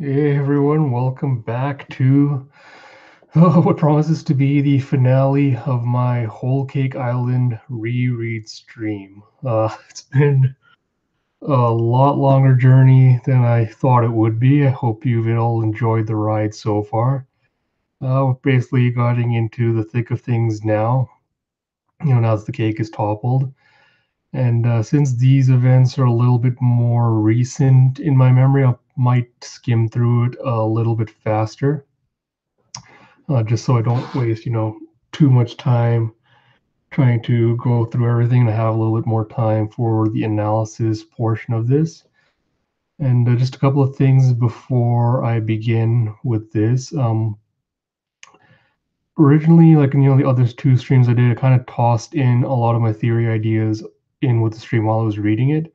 Hey everyone, welcome back to what promises to be the finale of my Whole Cake Island reread stream. It's been a lot longer journey than I thought it would be. I hope you've all enjoyed the ride so far. We're basically getting into the thick of things now, now that the cake is toppled. And since these events are a little bit more recent in my memory, I might skim through it a little bit faster, just so I don't waste, too much time trying to go through everything and have a little bit more time for the analysis portion of this. And just a couple of things before I begin with this. Originally, like in the other two streams I did, I kind of tossed in a lot of my theory ideas in with the stream while I was reading it.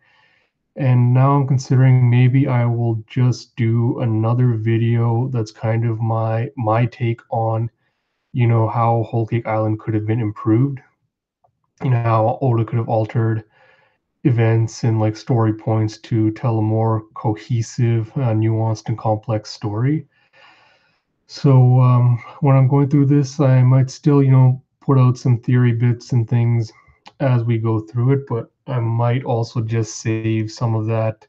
And now I'm considering maybe I will just do another video that's kind of my take on, how Whole Cake Island could have been improved. How Oda could have altered events and like story points to tell a more cohesive, nuanced, and complex story. So when I'm going through this, I might still, put out some theory bits and things as we go through it, but I might also just save some of that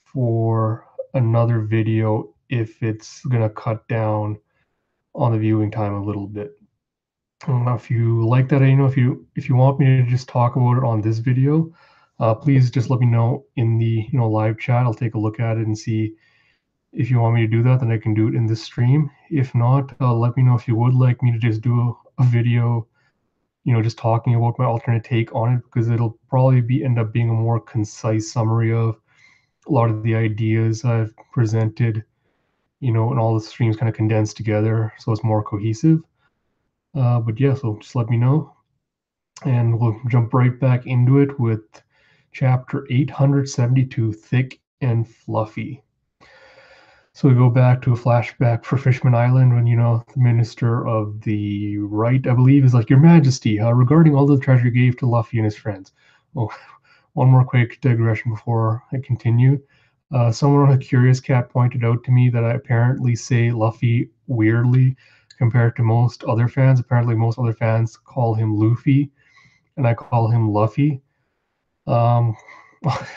for another video if it's gonna cut down on the viewing time a little bit. If you like that, if you want me to just talk about it on this video, please just let me know in the live chat. I'll take a look at it and see if you want me to do that. Then I can do it in this stream. If not, let me know if you would like me to just do a video, just talking about my alternate take on it, because it'll probably end up being a more concise summary of a lot of the ideas I've presented, and all the streams kind of condensed together, so it's more cohesive. But yeah, so just let me know, and we'll jump right back into it with chapter 872, Thick and Fluffy. So we go back to a flashback for Fishman Island when, the Minister of the Right, I believe, is like, Your Majesty, regarding all the treasure you gave to Luffy and his friends. Oh, one more quick digression before I continue. Someone on a Curious Cat pointed out to me that I apparently say Luffy weirdly compared to most other fans. Apparently, most other fans call him Luffy, and I call him Luffy. Um,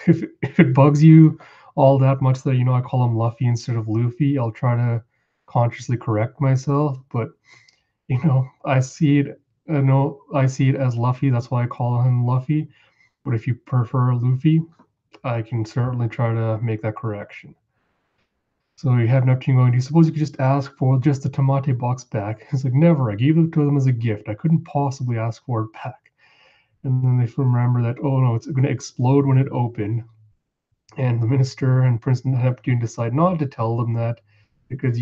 if it bugs you all that much that I call him Luffy instead of Luffy, I'll try to consciously correct myself. But I see it. No, I see it as Luffy. That's why I call him Luffy. But if you prefer Luffy, I can certainly try to make that correction. So you have Neptune going, do you suppose you could just ask for just the Tamate box back? It's like, never. I gave it to them as a gift. I couldn't possibly ask for it back. And then they remember that, oh no, it's going to explode when it opened. And the minister and Prince Neptune decide not to tell them that because,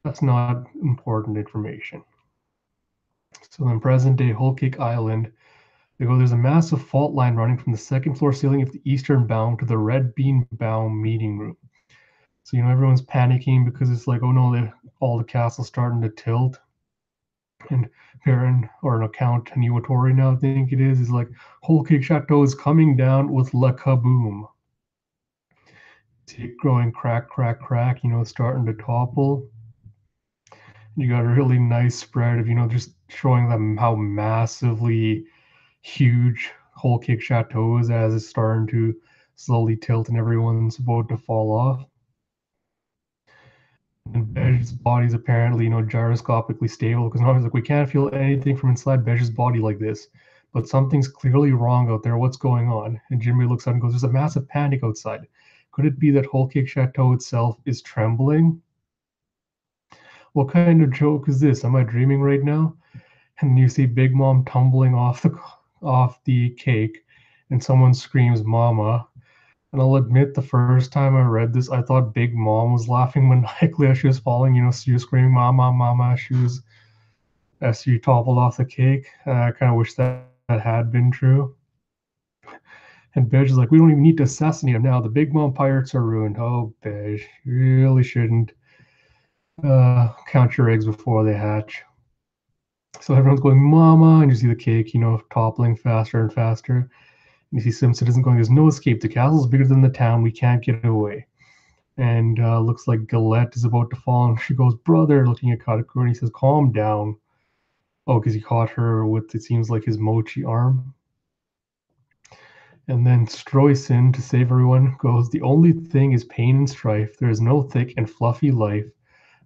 that's not important information. So then present day Whole Cake Island, they go, there's a massive fault line running from the second floor ceiling of the eastern bow to the Red Bean Bow meeting room. So, everyone's panicking because it's like, oh no, all the castle's starting to tilt. And Baron, or no, Count Niwatori now, I think it is like, Whole Cake Chateau is coming down with La Kaboom. See it growing crack, crack, crack, starting to topple. You got a really nice spread of, just showing them how massively huge Whole Cake Chateau is as it's starting to slowly tilt and everyone's about to fall off. And Bej's body's apparently, gyroscopically stable, because now he's like, we can't feel anything from inside Bej's body like this, but something's clearly wrong out there. What's going on? And Jimmy looks out and goes, there's a massive panic outside. Could it be that Whole Cake Chateau itself is trembling? What kind of joke is this? Am I dreaming right now? And you see Big Mom tumbling off the cake, and someone screams, "Mama!" And I'll admit, the first time I read this, I thought Big Mom was laughing maniacally as she was falling. She was screaming, "Mama, Mama!" As she toppled off the cake. I kind of wish that had been true. And Bej is like, we don't even need to assassinate him now. The Big Mom pirates are ruined. Oh, Bej, you really shouldn't count your eggs before they hatch. So everyone's going, Mama, and you see the cake, toppling faster and faster. And you see some citizens going, there's no escape. The castle's bigger than the town. We can't get away. and looks like Galette is about to fall. And she goes, "Brother," looking at Katakuri, and he says, "Calm down." Oh, because he caught her with, it seems like, his mochi arm. And then Stroyson, to save everyone, goes, "The only thing is pain and strife. There is no thick and fluffy life.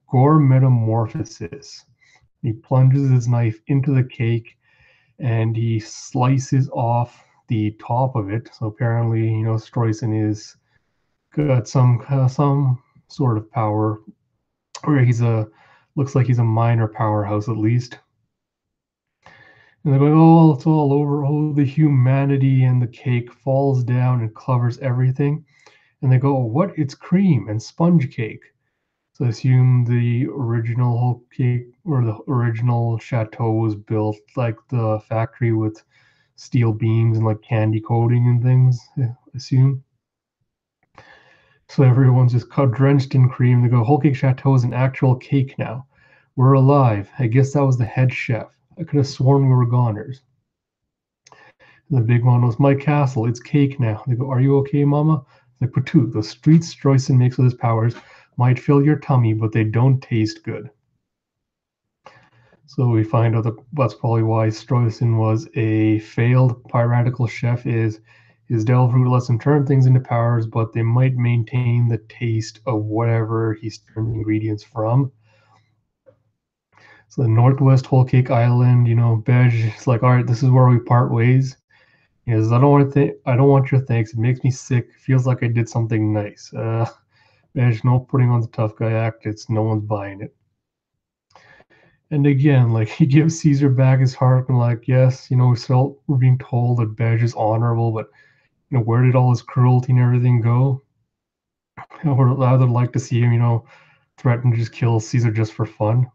Gore metamorphosis." He plunges his knife into the cake and he slices off the top of it. So apparently, Stroyson is got some sort of power, or he's a looks like he's a minor powerhouse at least. And they're going, "Oh, it's all over. Oh, the humanity," and the cake falls down and covers everything. And they go, "Oh, what? It's cream and sponge cake." So I assume the original whole cake or the original chateau was built like the factory with steel beams and like candy coating and things, I assume. So everyone's just drenched in cream. They go, "Whole cake chateau is an actual cake now. We're alive. I guess that was the head chef. I could have sworn we were goners." And the big one was, "My castle. It's cake now." They go, "Are you okay, Mama?" Like, "Patu, the streets Stroyson makes with his powers might fill your tummy, but they don't taste good." So we find out that that's probably why Stroyson was a failed piratical chef. Is his Delve lets him turn things into powers, but they might maintain the taste of whatever he's turned the ingredients from. So the Northwest Whole Cake Island, Bej is like, "All right, this is where we part ways." He says, I don't want your thanks. It makes me sick. Feels like I did something nice." Bej, no putting on the tough guy act. It's no one's buying it. And again, like, he gives Caesar back his heart and like, yes, we're being told that Bej is honorable, but where did all his cruelty and everything go? I would rather like to see him, threaten to just kill Caesar just for fun.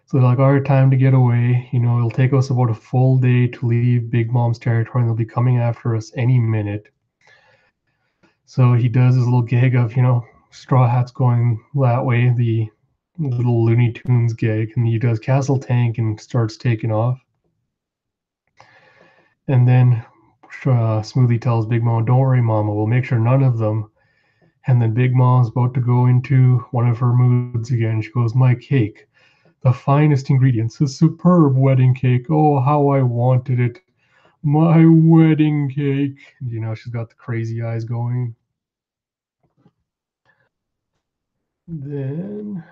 So they're like, "All right, time to get away. It'll take us about a full day to leave Big Mom's territory, and they'll be coming after us any minute." So he does his little gig of, Straw Hat's going that way, the little Looney Tunes gig, and he does Castle Tank and starts taking off. And then Smoothie tells Big Mom, "Don't worry, Mama, we'll make sure none of them." And then Big Mom's about to go into one of her moods again. She goes, "My cake, the finest ingredients, a superb wedding cake. Oh, how I wanted it. My wedding cake." And, she's got the crazy eyes going. Then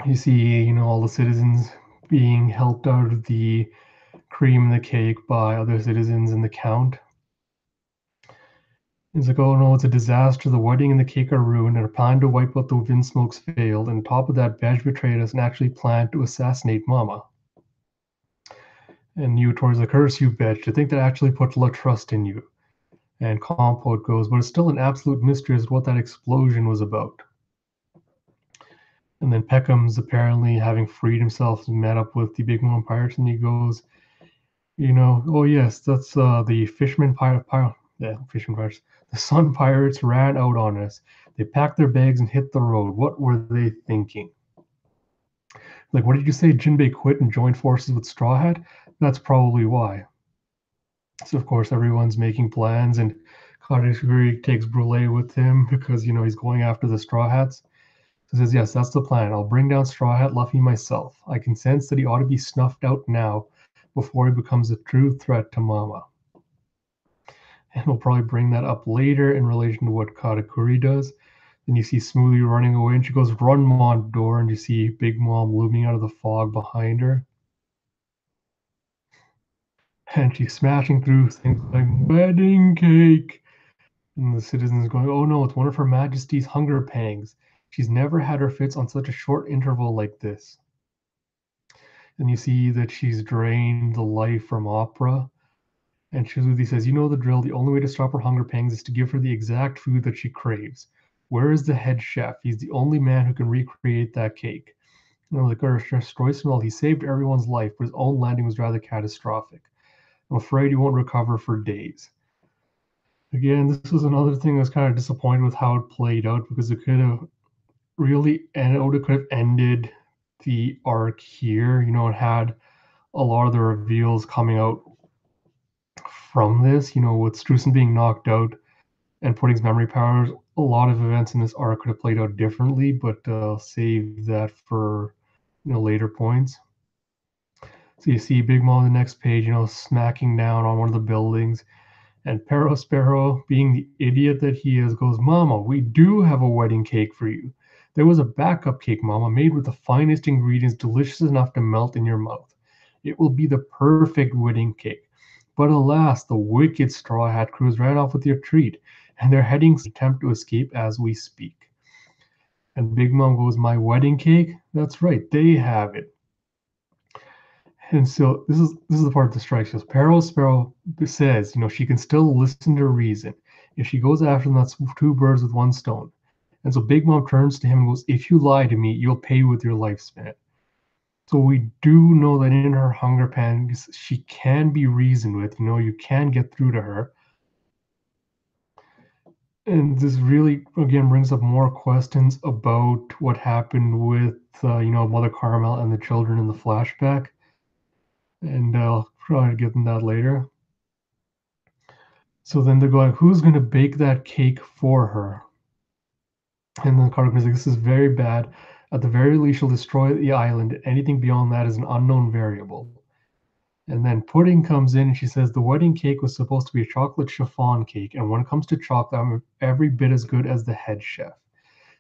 you see, all the citizens being helped out of the cream in the cake by other citizens and the count. He's like, "Oh no, it's a disaster. The wedding and the cake are ruined, and our plan to wipe out the wind smokes failed. And on top of that, Badge betrayed us and actually planned to assassinate Mama." And you towards the curse, you bitch. To think that I actually put a lot of trust in you. And Compote goes, "But it's still an absolute mystery as to what that explosion was about." And then Peckham's apparently having freed himself and met up with the Big Mom Pirates, and he goes, "Oh yes, that's the fisherman pirate, yeah, fisherman pirates. The Sun Pirates ran out on us. They packed their bags and hit the road. What were they thinking?" Like, "What did you say? Jinbei quit and joined forces with Straw Hat? That's probably why." So of course everyone's making plans, and Kadashiguri takes Brule with him because he's going after the Straw Hats. He says, "Yes, that's the plan. I'll bring down Straw Hat Luffy myself. I can sense that he ought to be snuffed out now before he becomes a true threat to Mama." And we'll probably bring that up later in relation to what Katakuri does. Then you see Smoothie running away, and she goes, "Run, Mondor," and you see Big Mom looming out of the fog behind her. And she's smashing through things like wedding cake. And the citizens going, "Oh no, it's one of Her Majesty's hunger pangs. She's never had her fits on such a short interval like this." And you see that she's drained the life from Opera. And Shizuzi says, "You know the drill. The only way to stop her hunger pangs is to give her the exact food that she craves. Where is the head chef? He's the only man who can recreate that cake." Like Stroyson, he saved everyone's life, but his own landing was rather catastrophic. "I'm afraid he won't recover for days." Again, this was another thing I was kind of disappointed with how it played out because it could have really, and it could have ended the arc here. It had a lot of the reveals coming out from this, with Struzan being knocked out and putting his memory powers, a lot of events in this arc could have played out differently, but save that for later points. So you see Big Mom on the next page, smacking down on one of the buildings, and Sparrow, being the idiot that he is, goes, "Mama, we do have a wedding cake for you. There was a backup cake, Mama, made with the finest ingredients, delicious enough to melt in your mouth. It will be the perfect wedding cake. But alas, the wicked Straw Hat crews ran off with your treat, and they're heading to attempt to escape as we speak." And Big Mom goes, "My wedding cake? That's right, they have it." And so this is the part that strikes us. Peril Sparrow says, she can still listen to reason. If she goes after them, that's two birds with one stone. And so Big Mom turns to him and goes, "If you lie to me, you'll pay with your lifespan." So we do know that in her hunger pangs, she can be reasoned with. You can get through to her. And this really, again, brings up more questions about what happened with, Mother Carmel and the children in the flashback. And I'll try to get into that later. So then they're going, "Who's going to bake that cake for her?" And then Carter is like, "This is very bad. At the very least, she'll destroy the island. Anything beyond that is an unknown variable." And then Pudding comes in and she says, "The wedding cake was supposed to be a chocolate chiffon cake. And when it comes to chocolate, I'm every bit as good as the head chef.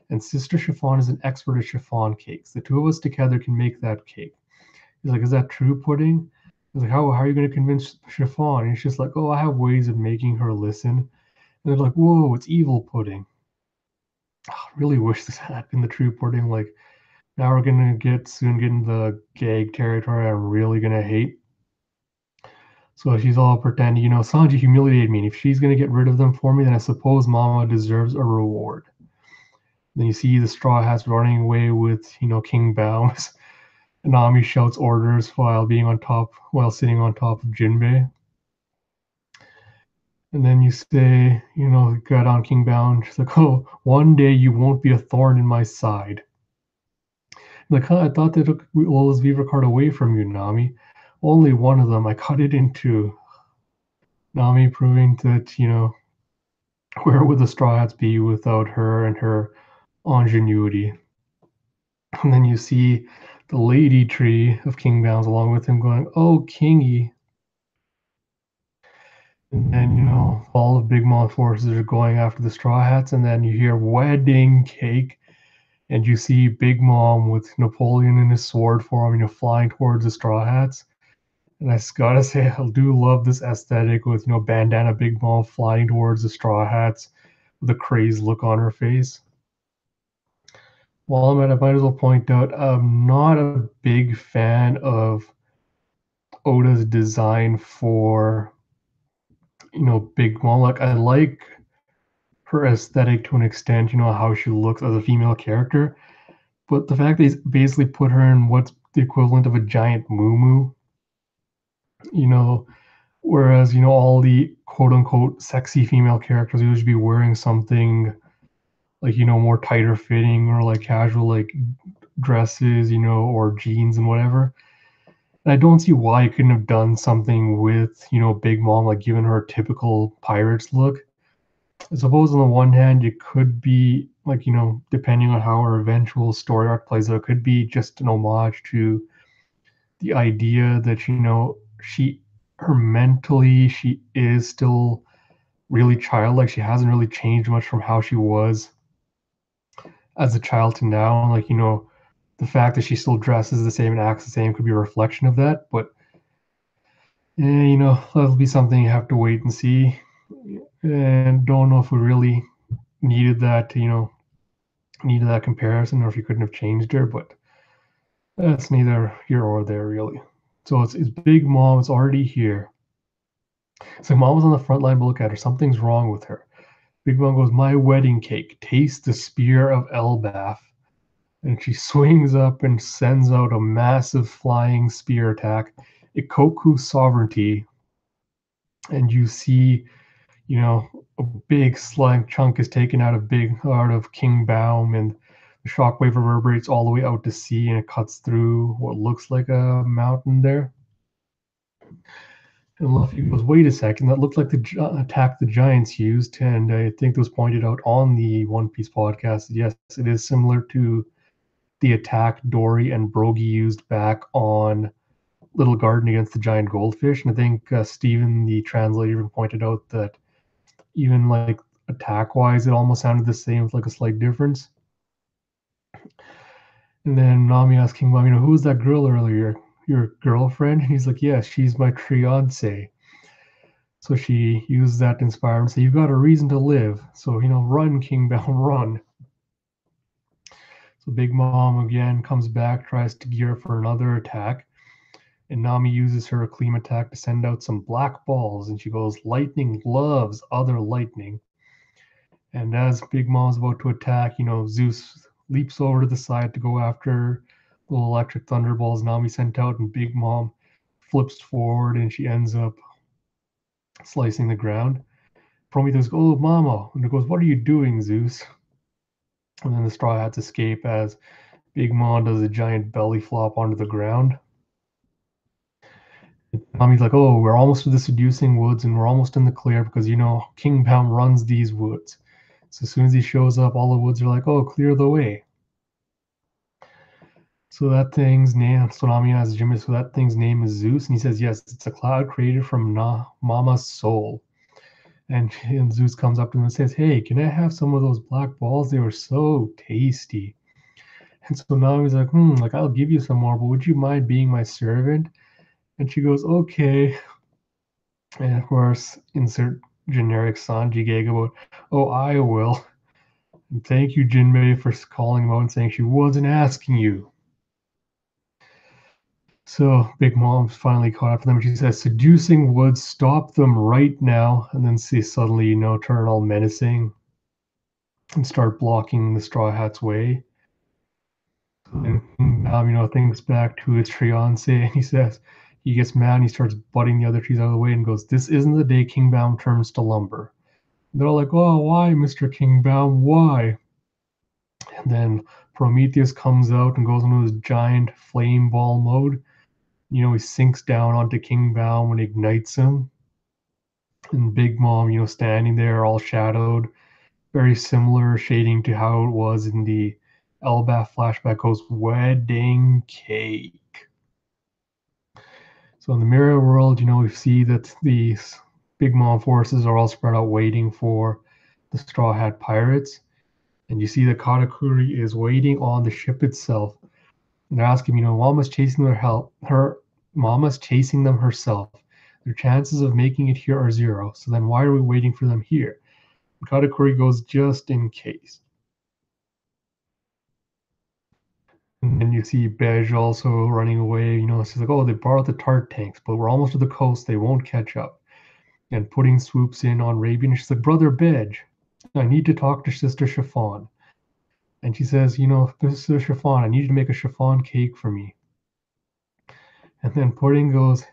And Sister Chiffon is an expert at chiffon cakes. The two of us together can make that cake." He's like, "Is that true, Pudding?" He's like, how are you going to convince Chiffon? And he's just like, "Oh, I have ways of making her listen." And they're like, "Whoa, it's evil, Pudding." I really wish this had been the true Pudding. Like, now we're gonna soon get into the gag territory I'm really gonna hate. So she's all pretending, "Sanji humiliated me, and if she's gonna get rid of them for me, then I suppose Mama deserves a reward." Then you see the Straw Hats running away with, King Bao's. Nami shouts orders while sitting on top of Jinbei. And then you say, got on King Bao, and she's like, "Oh, one day you won't be a thorn in my side." Like, "Huh, I thought they took Lola's Viva card away from you, Nami. Only one of them. I cut it in two." Nami proving that, where would the Straw Hats be without her and her ingenuity? And then you see the lady tree of King Bounds along with him going, "Oh, Kingy." And then, all of Big Mom's forces are going after the Straw Hats, and then you hear wedding cake, and you see Big Mom with Napoleon in his sword form, flying towards the Straw Hats. And I just gotta say, I do love this aesthetic with, bandana Big Mom flying towards the Straw Hats with a crazed look on her face. While I'm at it, I might as well point out I'm not a big fan of Oda's design for, Big Mom. Like, I like her aesthetic to an extent, how she looks as a female character. But the fact that he's basically put her in what's the equivalent of a giant moo you know, whereas, all the quote unquote sexy female characters usually be wearing something like, more tighter fitting or like casual like dresses, or jeans and whatever. And I don't see why you couldn't have done something with, Big Mom, like giving her a typical pirates look. I suppose on the one hand, it could be like, depending on how her eventual story arc plays out, it could be just an homage to the idea that, her mentally, she is still really childlike. She hasn't really changed much from how she was as a child to now. Like, the fact that she still dresses the same and acts the same could be a reflection of that. But, that'll be something you have to wait and see. And don't know if we really needed that, needed that comparison, or if you couldn't have changed her, but that's neither here or there, really. So it's Big Mom. It's already here. So Mom was on the front line, but look at her. Something's wrong with her. Big Mom goes, "My wedding cake. Taste the spear of Elbaf." And she swings up and sends out a massive flying spear attack. Ikoku sovereignty. And you see, a big slime chunk is taken out of King Baum, and the shockwave reverberates all the way out to sea, and it cuts through what looks like a mountain there. And Luffy goes, "Wait a second, that looked like the attack the Giants used." And I think it was pointed out on the One Piece podcast. Yes, it is similar to the attack Dory and Brogy used back on Little Garden against the giant goldfish. And I think Steven, the translator, even pointed out that even like attack wise, it almost sounded the same with like a slight difference. And then Nami asks King Mom, who was that girl earlier? Your girlfriend? And he's like, yeah, she's my fiance. So she used that to inspire him and say, you've got a reason to live. So, run, King Bell, run. So Big Mom again comes back, tries to gear for another attack. And Nami uses her Aklim attack to send out some black balls. And she goes, lightning loves other lightning. And as Big Mom's about to attack, Zeus leaps over to the side to go after the electric thunderballs Nami sent out. And Big Mom flips forward and she ends up slicing the ground. Prometheus goes, oh, Mama. And it goes, what are you doing, Zeus? And then the Straw Hats escape as Big Mom does a giant belly flop onto the ground. Nami's like, oh, we're almost to the seducing woods and we're almost in the clear because, King Pound runs these woods. So as soon as he shows up, all the woods are like, oh, clear the way. So that thing's name, so Nami asks Jimmy, so that thing's name is Zeus? And he says, yes, it's a cloud created from Mama's soul. And Zeus comes up to him and says, hey, can I have some of those black balls? They were so tasty. And so Nami's like, I'll give you some more, but would you mind being my servant? And she goes, okay. And of course, insert generic Sanji gag about, oh, I will. And thank you, Jinbei, for calling him out and saying she wasn't asking you. So Big Mom's finally caught up to them. And she says, seducing woods, stop them right now. And then she suddenly, turn all menacing and start blocking the Straw Hat's way. And thinks back to his fiance, and he says, he gets mad and he starts butting the other trees out of the way and goes, this isn't the day Kingbound turns to lumber. And they're all like, oh, why, Mr. Kingbound, why? And then Prometheus comes out and goes into his giant flame ball mode. He sinks down onto Kingbound when he ignites him. And Big Mom, standing there all shadowed, very similar shading to how it was in the Elbaf flashback, goes, wedding cake. So in the mirror world, we see that these Big Mom forces are all spread out waiting for the Straw Hat pirates. And you see that Katakuri is waiting on the ship itself. And they're asking, Mama's chasing Mama's chasing them herself. Their chances of making it here are zero. So then why are we waiting for them here? And Katakuri goes, just in case. And then you see Bej also running away. She's like, oh, they borrowed the tart tanks, but we're almost to the coast. They won't catch up. And Pudding swoops in on Rabian. She's like, brother Bej, I need to talk to Sister Chiffon. And she says, Sister Chiffon, I need you to make a chiffon cake for me. And then Pudding goes,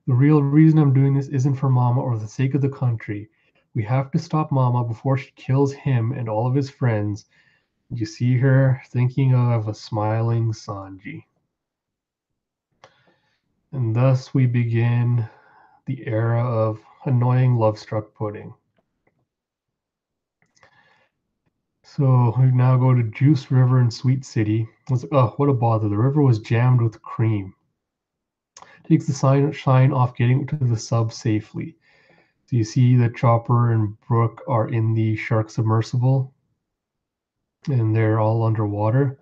the real reason I'm doing this isn't for Mama or the sake of the country. We have to stop Mama before she kills him and all of his friends. You see her thinking of a smiling Sanji. And thus we begin the era of annoying love-struck Pudding. So we now go to Juice River in Sweet City. It's like, oh, what a bother. The river was jammed with cream. Takes the shine off getting to the sub safely. So you see that Chopper and Brooke are in the shark submersible. And they're all underwater.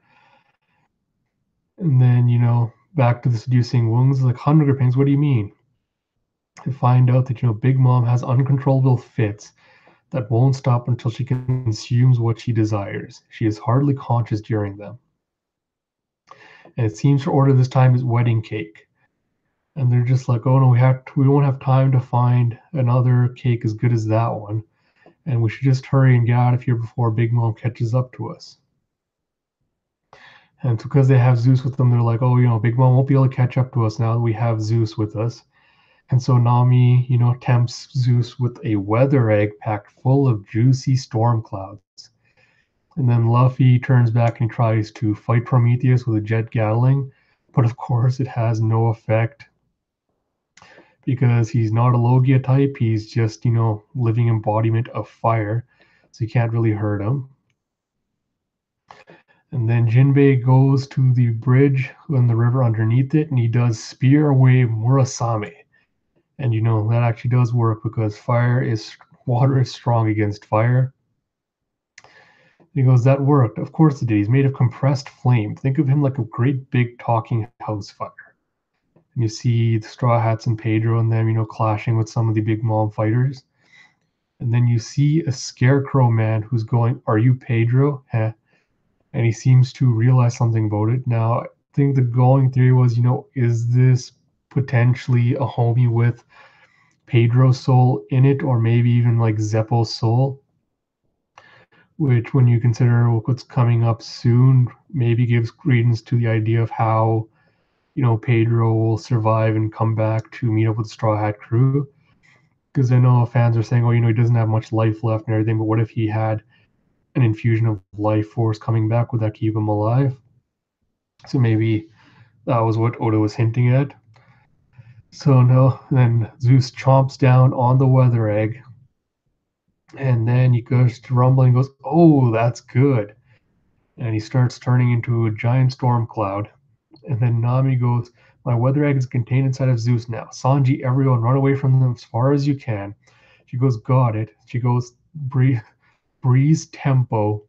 And then, back to the seducing wounds, like Hunger Pangs, what do you mean? To find out that, Big Mom has uncontrollable fits that won't stop until she consumes what she desires. She is hardly conscious during them. And it seems her order this time is wedding cake. And they're just like, oh no, we won't have time to find another cake as good as that one. And we should just hurry and get out of here before Big Mom catches up to us. And because they have Zeus with them, they're like, oh, Big Mom won't be able to catch up to us now that we have Zeus with us. And so Nami, tempts Zeus with a weather egg packed full of juicy storm clouds. And then Luffy turns back and tries to fight Prometheus with a jet Gatling, but of course it has no effect because he's not a Logia type. He's just, living embodiment of fire. So you can't really hurt him. And then Jinbei goes to the bridge on the river underneath it, and he does spear away Murasame. And that actually does work because water is strong against fire. And he goes, that worked. Of course it did. He's made of compressed flame. Think of him like a great big talking house fire. And you see the Straw Hats and Pedro and them, clashing with some of the Big Mom fighters. And then you see a scarecrow man who's going, are you Pedro? Heh. And he seems to realize something about it. Now, I think the going theory was, is this potentially a homie with Pedro's soul in it, or maybe even like Zeppo's soul? Which, when you consider what's coming up soon, maybe gives credence to the idea of how, Pedro will survive and come back to meet up with the Straw Hat crew. Because I know fans are saying, oh, he doesn't have much life left and everything, but what if he had an infusion of life force coming back? Would that keep him alive? So maybe that was what Oda was hinting at. So no, then Zeus chomps down on the weather egg, and then he goes to rumbling and goes, oh, that's good. And he starts turning into a giant storm cloud. And then Nami goes, my weather egg is contained inside of Zeus now. Sanji, everyone, run away from them as far as you can. She goes, got it. She goes, breeze tempo,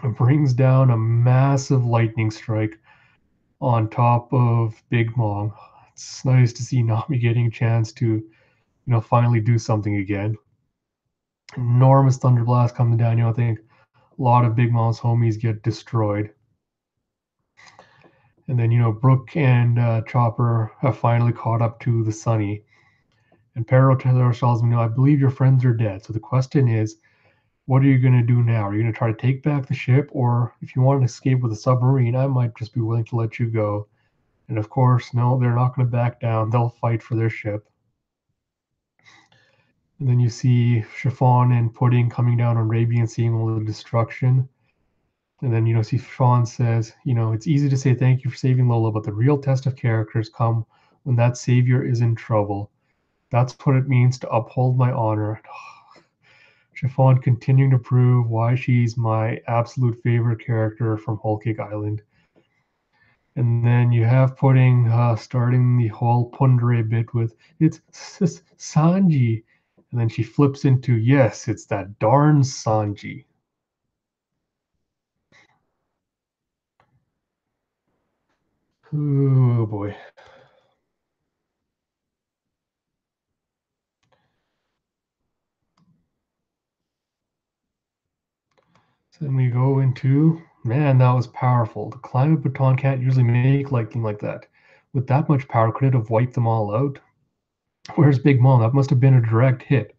and brings down a massive lightning strike on top of Big Mom. It's nice to see Nami getting a chance to, finally do something again. Enormous thunder blast coming down. I think a lot of Big Mom's homies get destroyed. And then, Brooke and Chopper have finally caught up to the Sunny. And Perro tells me, I believe your friends are dead. So the question is, what are you going to do now? Are you going to try to take back the ship? Or if you want to escape with a submarine, I might just be willing to let you go. And of course, no, they're not going to back down. They'll fight for their ship. And then you see Chiffon and Pudding coming down on Raby and seeing all the destruction. And then, see Chiffon says, it's easy to say thank you for saving Lola, but the real test of characters come when that savior is in trouble. That's what it means to uphold my honor. Chiffon continuing to prove why she's my absolute favorite character from Whole Cake Island. And then you have Pudding starting the whole Pundere bit with, it's Sanji. And then she flips into, yes, it's that darn Sanji. Oh boy. So then we go into, man, that was powerful. The climate baton can't usually make lightning like that. With that much power, could it have wiped them all out? Where's Big Mom? That must have been a direct hit.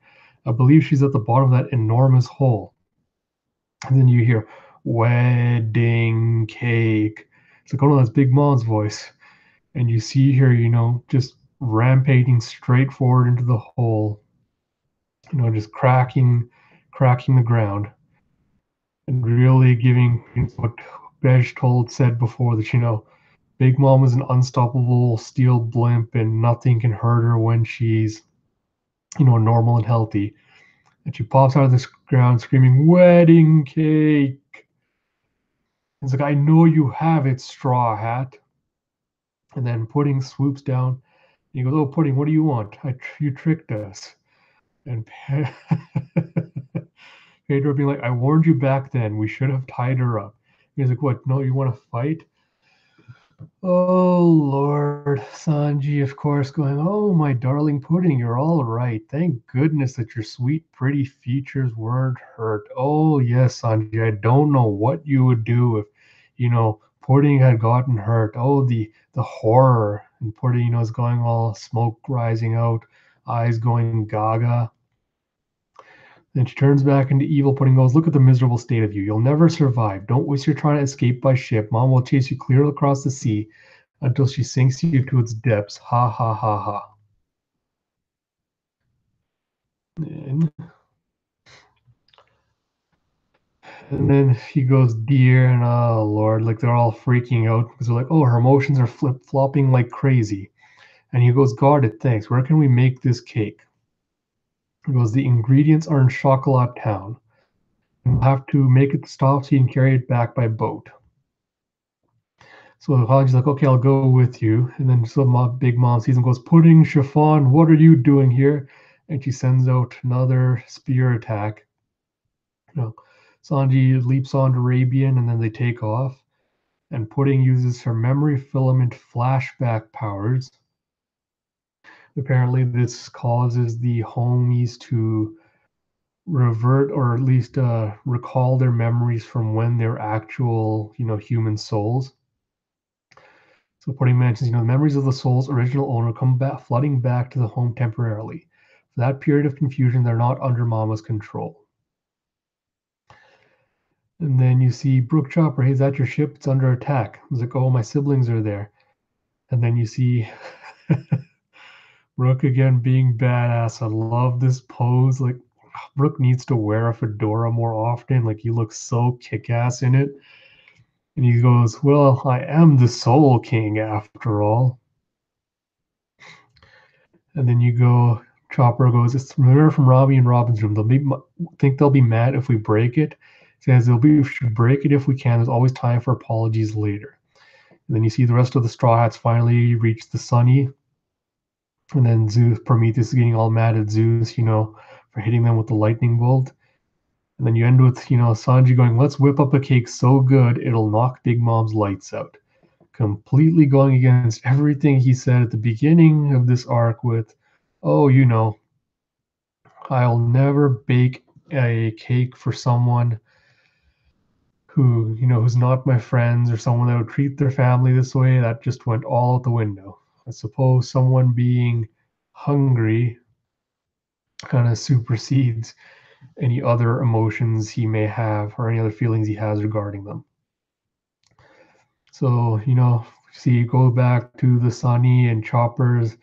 I believe she's at the bottom of that enormous hole. And then you hear, wedding cake. It's like, oh no, that's Big Mom's voice. And you see her, just rampaging straight forward into the hole, just cracking the ground. And really giving what said before that, Big Mom is an unstoppable steel blimp and nothing can hurt her when she's, normal and healthy. And she pops out of the ground screaming, wedding cake. It's like, I know you have it, Straw Hat. And then Pudding swoops down. And he goes, oh, Pudding, what do you want? You tricked us. And Pedro being like, I warned you back then. We should have tied her up. He's like, what? No, you want to fight? Oh, Lord. Sanji, of course, going, oh, my darling Pudding, you're all right. Thank goodness that your sweet, pretty features weren't hurt. Oh, yes, Sanji, I don't know what you would do if, Pudding had gotten hurt. Oh, the horror. And Pudding, is going all smoke rising out, eyes going gaga. Then she turns back into evil, Pudding goes, look at the miserable state of you. You'll never survive. Don't waste your time to escape by ship. Mom will chase you clear across the sea until she sinks you to its depths. Ha ha ha ha. And, and then he goes, dear, and oh Lord, like they're all freaking out because they're like, oh, her emotions are flip flopping like crazy. And he goes, got it, thanks. Where can we make this cake? He goes, the ingredients are in Chocolat Town. We'll have to make it stop so you can carry it back by boat. So Haji's like, okay, I'll go with you. And then so Big Mom sees him, goes, pudding, chiffon, what are you doing here? And she sends out another spear attack. You know, Sanji leaps onto Arabian and then they take off. And Pudding uses her memory filament flashback powers. Apparently, this causes the homies to revert or at least recall their memories from when they're actual, human souls. So Pudding mentions, the memories of the soul's original owner come back, flooding back to the home temporarily. For that period of confusion, they're not under Mama's control. And then you see Brook Chopper, hey, is that your ship? It's under attack. I was like, oh, my siblings are there. And then you see Brooke again being badass. I love this pose. Like, Brooke needs to wear a fedora more often. Like, he looks so kick-ass in it. And he goes, well, I am the Soul King after all. And then you go, Chopper goes, it's the mirror from Robbie and Robin's room. Think they'll be mad if we break it. Says we should break it if we can. There's always time for apologies later. And then you see the rest of the Straw Hats finally reach the Sunny. And then Prometheus is getting all mad at Zeus, for hitting them with the lightning bolt. And then you end with, Sanji going, let's whip up a cake so good it'll knock Big Mom's lights out. Completely going against everything he said at the beginning of this arc with, oh, I'll never bake a cake for someone who, who's not my friends or someone that would treat their family this way. That just went all out the window. I suppose someone being hungry kind of supersedes any other emotions he may have or any other feelings he has regarding them. So, see, go back to the Sunny and Choppers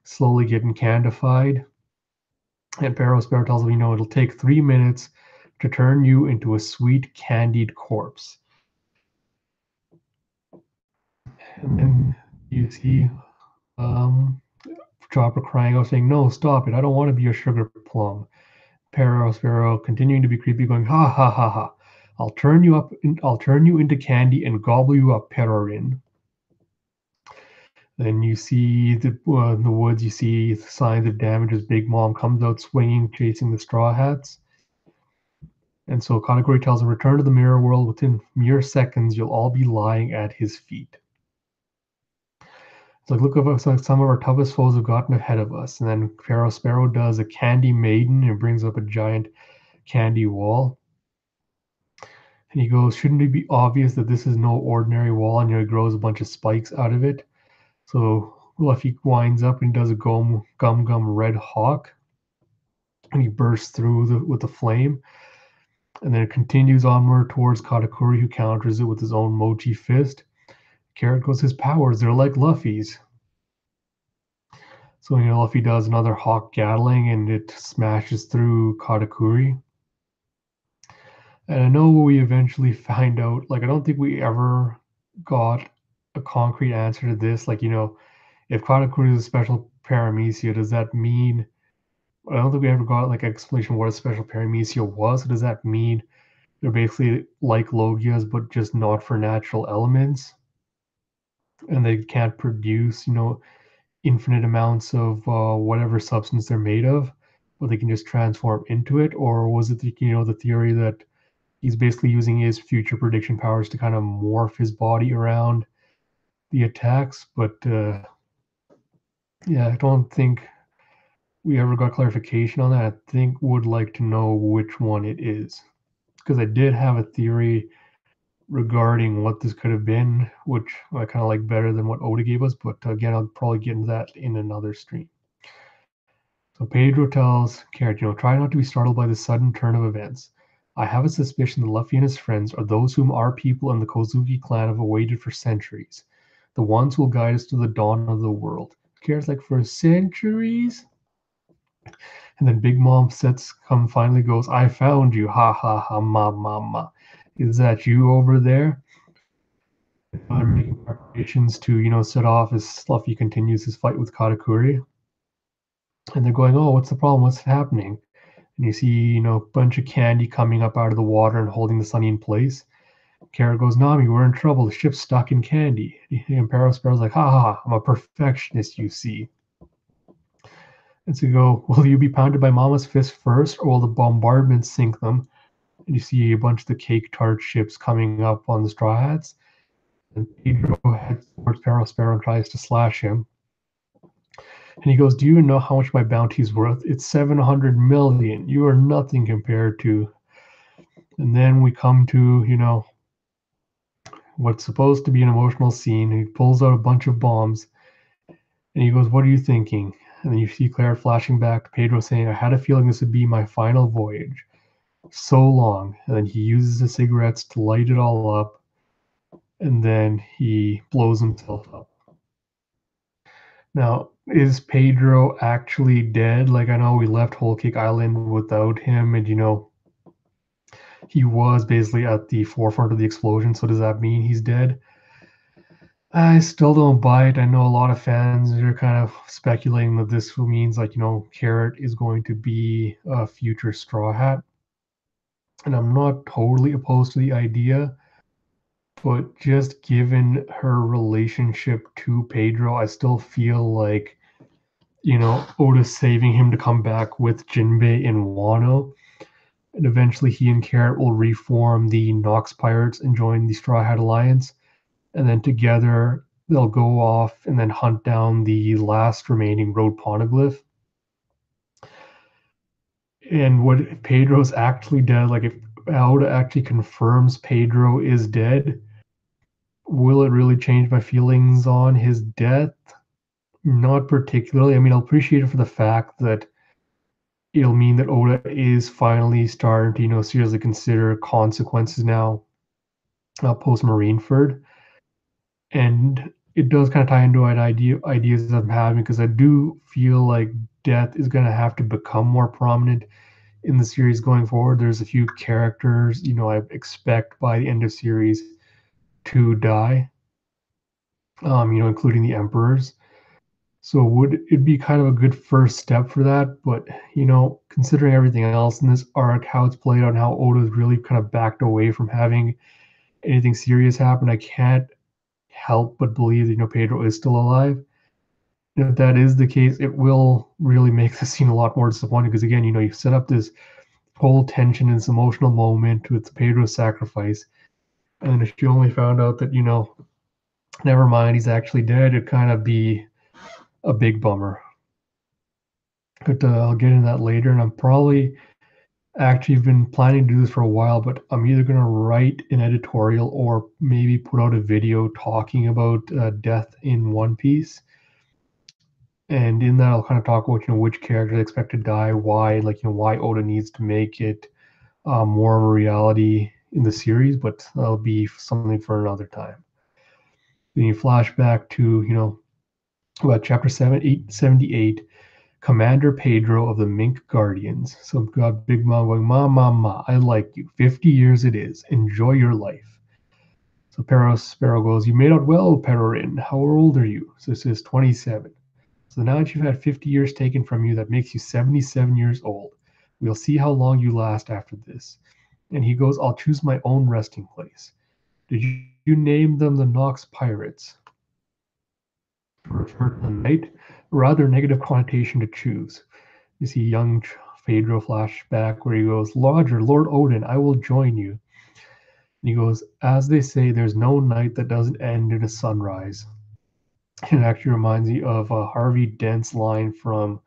slowly getting candified. And Sparrow tells him, it'll take 3 minutes to turn you into a sweet candied corpse. And then you see Chopper crying out, saying, no, stop it. I don't want to be a sugar plum. Sparrow continuing to be creepy, going, ha ha ha ha. I'll turn you into candy and gobble you up, Perorin. Then you see in the woods, you see signs of damage as Big Mom comes out swinging, chasing the Straw Hats. And so Katakuri tells him, return to the mirror world. Within mere seconds, you'll all be lying at his feet. It's like, look at us, like some of our toughest foes have gotten ahead of us. And then Pharaoh Sparrow does a candy maiden and brings up a giant candy wall. And he goes, shouldn't it be obvious that this is no ordinary wall? And he grows a bunch of spikes out of it. So Luffy winds up and does a gum red hawk. And he bursts through with the flame. And then it continues onward towards Katakuri, who counters it with his own mochi fist. Carrot goes, his powers, they're like Luffy's. So, Luffy does another Hawk Gatling and it smashes through Katakuri. And I know we eventually find out, like, I don't think we ever got a concrete answer to this. Like, if Katakuri is a special paramecia, does that mean, I don't think we ever got, like, an explanation what a special paramecia was. So does that mean they're basically like Logias, but just not for natural elements? And they can't produce, infinite amounts of whatever substance they're made of, but they can just transform into it? Or was it the theory that he's basically using his future prediction powers to kind of morph his body around the attacks? But yeah, I don't think we ever got clarification on that. I think would like to know which one it is, because I did have a theory regarding what this could have been, which I kind of like better than what Oda gave us. But again, I'll probably get into that in another stream. So Pedro tells Carrot, try not to be startled by the sudden turn of events. I have a suspicion that Luffy and his friends are those whom our people and the Kozuki clan have awaited for centuries. The ones who will guide us to the dawn of the world. Carrot's like, for centuries? And then Big Mom finally goes, I found you, ha ha ha, ma ma ma. Is that you over there? They're making preparations to, set off as Fluffy continues his fight with Katakuri. And they're going, "Oh, what's the problem? What's happening?" And you see, a bunch of candy coming up out of the water and holding the Sunny in place. Kara goes, "Nami, we're in trouble. The ship's stuck in candy." And Sparrow's like, "Ha ha, ha, I'm a perfectionist, you see." And so you go, "Will you be pounded by Mama's fist first, or will the bombardment sink them?" And you see a bunch of the cake tart ships coming up on the Straw Hats. And Pedro heads towards Sparrow and tries to slash him. And he goes, "Do you know how much my bounty's worth? It's 700 million. You are nothing compared to." And then we come to, what's supposed to be an emotional scene. He pulls out a bunch of bombs and he goes, "What are you thinking?" And then you see Claire flashing back to Pedro saying, "I had a feeling this would be my final voyage. So long." And then he uses the cigarettes to light it all up. And then he blows himself up. Now, is Pedro actually dead? Like, I know we left Whole Cake Island without him, and he was basically at the forefront of the explosion. So does that mean he's dead? I still don't buy it. I know a lot of fans are kind of speculating that this means, like, Carrot is going to be a future Straw Hat. And I'm not totally opposed to the idea, but just given her relationship to Pedro, I still feel like, Oda saving him to come back with Jinbei and Wano. And eventually he and Carrot will reform the Nox Pirates and join the Straw Hat Alliance. And then together they'll go off and then hunt down the last remaining road poneglyph. And what if Pedro's actually dead? Like, if Oda actually confirms Pedro is dead, will it really change my feelings on his death? Not particularly. I mean, I'll appreciate it for the fact that it'll mean that Oda is finally starting to, seriously consider consequences now, post Marineford. And it does kind of tie into ideas that I'm having, because I do feel like death is going to have to become more prominent in the series going forward. There's a few characters, I expect by the end of series to die, including the emperors. So would it be kind of a good first step for that? But considering everything else in this arc, how it's played out, and how Oda's really kind of backed away from having anything serious happen, I can't help but believe that Pedro is still alive. And if that is the case, it will really make the scene a lot more disappointing, because again, you set up this whole tension and this emotional moment with Pedro's sacrifice, and if you only found out that never mind, he's actually dead, it'd kind of be a big bummer. But I'll get into that later, and I'm probably actually been planning to do this for a while, but I'm either going to write an editorial or maybe put out a video talking about death in One Piece. And in that, I'll kind of talk about which characters I expect to die, why, like why Oda needs to make it more of a reality in the series, but that'll be something for another time. Then you flash back to about chapter 878, Commander Pedro of the Mink Guardians. So I've got Big Mom going, "Ma, ma, ma, I like you. 50 years it is. Enjoy your life." So Sparrow goes, "You made out well, Perrin. How old are you?" So it says 27. So now that you've had 50 years taken from you, that makes you 77 years old. We'll see how long you last after this. And he goes, "I'll choose my own resting place. Did you name them the Nox Pirates?" To refer to the night, a rather negative connotation to choose. You see young Pedro flashback where he goes, "Roger, Lord Odin, I will join you." And he goes, "As they say, there's no night that doesn't end in a sunrise." It actually reminds me of Harvey Dent's line from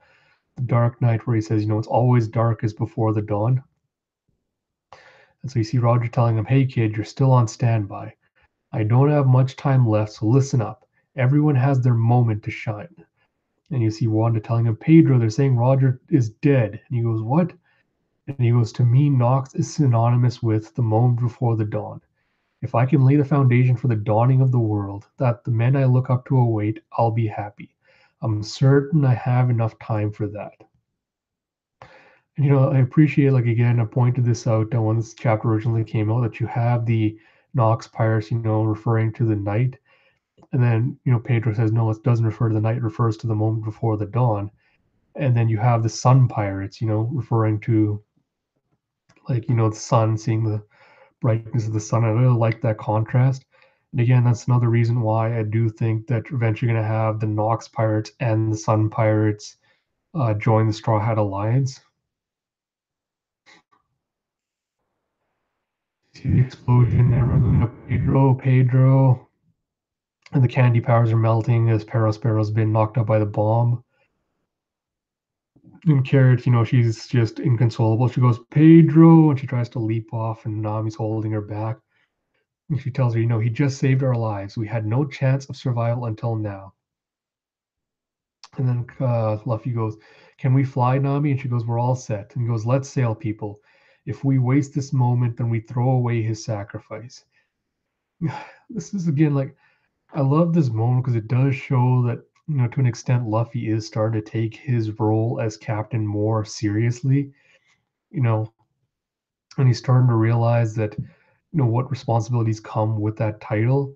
The Dark Knight, where he says, "It's always darkest before the dawn." And so you see Roger telling him, "Hey kid, you're still on standby. I don't have much time left, so listen up. Everyone has their moment to shine." And you see Wanda telling him, "Pedro, they're saying Roger is dead." And he goes, "What?" And he goes, "To me, Nox is synonymous with the moment before the dawn. If I can lay the foundation for the dawning of the world, that the men I look up to await, I'll be happy. I'm certain I have enough time for that." And I appreciate, like, again, I pointed this out when this chapter originally came out, that you have the Nox pirates, referring to the night. And then, Pedro says, no, it doesn't refer to the night, it refers to the moment before the dawn. And then you have the sun pirates, referring to, like, the sun, seeing the brightness of the sun. I really like that contrast. And again, that's another reason why I do think that eventually going to have the Nox pirates and the sun pirates join the Straw Hat Alliance. See the explosion, everyone's going up, Pedro, and the candy powers are melting as Sparrow's been knocked out by the bomb. And Carrot, she's just inconsolable. She goes, Pedro, and she tries to leap off, and Nami's holding her back. And she tells her, he just saved our lives. We had no chance of survival until now. And then Luffy goes, can we fly, Nami? And she goes, we're all set. And he goes, let's sail, people. If we waste this moment, then we throw away his sacrifice. This is, again, like, I love this moment because it does show that, to an extent, Luffy is starting to take his role as captain more seriously, and he's starting to realize that, what responsibilities come with that title.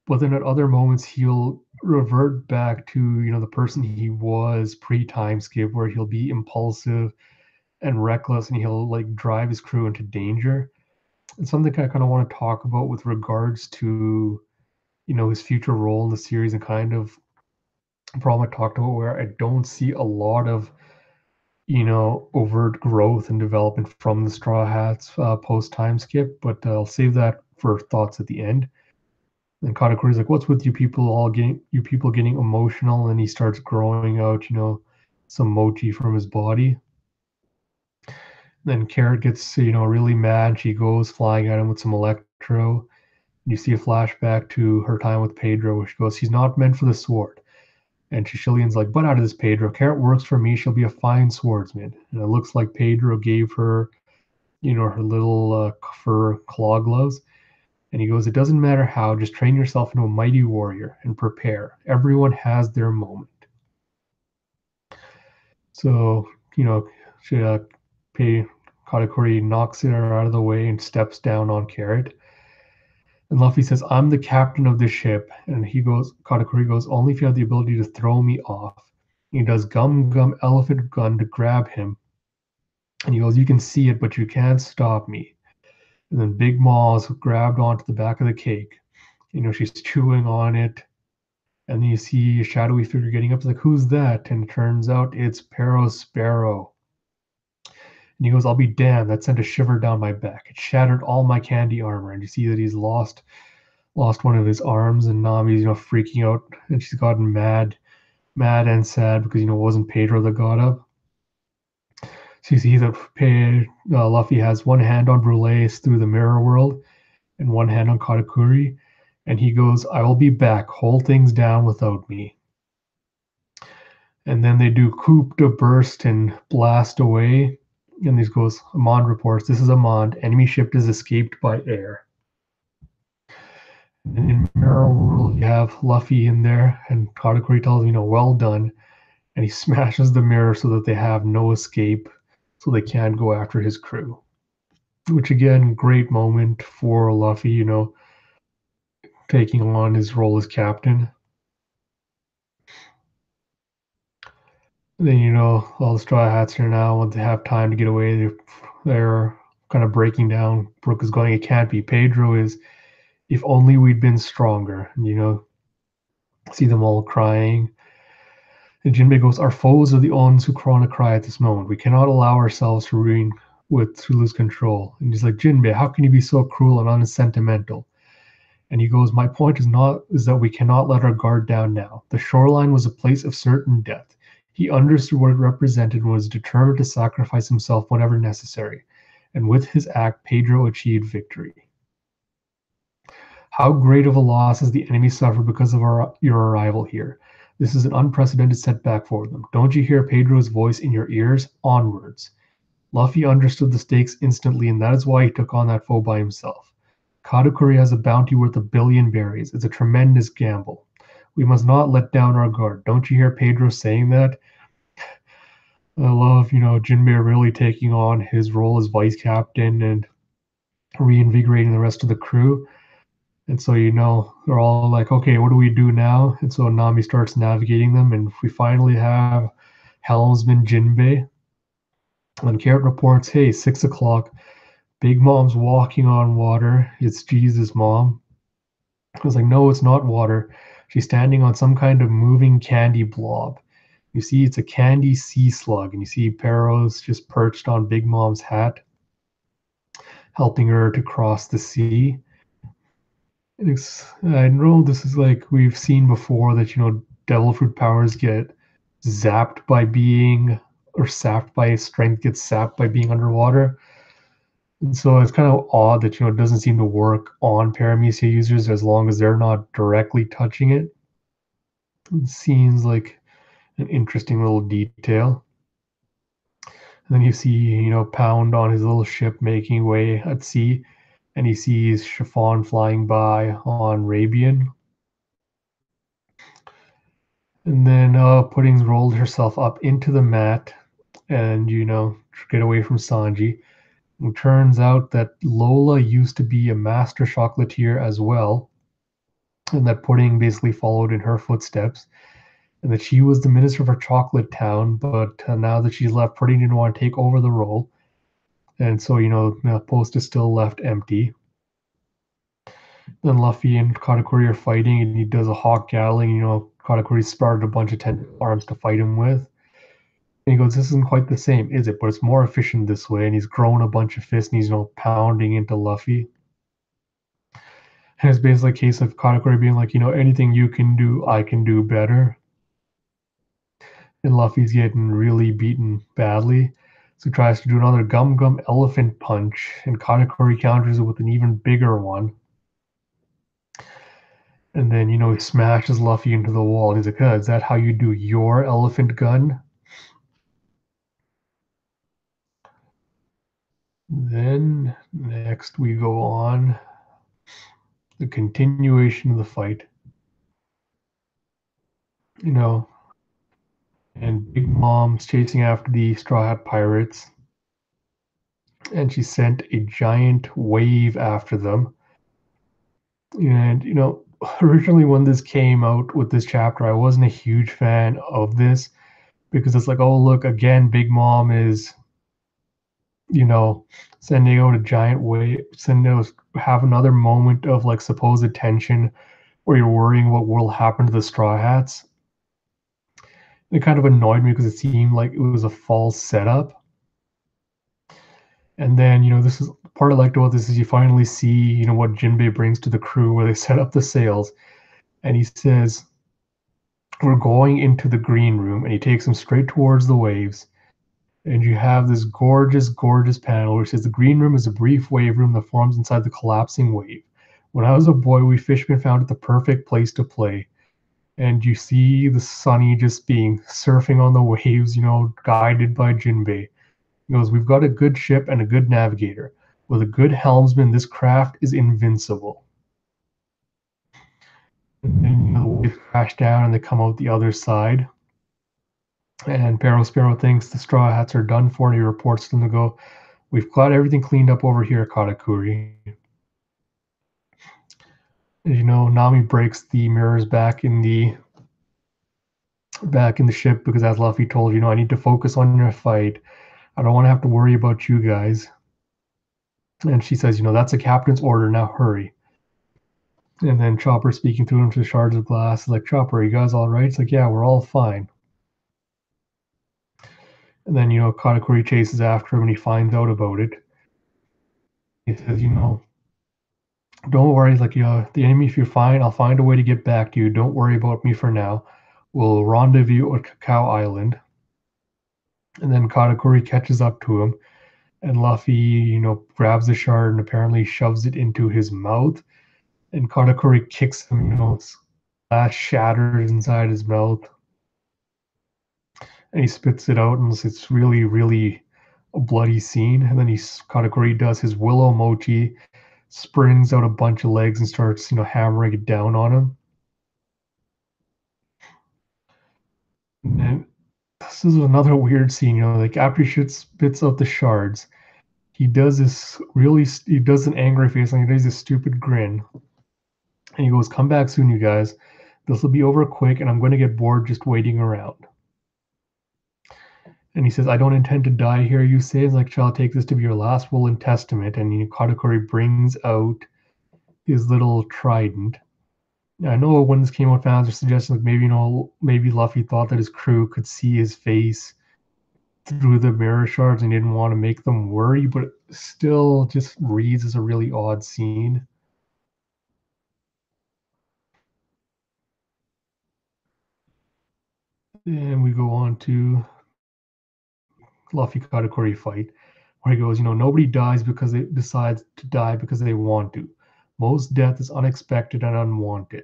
But then at other moments, he'll revert back to, the person he was pre-time skip, where he'll be impulsive and reckless, and he'll like drive his crew into danger. And something I kind of want to talk about with regards to, his future role in the series, and kind of problem I talked about where I don't see a lot of, overt growth and development from the Straw Hats post time skip, but I'll save that for thoughts at the end. And Katakuri's like, "What's with you people getting emotional?" And he starts growing out, some mochi from his body. Then Carrot gets, really mad. She goes flying at him with some electro. You see a flashback to her time with Pedro, where she goes, "He's not meant for the sword." And Shishilian's like, "But out of this, Pedro. Carrot works for me. She'll be a fine swordsman." And it looks like Pedro gave her, her little fur claw gloves. And he goes, "It doesn't matter how, just train yourself into a mighty warrior and prepare. Everyone has their moment." So, she, Katakuri knocks her out of the way and steps down on Carrot. And Luffy says, "I'm the captain of the ship." And Katakuri goes, "Only if you have the ability to throw me off." And he does Gum Gum Elephant Gun to grab him. And he goes, "You can see it, but you can't stop me." And then Big Maw's grabbed onto the back of the cake. She's chewing on it. And then you see a shadowy figure getting up. It's like, "Who's that?" And it turns out it's Sparrow. And he goes, "I'll be damned. That sent a shiver down my back. It shattered all my candy armor." And you see that he's lost one of his arms, and Nami's, freaking out, and she's gotten mad and sad because, it wasn't Pedro that got up. So you see that Luffy has one hand on Brulee's through the mirror world and one hand on Katakuri, and he goes, "I will be back. Hold things down without me." And then they do coup de burst and blast away. And this goes, Amand reports, "This is Amand. Enemy ship has escaped by air." And in Mirror World, you have Luffy in there, and Katakuri tells him, "Well done." And he smashes the mirror so that they have no escape, so they can't go after his crew. Which, again, great moment for Luffy, taking on his role as captain. And then, all the Straw Hats are now, when they have time to get away, they're kind of breaking down. Brook is going, "It can't be." Pedro is, "If only we'd been stronger." And, see them all crying. And Jinbei goes, "Our foes are the ones who cry at this moment. We cannot allow ourselves to lose control." And he's like, "Jinbei, how can you be so cruel and unsentimental?" And he goes, "My point is that we cannot let our guard down now. The shoreline was a place of certain death. He understood what it represented and was determined to sacrifice himself whenever necessary. And with his act, Pedro achieved victory. How great of a loss has the enemy suffered because of your arrival here? This is an unprecedented setback for them. Don't you hear Pedro's voice in your ears? Onwards." Luffy understood the stakes instantly, and that is why he took on that foe by himself. Katakuri has a bounty worth 1,000,000,000 berries. It's a tremendous gamble. We must not let down our guard. Don't you hear Pedro saying that? I love, Jinbei really taking on his role as vice captain and reinvigorating the rest of the crew. And so, they're all like, okay, what do we do now? And so Nami starts navigating them, and we finally have helmsman Jinbei. And Carrot reports, hey, 6 o'clock. Big Mom's walking on water. It's Jesus, Mom. I was like, no, it's not water. She's standing on some kind of moving candy blob. You see, it's a candy sea slug, and you see Peros just perched on Big Mom's hat, helping her to cross the sea. I know this is like we've seen before that devil fruit powers get zapped by being or sapped by strength gets sapped by being underwater. And so it's kind of odd that it doesn't seem to work on paramecia users as long as they're not directly touching it. It seems like an interesting little detail. And then you see, Pound on his little ship making way at sea, and he sees Chiffon flying by on Rabian. And then Puddings rolled herself up into the mat and, get away from Sanji. It turns out that Lola used to be a master chocolatier as well, and that Pudding basically followed in her footsteps, and that she was the minister for Chocolate Town, but now that she's left, Pudding didn't want to take over the role. And so, the post is still left empty. Then Luffy and Katakuri are fighting, and he does a hawk gatling. Katakuri started a bunch of 10 arms to fight him with. And he goes, this isn't quite the same, is it? But it's more efficient this way. And he's grown a bunch of fists, and he's, pounding into Luffy. And it's basically a case of Katakuri being like, anything you can do, I can do better. And Luffy's getting really beaten badly. So he tries to do another Gum Gum Elephant Punch, and Katakuri counters it with an even bigger one. And then, he smashes Luffy into the wall. And he's like, is that how you do your elephant gun? Then, next we go on the continuation of the fight. And Big Mom's chasing after the Straw Hat Pirates. And she sent a giant wave after them. And, originally when this came out with this chapter, I wasn't a huge fan of this because it's like, oh, look, again, Big Mom is, sending out a giant wave, have another moment of like supposed tension where you're worrying what will happen to the Straw Hats. It kind of annoyed me because it seemed like it was a false setup. And then, this is part I liked about this is you finally see, what Jinbei brings to the crew where they set up the sails. And he says, we're going into the green room. And he takes them straight towards the waves. And you have this gorgeous, gorgeous panel where it says the green room is a brief wave room that forms inside the collapsing wave. When I was a boy, we fishermen found it the perfect place to play. And you see the Sunny just being surfing on the waves, guided by Jinbei. He goes, we've got a good ship and a good navigator. With a good helmsman, this craft is invincible. And then, the waves crash down and they come out the other side. And Sparrow thinks the Straw Hats are done for, and he reports to them to go, we've got everything cleaned up over here, Katakuri. As Nami breaks the mirrors back in the ship because, as Luffy told I need to focus on your fight. I don't want to have to worry about you guys. And she says, that's a captain's order. Now hurry. And then Chopper speaking through him to the shards of glass is like, Chopper, are you guys all right? It's like, yeah, we're all fine. And then, Katakuri chases after him and he finds out about it. He says, don't worry. He's like, the enemy, if you're fine, I'll find a way to get back to you. Don't worry about me for now. We'll rendezvous at Cacao Island. And then Katakuri catches up to him. And Luffy, grabs the shard and apparently shoves it into his mouth. And Katakuri kicks him, glass shatters inside his mouth. And he spits it out, and it's really, really a bloody scene. And then Katakuri does his Willow Mochi, springs out a bunch of legs and starts, hammering it down on him. And then this is another weird scene, like after he spits out the shards, he does an angry face, and he does this stupid grin. And he goes, "Come back soon, you guys. This will be over quick, and I'm going to get bored just waiting around." And he says, "I don't intend to die here, you say. It's like, shall I take this to be your last will and testament?" And Katakuri brings out his little trident. Now, I know when this came out, fans are suggesting like maybe maybe Luffy thought that his crew could see his face through the mirror shards and didn't want to make them worry, but it still just reads as a really odd scene. And we go on to Luffy Katakuri fight, where he goes, nobody dies because they decide to die because they want to. Most death is unexpected and unwanted.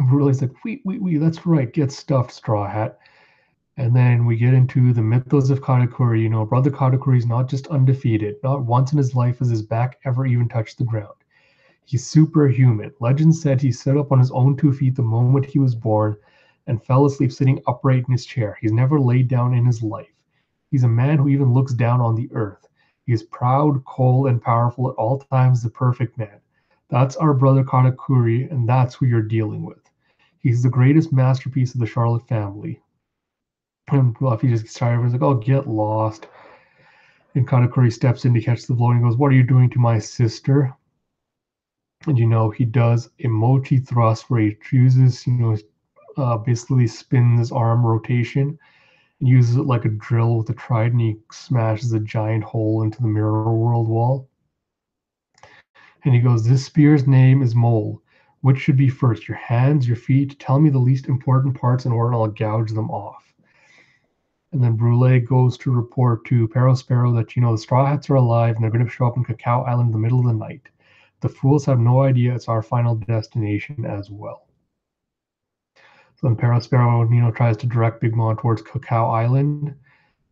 Brule's like, wait, that's right, get stuffed, Straw Hat. And then we get into the mythos of Katakuri. Brother Katakuri is not just undefeated. Not once in his life has his back ever even touched the ground. He's superhuman. Legend said he stood up on his own 2 feet the moment he was born and fell asleep sitting upright in his chair. He's never laid down in his life. He's a man who even looks down on the earth. He is proud, cold, and powerful at all times, the perfect man. That's our brother Katakuri, and that's who you're dealing with. He's the greatest masterpiece of the Charlotte family. And Fluffy just gets tired. He's like, "Oh, get lost." And Katakuri steps in to catch the blow and he goes, "What are you doing to my sister?" And he does a mochi thrust where he chooses, basically spins his arm rotation and uses it like a drill with a trident. He smashes a giant hole into the mirror world wall. And he goes, "This spear's name is Mole. Which should be first, your hands, your feet? Tell me the least important parts in order and I'll gouge them off." And then Brule goes to report to Perospero that, the Straw Hats are alive and they're going to show up in Cacao Island in the middle of the night. The fools have no idea it's our final destination as well. So then Perospero, tries to direct Big Mom towards Cacao Island.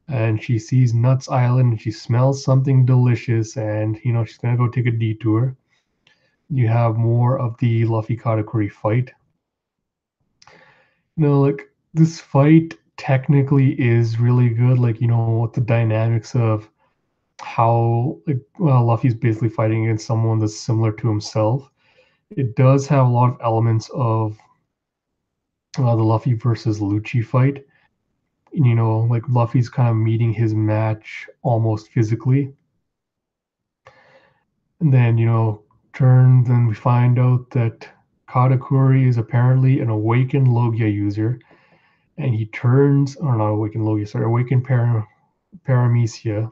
And she sees Nuts Island and she smells something delicious. And, she's going to go take a detour. You have more of the Luffy Katakuri fight. Like this fight technically is really good. Like, with the dynamics of how Luffy's basically fighting against someone that's similar to himself. It does have a lot of elements of the Luffy versus Lucci fight. Like Luffy's kind of meeting his match almost physically. And then, then we find out that Katakuri is apparently an awakened Logia user. And he turns, or not awakened Logia, sorry, awakened Paramecia.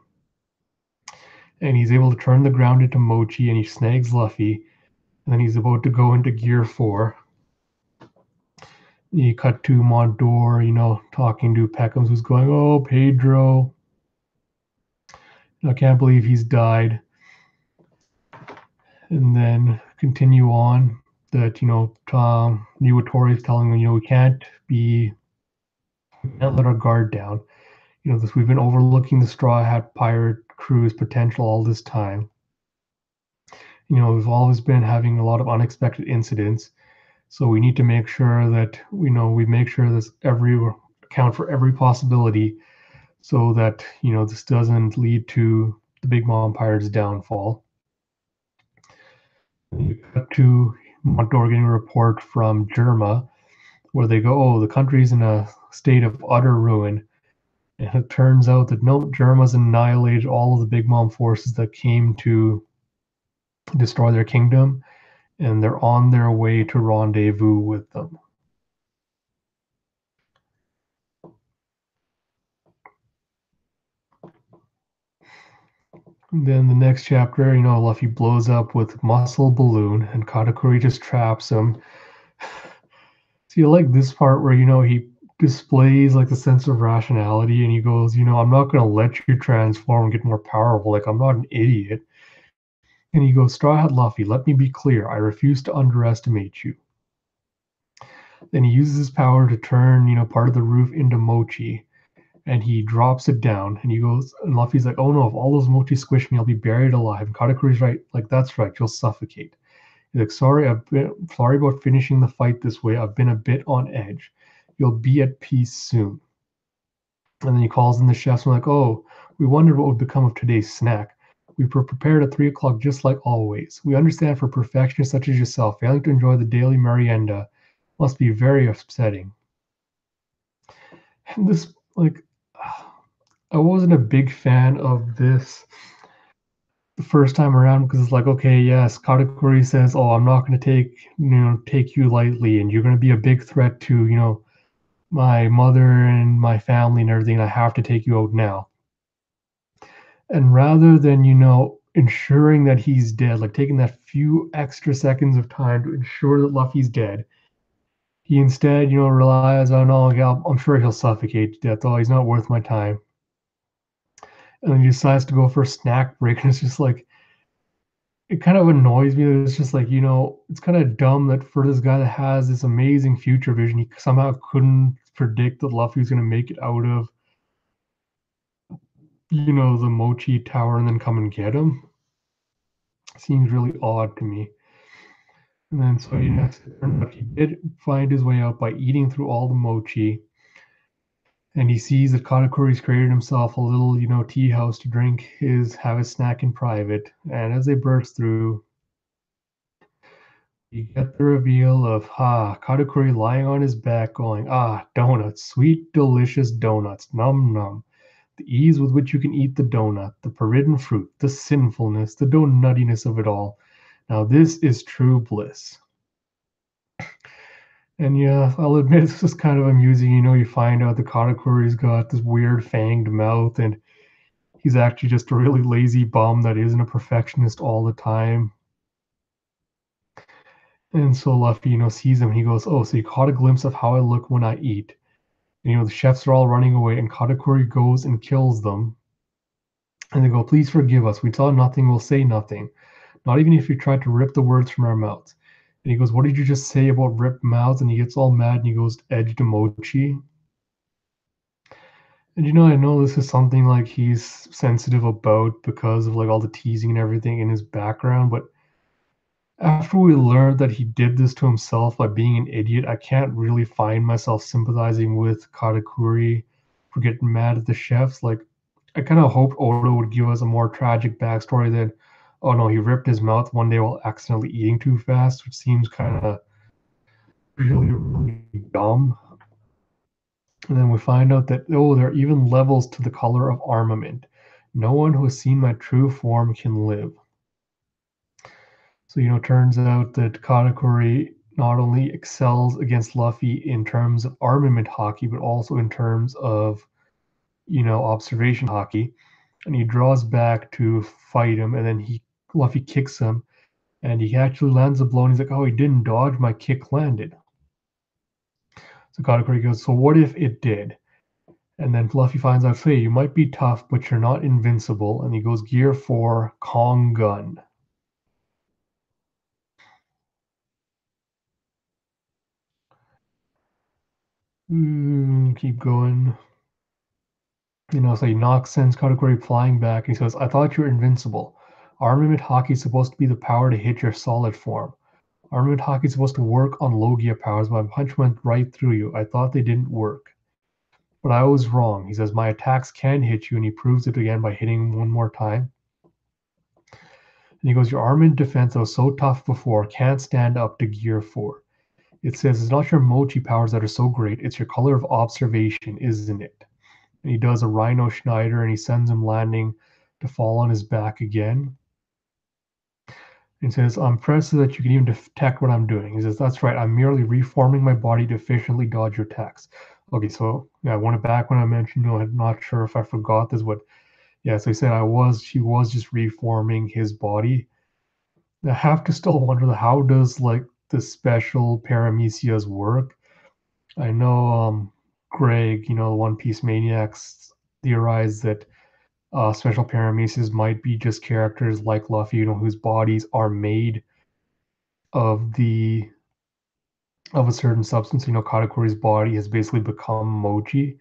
And he's able to turn the ground into mochi and he snags Luffy. And then he's about to go into Gear 4. You cut to Mondor, talking to Peckhams, who's going, "Oh, Pedro. I can't believe he's died." And then continue on that, Tom Niwatori is telling him, we can't let our guard down. We've been overlooking the Straw Hat pirate crew's potential all this time. We've always been having a lot of unexpected incidents. So we need to make sure that we make sure this account for every possibility, so that this doesn't lead to the Big Mom Pirates' downfall. You cut to Montor getting a report from Germa, where they go, "Oh, the country's in a state of utter ruin." And it turns out that no, Germa's annihilated all of the Big Mom forces that came to destroy their kingdom, and they're on their way to rendezvous with them. And then the next chapter, Luffy blows up with Muscle Balloon, and Katakuri just traps him. So you like this part where, he displays like the sense of rationality and he goes, "I'm not going to let you transform and get more powerful. Like, I'm not an idiot." And he goes, "Straw Hat Luffy, let me be clear. I refuse to underestimate you." Then he uses his power to turn, part of the roof into mochi. And he drops it down and he goes, and Luffy's like, "Oh no, if all those mochi squish me, I'll be buried alive." And Katakuri's right, like, "That's right, you'll suffocate." He's like, sorry about finishing the fight this way. I've been a bit on edge. You'll be at peace soon." And then he calls in the chefs and like, "Oh, we wondered what would become of today's snack. We were prepared at 3 o'clock just like always. We understand for perfectionists such as yourself, failing to enjoy the daily merienda must be very upsetting. And this, like, I wasn't a big fan of this the first time around because it's like, okay, yes, Katakuri says, "Oh, I'm not going to take you lightly, and you're going to be a big threat to, my mother and my family and everything. And I have to take you out now." And rather than, ensuring that he's dead, like taking that few extra seconds of time to ensure that Luffy's dead, he instead, relies on, "Oh, yeah, I'm sure he'll suffocate to death. Oh, he's not worth my time." And then he decides to go for a snack break, and it's just like, it kind of annoys me that it's just like, it's kind of dumb that for this guy that has this amazing future vision, he somehow couldn't predict that Luffy was going to make it out of, the Mochi Tower and then come and get him. Seems really odd to me. And then so he did find his way out by eating through all the mochi. And he sees that Katakuri's created himself a little, tea house to have his snack in private. And as they burst through, you get the reveal of Katakuri lying on his back going, donuts, sweet, delicious donuts, num num. The ease with which you can eat the donut, the forbidden fruit, the sinfulness, the donuttiness of it all. Now this is true bliss. And yeah, I'll admit this is kind of amusing. You find out the Katakuri's got this weird fanged mouth, and he's actually just a really lazy bum that isn't a perfectionist all the time. And so Luffy, sees him and he goes, "Oh, so you caught a glimpse of how I look when I eat." And, the chefs are all running away, and Katakuri goes and kills them. And they go, "Please forgive us. We saw nothing, we'll say nothing. Not even if you tried to rip the words from our mouths." And he goes, "What did you just say about ripped mouths?" And he gets all mad and he goes, "Edge Mochi." And I know this is something like he's sensitive about because of like all the teasing and everything in his background, but after we learned that he did this to himself by being an idiot, I can't really find myself sympathizing with Katakuri for getting mad at the chefs. Like, I kind of hoped Oda would give us a more tragic backstory than, "Oh no, he ripped his mouth one day while accidentally eating too fast," which seems kind of really, really dumb. And then we find out that, oh, there are even levels to the color of armament. No one who has seen my true form can live. So, turns out that Katakuri not only excels against Luffy in terms of armament hockey, but also in terms of, observation hockey. And he draws back to fight him, and then Luffy kicks him, and he actually lands a blow, and he's like, "Oh, he didn't dodge, my kick landed." So Katakuri goes, "So what if it did?" And then Fluffy finds out, "Hey, you might be tough, but you're not invincible." And he goes, "Gear 4, Kong Gun." Keep going. So sends Katakuri flying back, and he says, "I thought you were invincible. Armament hockey is supposed to be the power to hit your solid form. Armament hockey is supposed to work on Logia powers, but my punch went right through you. I thought they didn't work. But I was wrong." He says, "My attacks can hit you," and he proves it again by hitting one more time. And he goes, "Your armament defense that was so tough before can't stand up to Gear 4. It says it's not your mochi powers that are so great, it's your color of observation, isn't it?" And he does a Rhino Schneider and he sends him landing to fall on his back again. And he says, "I'm impressed that you can even detect what I'm doing." He says, "That's right, I'm merely reforming my body to efficiently dodge your attacks." Okay, so yeah, I went back when I mentioned, I'm not sure if I forgot this, but yeah, so he said she was just reforming his body. I have to still wonder how does like the special paramecias work? I know Greg, One Piece Maniacs theorized that special paramecias might be just characters like Luffy, whose bodies are made of a certain substance. Katakuri's body has basically become mochi.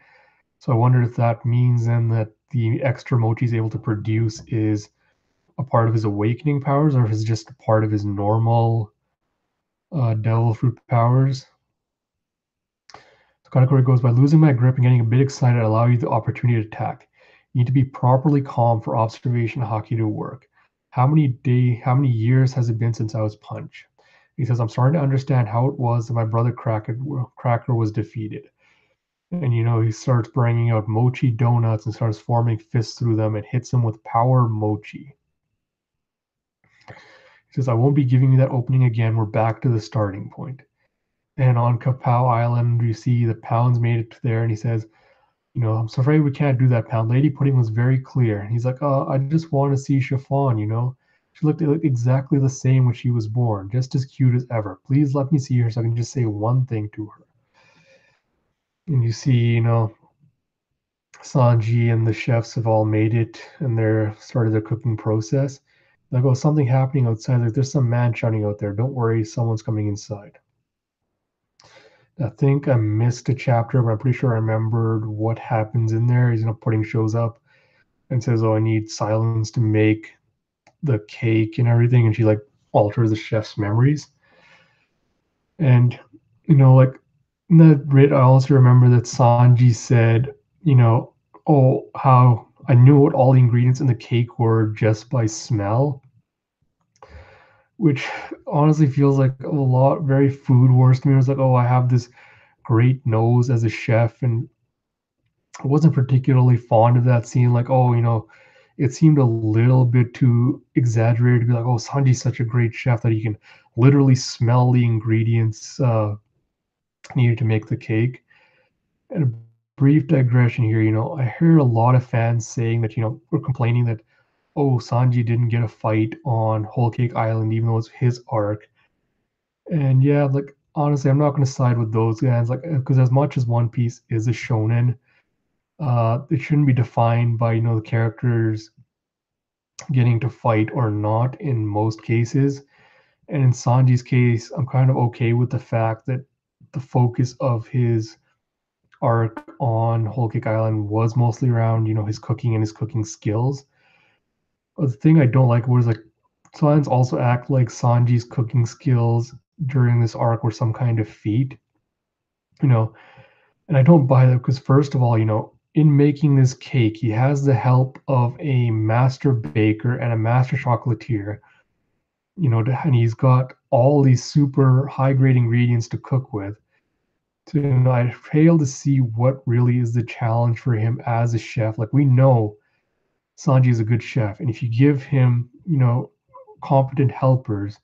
So I wonder if that means then that the extra mochi he's able to produce is a part of his awakening powers, or if it's just a part of his normal devil fruit powers. So Katakuri goes, "By losing my grip and getting a bit excited, I allow you the opportunity to attack. You need to be properly calm for observation hockey to work. How many years has it been since I was punched? He says, I'm starting to understand how it was that my brother Cracker was defeated. And he starts bringing out mochi donuts and starts forming fists through them and hits him with power mochi. He says, I won't be giving you that opening again. We're back to the starting point. And on Kapow Island, you see the Pounds made it there, and he says, I'm so afraid we can't do that, Pound. Lady Pudding was very clear. And he's like, I just want to see Chiffon. She looked exactly the same when she was born, just as cute as ever. Please let me see her so I can just say one thing to her. And you see, Sanji and the chefs have all made it and they're started their cooking process. Like, oh, something happening outside. Like, there's some man shouting out there. Don't worry, someone's coming inside. I think I missed a chapter, but I'm pretty sure I remembered what happens in there. Pudding shows up and says, "Oh, I need silence to make the cake and everything," and she like alters the chef's memories. And like in that writ, I also remember that Sanji said, "Oh, how I knew what all the ingredients in the cake were just by smell," which honestly feels like a lot very Food Wars to me. It was like, "Oh, I have this great nose as a chef," and I wasn't particularly fond of that scene. Like, oh, it seemed a little bit too exaggerated to be like, oh, Sanji's such a great chef that he can literally smell the ingredients needed to make the cake. And a brief digression here, I heard a lot of fans saying that, were complaining that, oh, Sanji didn't get a fight on Whole Cake Island, even though it's his arc. And yeah, like, honestly, I'm not going to side with those guys, like, because as much as One Piece is a shonen, it shouldn't be defined by, the characters getting to fight or not in most cases. And in Sanji's case, I'm kind of okay with the fact that the focus of his arc on Whole Cake Island was mostly around, his cooking and his cooking skills. But the thing I don't like was like Science also act like Sanji's cooking skills during this arc were some kind of feat, you know, and I don't buy that because first of all, in making this cake, he has the help of a master baker and a master chocolatier, and he's got all these super high grade ingredients to cook with. So, I fail to see what really is the challenge for him as a chef. Like we know Sanji is a good chef, and if you give him, competent helpers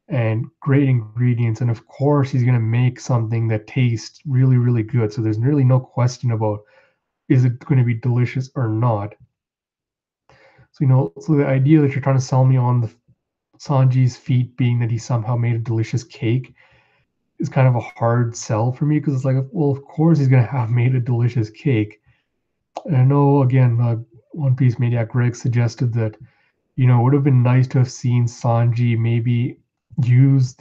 and great ingredients, and of course he's going to make something that tastes really, really good. So there's really no question about is it going to be delicious or not. So so the idea that you're trying to sell me on the Sanji's feat being that he somehow made a delicious cake is kind of a hard sell for me because it's like, well, of course he's going to have made a delicious cake. And I know, again, One Piece Maniac Greg suggested that, it would have been nice to have seen Sanji maybe use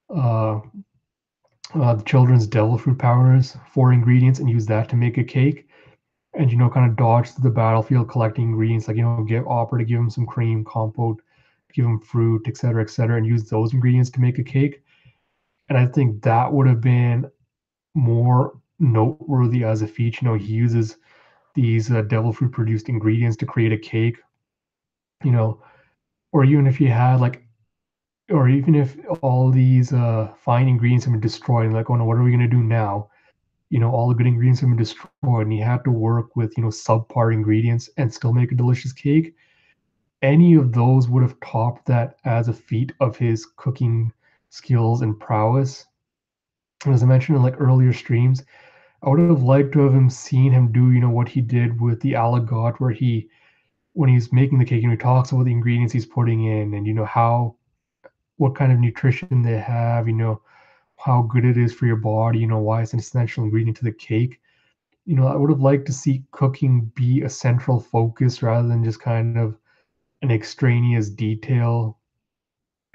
uh, the children's devil fruit powers for ingredients and use that to make a cake. And, kind of dodge to the battlefield collecting ingredients, like, get Opera to give him some cream, compote, give him fruit, et cetera, and use those ingredients to make a cake. And I think that would have been more noteworthy as a feat. He uses these devil fruit produced ingredients to create a cake, you know, or even if he had like, or even if all these fine ingredients have been destroyed, and like, oh no, what are we gonna do now? All the good ingredients have been destroyed, and he had to work with subpar ingredients and still make a delicious cake. Any of those would have topped that as a feat of his cooking skills and prowess. And as I mentioned in like earlier streams, I would have liked to have seen him do, what he did with the aligot, where when he's making the cake, he talks about the ingredients he's putting in, and what kind of nutrition they have, how good it is for your body, why it's an essential ingredient to the cake. I would have liked to see cooking be a central focus rather than just kind of an extraneous detail.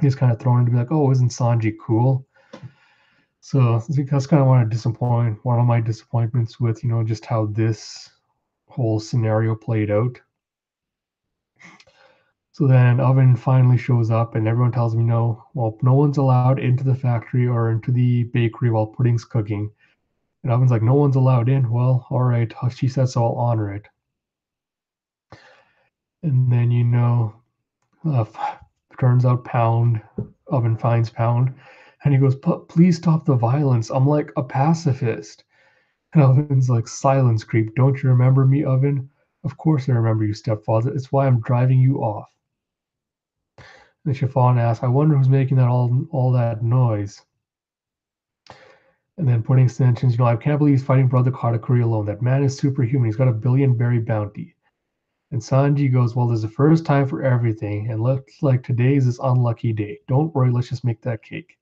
Just kind of thrown in to be like, oh, isn't Sanji cool? So I think that's kind of one of my disappointments with, just how this whole scenario played out. So then Oven finally shows up and everyone tells me no, well, no one's allowed into the factory or into the bakery while Pudding's cooking. And Oven's like, no one's allowed in. Well, all right, she said so, I'll honor it. And then, uh, turns out Pound, Oven finds Pound, and he goes, Please stop the violence. I'm like a pacifist. And Oven's like, Silence, creep. Don't you remember me, Oven? Of course I remember you, stepfather. It's why I'm driving you off. And Chiffon asks, I wonder who's making that all that noise. And then putting extensions, I can't believe he's fighting Brother Katakuri alone. That man is superhuman. He's got a billion berry bounty. And Sanji goes, Well, there's a first time for everything, and looks like today is this unlucky day. Don't worry, let's just make that cake.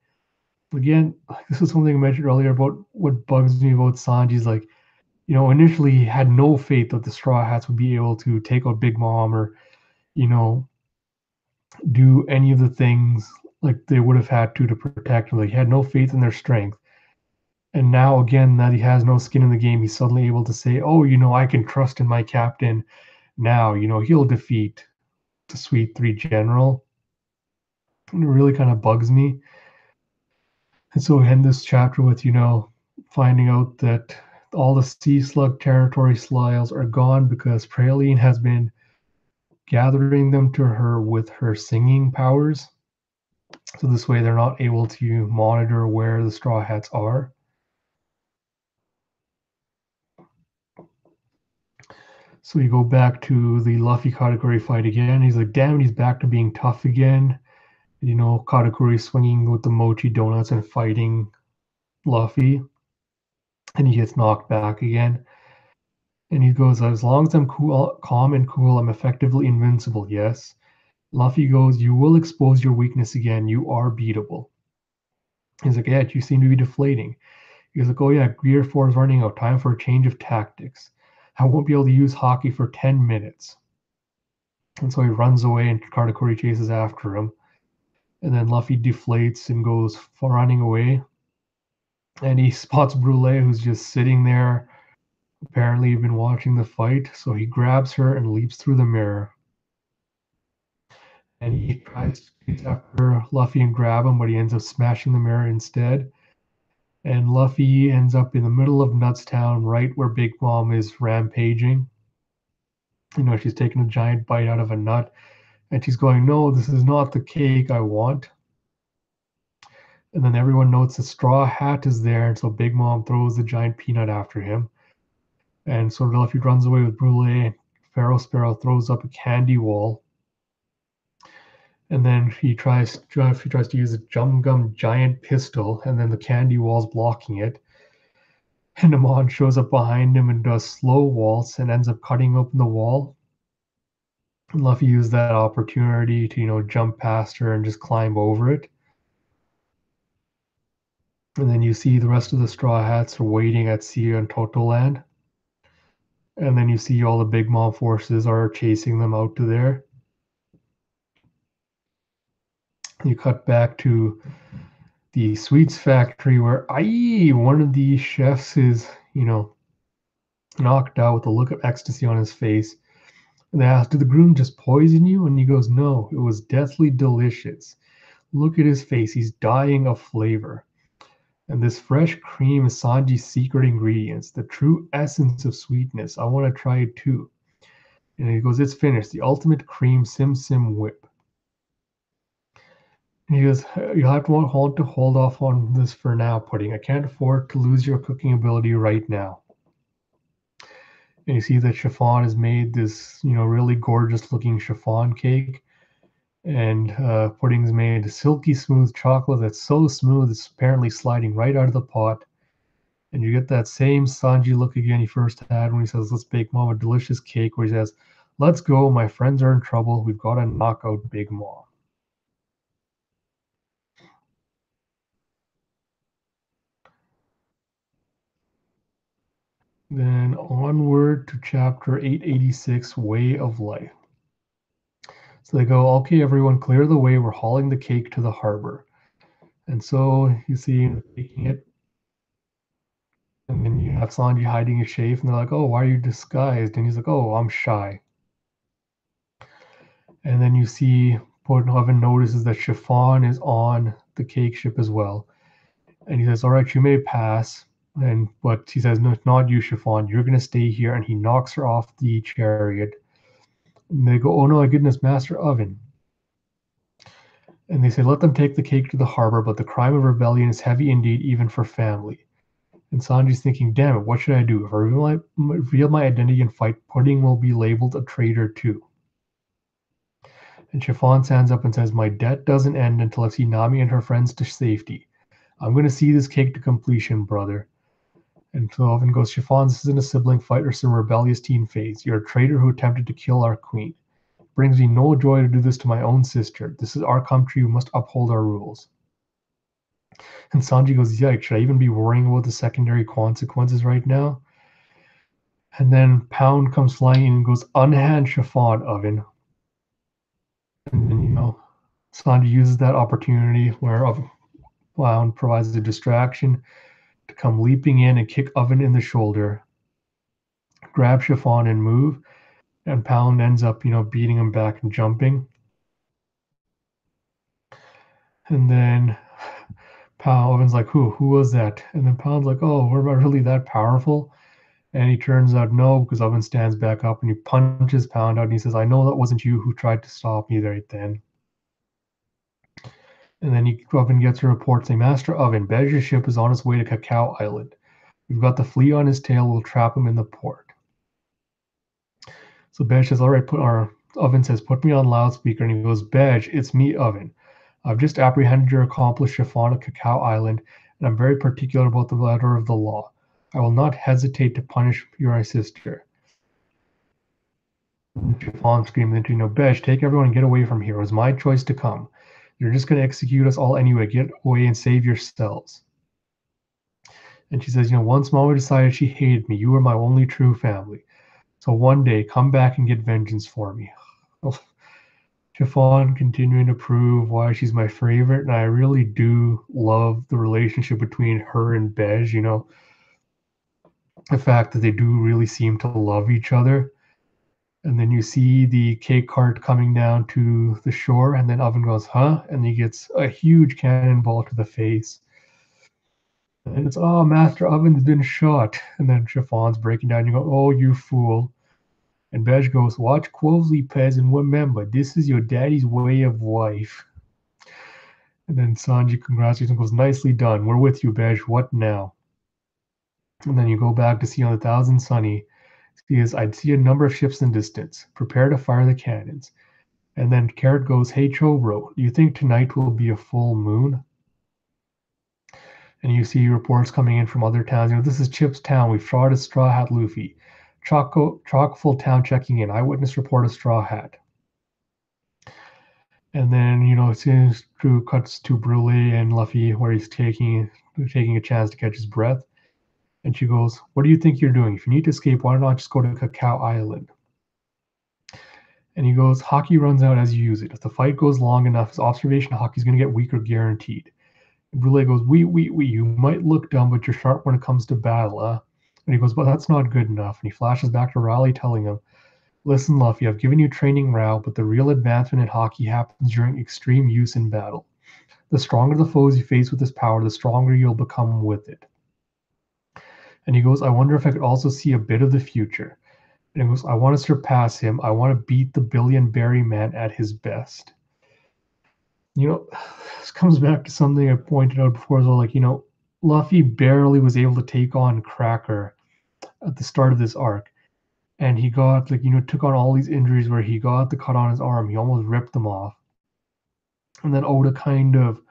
Again, this is something I mentioned earlier about what bugs me about Sanji's like, initially he had no faith that the Straw Hats would be able to take out Big Mom or, you know, do any of the things like they would have had to protect him. Like he had no faith in their strength. And now again that he has no skin in the game, he's suddenly able to say, Oh, I can trust in my captain now, he'll defeat the Sweet Three General. And it really kind of bugs me. And so we end this chapter with, finding out that all the Sea Slug territory sliles are gone because Praline has been gathering them to her with her singing powers. So this way they're not able to monitor where the Straw Hats are. So you go back to the Luffy Katakuri fight again. He's like, damn, he's back to being tough again. Katakuri swinging with the mochi donuts and fighting Luffy. And he gets knocked back again. And he goes, as long as I'm calm and cool, I'm effectively invincible, yes. Luffy goes, you will expose your weakness again. You are beatable. He's like, yeah, you seem to be deflating. He's like, oh yeah, Gear 4 is running out. Time for a change of tactics. I won't be able to use hockey for 10 minutes. And so he runs away and Katakuri chases after him. And then Luffy deflates and goes running away. And he spots Brule, who's just sitting there. Apparently, he'd been watching the fight. So he grabs her and leaps through the mirror. And he tries to chase after Luffy and grab him, but he ends up smashing the mirror instead. And Luffy ends up in the middle of Nutstown, right where Big Mom is rampaging. She's taking a giant bite out of a nut, and she's going, no, this is not the cake I want. And then everyone notes the Straw Hat is there, and so Big Mom throws the giant peanut after him. And so Luffy runs away with Brule. Pharaoh Sparrow throws up a candy wall. And then he tries to use a Jum Gum giant pistol, and then the candy wall's blocking it. And Amon shows up behind him and does slow waltz and ends up cutting open the wall. And Luffy used that opportunity to, jump past her and just climb over it. And then you see the rest of the Straw Hats are waiting at Sea and Toto Land. And then you see all the Big Mom forces are chasing them out to there. You cut back to the sweets factory where one of the chefs is, knocked out with a look of ecstasy on his face. And they ask, did the groom just poison you? And he goes, no, it was deathly delicious. Look at his face. He's dying of flavor. And this fresh cream is Sanji's secret ingredients, the true essence of sweetness. I want to try it too. And he goes, it's finished. The ultimate cream Sim Sim whip. And he goes, you'll have to hold off on this for now, Pudding. I can't afford to lose your cooking ability right now. And you see that Chiffon has made this, really gorgeous looking chiffon cake. And Pudding's made a silky smooth chocolate that's so smooth it's apparently sliding right out of the pot. And you get that same Sanji look again he first had when he says, let's bake Mom a delicious cake, where he says, let's go, my friends are in trouble. We've got to knock out Big Mom. Then onward to chapter 886, Way of Life. So they go, okay, everyone, clear the way. We're hauling the cake to the harbor. And so you see him taking it. And then you have Sanji hiding his shave. And they're like, oh, why are you disguised? And he's like, oh, I'm shy. And then you see Portnoven notices that Chiffon is on the cake ship as well. And he says, all right, you may pass. But he says, no, it's not you, Chiffon. You're going to stay here. And he knocks her off the chariot. And they go, oh no, my goodness, Master Oven. And they say, let them take the cake to the harbor, but the crime of rebellion is heavy indeed, even for family. And Sanji's thinking, damn it, what should I do? If I reveal my identity and fight, Pudding will be labeled a traitor too. And Chiffon stands up and says, my debt doesn't end until I see Nami and her friends to safety. I'm going to see this cake to completion, brother. And so Oven goes, Chiffon, this isn't a sibling fight or some rebellious teen phase. You're a traitor who attempted to kill our queen. It brings me no joy to do this to my own sister. This is our country. We must uphold our rules. And Sanji goes, yikes, should I even be worrying about the secondary consequences right now? And then Pound comes flying in and goes, unhand Chiffon, Oven. And then, Sanji uses that opportunity where Pound provides a distraction to come leaping in and kick Oven in the shoulder, grab Chiffon and move. And Pound ends up, beating him back and jumping. And then Oven's like, who was that? And then Pound's like, oh, we're not really that powerful. And he turns out no, because Oven stands back up and he punches Pound out and he says, I know that wasn't you who tried to stop me right then. And then Oven gets a report saying, Master Oven, Bez's ship is on its way to Cacao Island. We've got the flea on his tail, we'll trap him in the port. So Bez says, all right, Oven says, put me on loudspeaker. And he goes, Bez, it's me, Oven. I've just apprehended your accomplice Chiffon at Cacao Island, and I'm very particular about the letter of the law. I will not hesitate to punish your sister. Chiffon screamed into, Bez, take everyone and get away from here. It was my choice to come. You're just going to execute us all anyway. Get away and save yourselves. And she says, once Mama decided she hated me, you were my only true family. So one day, come back and get vengeance for me. Chiffon continuing to prove why she's my favorite, and I really do love the relationship between her and Bez. The fact that they do really seem to love each other. And then you see the cake cart coming down to the shore, and then Oven goes, huh? And he gets a huge cannonball to the face. And it's, oh, Master Oven's been shot. And then Chiffon's breaking down. You go, oh, you fool. And Bez goes, watch closely, Pez, and remember, this is your daddy's way of life. And then Sanji congratulates and goes, nicely done. We're with you, Bez. What now? And then you go back to see on the Thousand Sunny. I'd see a number of ships in distance. Prepare to fire the cannons. And then Carrot goes, hey, Chobro, do you think tonight will be a full moon? And you see reports coming in from other towns. This is Chip's town. We've shot a Straw Hat Luffy. Chockful town checking in. Eyewitness report of Straw Hat. And then, it seems Drew cuts to Brule and Luffy where he's taking a chance to catch his breath. And she goes, what do you think you're doing? If you need to escape, why not just go to Cacao Island? And he goes, hockey runs out as you use it. If the fight goes long enough, his observation hockey is going to get weaker guaranteed. And Brule goes, you might look dumb, but you're sharp when it comes to battle, huh? And he goes, but that's not good enough. And he flashes back to Raleigh telling him, listen, Luffy, I've given you training now, but the real advancement in hockey happens during extreme use in battle. The stronger the foes you face with this power, the stronger you'll become with it. And he goes, I wonder if I could also see a bit of the future. And he goes, I want to surpass him. I want to beat the Billion Berry Man at his best. This comes back to something I pointed out before as well. Luffy barely was able to take on Cracker at the start of this arc. And he got, took on all these injuries where he got the cut on his arm. He almost ripped them off. And then Oda kind of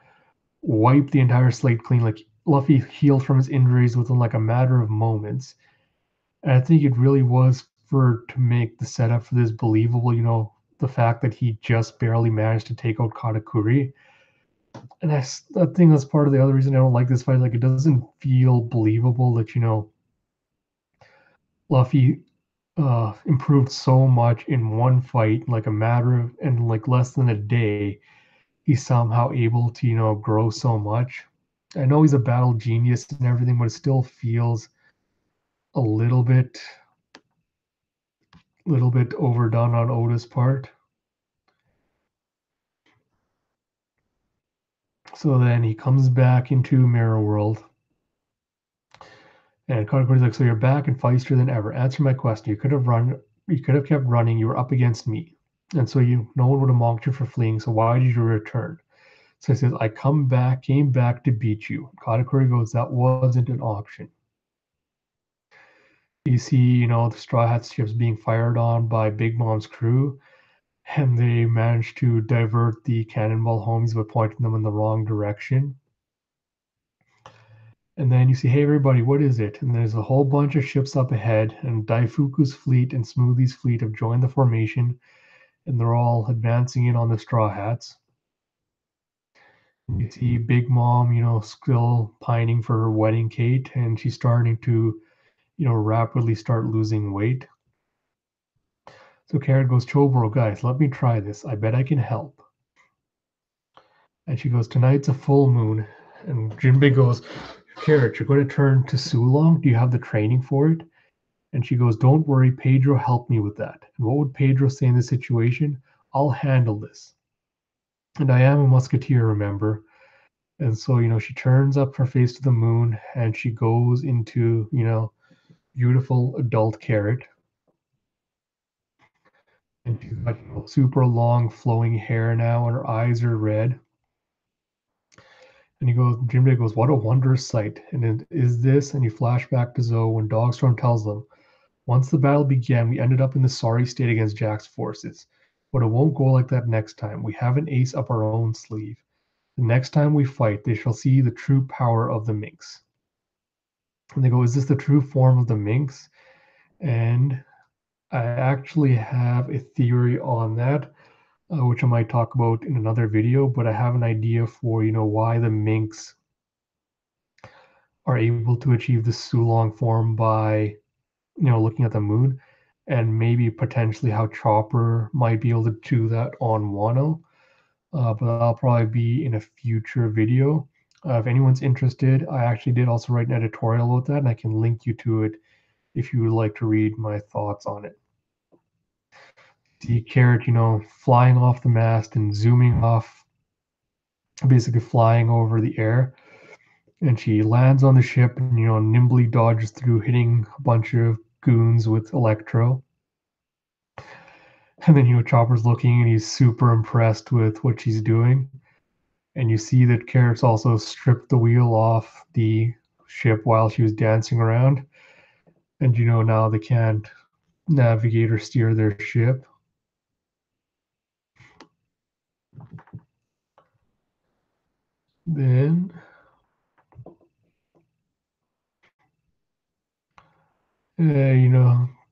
wiped the entire slate clean. Luffy healed from his injuries within a matter of moments. And I think it really was to make the setup for this believable, the fact that he just barely managed to take out Katakuri. And I think that's part of the other reason I don't like this fight. It doesn't feel believable that, Luffy improved so much in one fight, a matter of, and less than a day, he's somehow able to, grow so much. I know he's a battle genius and everything, but it still feels a little bit overdone on Oda's part. So then he comes back into Mirror World. And Katakuri's like, so you're back and feistier than ever. Answer my question. You could have run You could have kept running. You were up against me. And so no one would have mocked you for fleeing. So why did you return? So he says, I came back to beat you. Katakuri goes, that wasn't an option. You see, the Straw Hat ships being fired on by Big Mom's crew, and they manage to divert the cannonball homies by pointing them in the wrong direction. And then you see, hey everybody, what is it? And there's a whole bunch of ships up ahead, and Daifuku's fleet and Smoothie's fleet have joined the formation, and they're all advancing in on the Straw Hats. You see Big Mom, still pining for her wedding cake, and she's starting to, rapidly start losing weight. So Carrot goes, Choboro, guys, let me try this. I bet I can help. And she goes, tonight's a full moon. And Jinbei goes, Carrot, you're going to turn to Sulong? Do you have the training for it? And she goes, don't worry, Pedro helped me with that. And what would Pedro say in this situation? I'll handle this. And I am a musketeer, remember? And so, she turns up her face to the moon and she goes into, beautiful adult Carrot. And she's got super long flowing hair now and her eyes are red. And Jinbei goes, what a wondrous sight. And it is this, and you flash back to Zoe when Dogstorm tells them, once the battle began, we ended up in the sorry state against Jack's forces. But it won't go like that next time. We have an ace up our own sleeve. The next time we fight, they shall see the true power of the minx. And they go, is this the true form of the minx? And I actually have a theory on that, which I might talk about in another video, but I have an idea for, why the minx are able to achieve the Sulong form by, looking at the moon, and maybe potentially how Chopper might be able to do that on Wano. But that'll probably be in a future video. If anyone's interested, I actually did also write an editorial about that, and I can link you to it if you would like to read my thoughts on it. See Carrot, flying off the mast and zooming off, basically flying over the air. And she lands on the ship and, nimbly dodges through, hitting a bunch of goons with Electro. And then, Chopper's looking and he's super impressed with what she's doing. And you see that Carrot's also stripped the wheel off the ship while she was dancing around. And, now they can't navigate or steer their ship. Then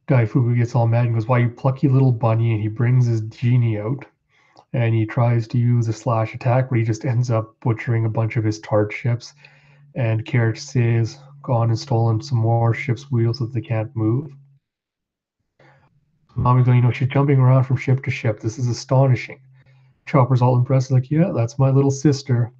Daifuku gets all mad and goes, why, you plucky little bunny? And he brings his genie out and he tries to use a slash attack, but he just ends up butchering a bunch of his tart ships. And Carrot says, gone and stolen some more ships' wheels so that they can't move. Mommy's going, she's jumping around from ship to ship. This is astonishing. Chopper's all impressed, like, yeah, that's my little sister.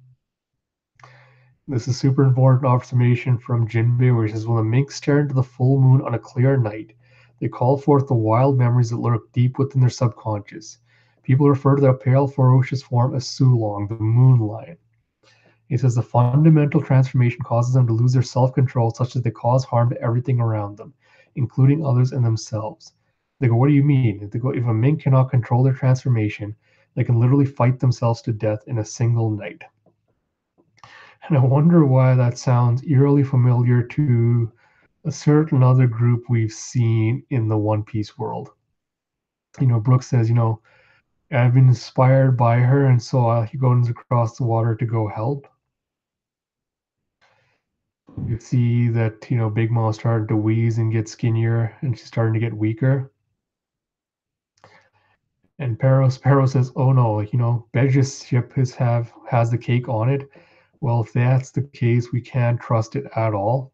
This is super important observation from Jinbei, where he says, when the minks stare into the full moon on a clear night, they call forth the wild memories that lurk deep within their subconscious. People refer to their pale, ferocious form as Sulong, the moon lion. He says the fundamental transformation causes them to lose their self-control such that they cause harm to everything around them, including others and themselves. They go, what do you mean? They go, if a mink cannot control their transformation, they can literally fight themselves to death in a single night. And I wonder why that sounds eerily familiar to a certain other group we've seen in the One Piece world. Brooke says, I've been inspired by her, and so he goes across the water to go help. You see that, Big Mom started to wheeze and get skinnier, and she's starting to get weaker. And Sparrow says, oh no, Beja's ship has the cake on it. Well, if that's the case, we can't trust it at all.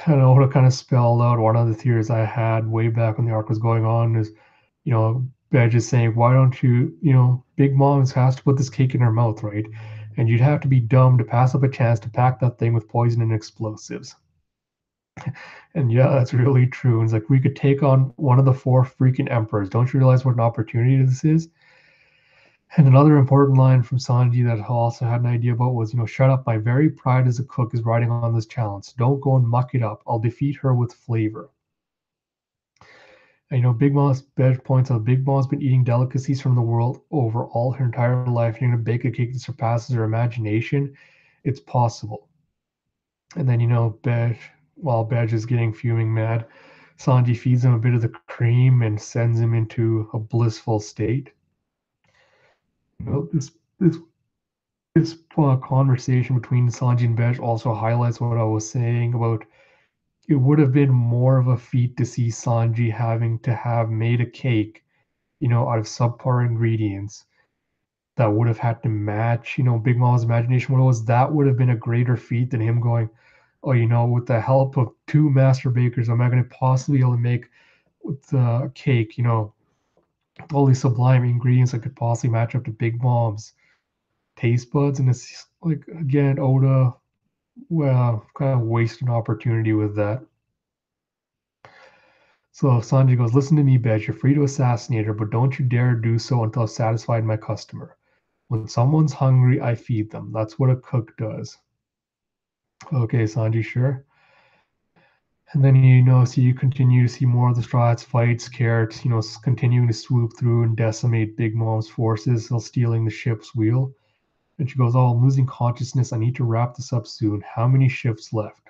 And I want to kind of spell out one of the theories I had way back when the arc was going on is, Bej is saying, why don't you, Big Mom has to put this cake in her mouth, right? And you'd have to be dumb to pass up a chance to pack that thing with poison and explosives. And yeah, that's really true. And it's like, we could take on one of the 4 freaking emperors. Don't you realize what an opportunity this is? And another important line from Sanji that I also had an idea about was, shut up, my very pride as a cook is riding on this challenge. Don't go and muck it up. I'll defeat her with flavor. Big Mom's Bed points out Big Mom's been eating delicacies from the world over all her entire life. You're gonna bake a cake that surpasses her imagination. It's possible. And then, while Bej is getting fuming mad, Sanji feeds him a bit of the cream and sends him into a blissful state. You know, this conversation between Sanji and Bej also highlights what I was saying about it would have been more of a feat to see Sanji having to have made a cake, out of subpar ingredients that would have had to match, Big Mom's imagination. What it was, that would have been a greater feat than him going, oh, with the help of two master bakers, I'm not going to possibly be able to make the cake, all these sublime ingredients that could possibly match up to Big Mom's taste buds. And it's like, again, Oda, well, kind of wasted an opportunity with that. So Sanji goes, listen to me, Bej. You're free to assassinate her, but don't you dare do so until I've satisfied my customer. When someone's hungry, I feed them. That's what a cook does. Okay, Sanji, sure. And then, so you continue to see more of the Straw Hats fights, Carrot, continuing to swoop through and decimate Big Mom's forces while stealing the ship's wheel. And she goes, oh, I'm losing consciousness. I need to wrap this up soon. How many ships left?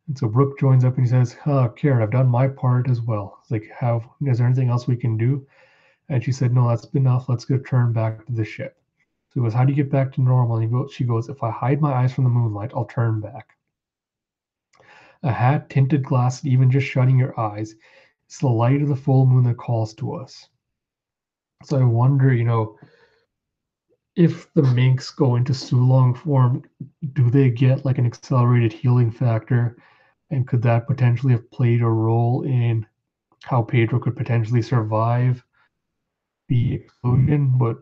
And so Brooke joins up and he says, Carrot, I've done my part as well. It's like, is there anything else we can do? And she said, no, that's enough. Let's get turned back to the ship. So he goes, how do you get back to normal? And she goes, if I hide my eyes from the moonlight, I'll turn back. A hat, tinted glass, and even just shutting your eyes, it's the light of the full moon that calls to us. So I wonder, if the minks go into Sulong form, do they get like an accelerated healing factor? And could that potentially have played a role in how Pedro could potentially survive the explosion? But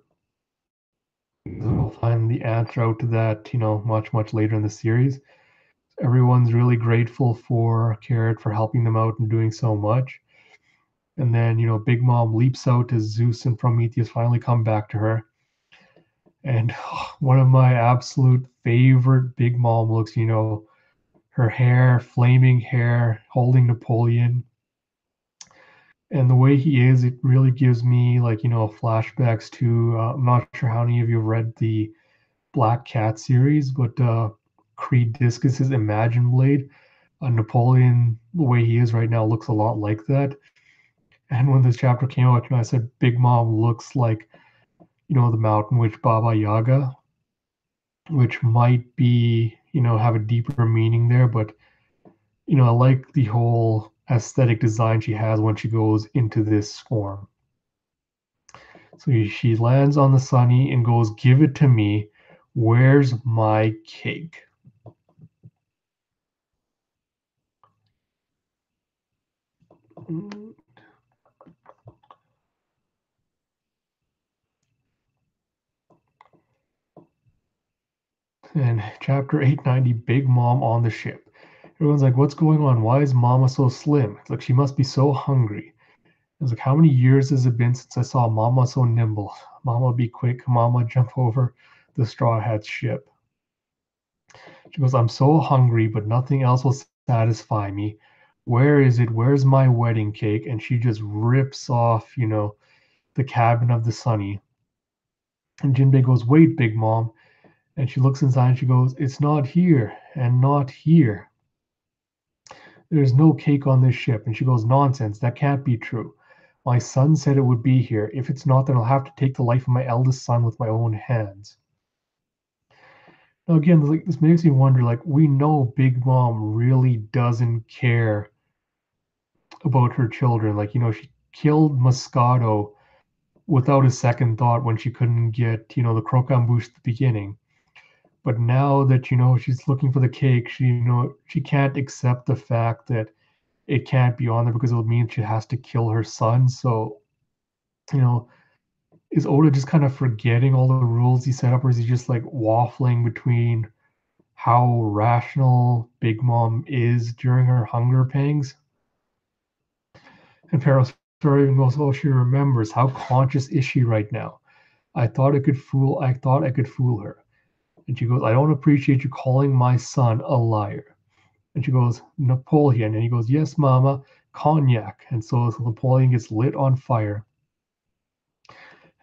we'll find the answer out to that, much, much later in the series. Everyone's really grateful for Carrot for helping them out and doing so much. And then, Big Mom leaps out as Zeus and Prometheus finally come back to her. And one of my absolute favorite Big Mom looks, her hair, flaming hair, holding Napoleon. And the way he is, it really gives me flashbacks to, I'm not sure how many of you have read the Black Cat series, but Creed Discus's Imagine Blade. Napoleon, the way he is right now, looks a lot like that. And when this chapter came out, I said Big Mom looks like, the Mountain Witch Baba Yaga, which might be, have a deeper meaning there. But, I like the whole aesthetic design she has when she goes into this form. So she lands on the Sunny and goes, give it to me. Where's my cake? And chapter 890, Big Mom on the ship. Everyone's like, what's going on? Why is Mama so slim? It's like, she must be so hungry. It's like, how many years has it been since I saw Mama so nimble? Mama, be quick. Mama, jump over the Straw Hat's ship. She goes, I'm so hungry, but nothing else will satisfy me. Where is it? Where's my wedding cake? And she just rips off, the cabin of the Sunny. And Jinbei goes, wait, Big Mom. And she looks inside and she goes, it's not here and not here. There's no cake on this ship. And she goes, nonsense. That can't be true. My son said it would be here. If it's not, then I'll have to take the life of my eldest son with my own hands. Now, again, this makes me wonder, we know Big Mom really doesn't care about her children. She killed Moscato without a second thought when she couldn't get, the Crocambouche at the beginning. But now that, she's looking for the cake, she can't accept the fact that it can't be on there because it would mean she has to kill her son. So, is Oda just kind of forgetting all the rules he set up, or is he just waffling between how rational Big Mom is during her hunger pangs? And Pharaoh's story even goes, oh, she remembers. How conscious is she right now? I thought I could fool her. And she goes, I don't appreciate you calling my son a liar. And she goes, Napoleon. And he goes, yes, Mama, cognac, and so Napoleon gets lit on fire.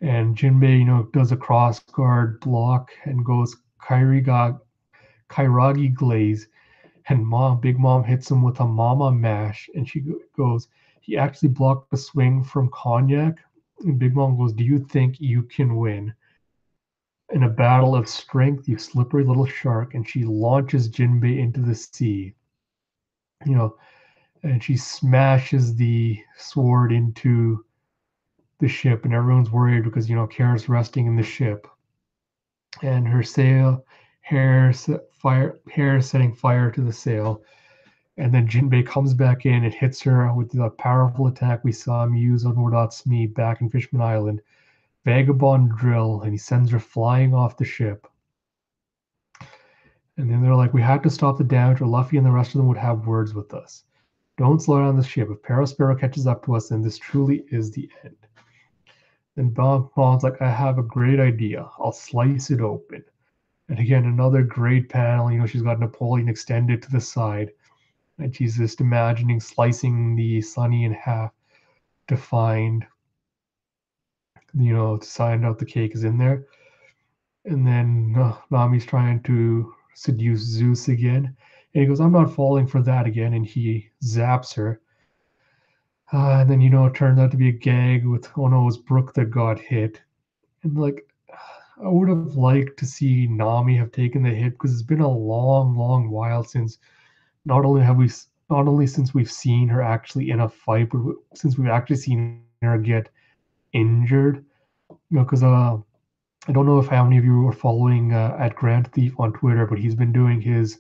And Jinbei, does a cross guard block and goes Kairagi glaze, and Big Mom hits him with a Mama mash, and she goes, he actually blocked a swing from Cognac. And Big Mom goes, do you think you can win? In a battle of strength, you slippery little shark, and she launches Jinbei into the sea. And she smashes the sword into the ship, and everyone's worried because Kara's resting in the ship, and her hair setting fire to the sail. And then Jinbei comes back in and hits her with the powerful attack we saw him use on Wardot Smee back in Fishman Island, Vagabond Drill, and he sends her flying off the ship. And then they're like, we had to stop the damage, or Luffy and the rest of them would have words with us. Don't slow down the ship. If Parasparrow catches up to us, then this truly is the end. Then Bond's like, I have a great idea. I'll slice it open. And again, another great panel. She's got Napoleon extended to the side. And she's just imagining slicing the Sunny in half to find, to find out the cake is in there. And then Nami's trying to seduce Zeus again. And he goes, I'm not falling for that again. And he zaps her. And then, it turns out to be a gag with, oh no, it was Brooke that got hit. And I would have liked to see Nami have taken the hit, because it's been a long, long while since not only since we've seen her actually in a fight, but since we've actually seen her get injured. Because I don't know if how many of you are following at Grant Thief on Twitter, but he's been doing his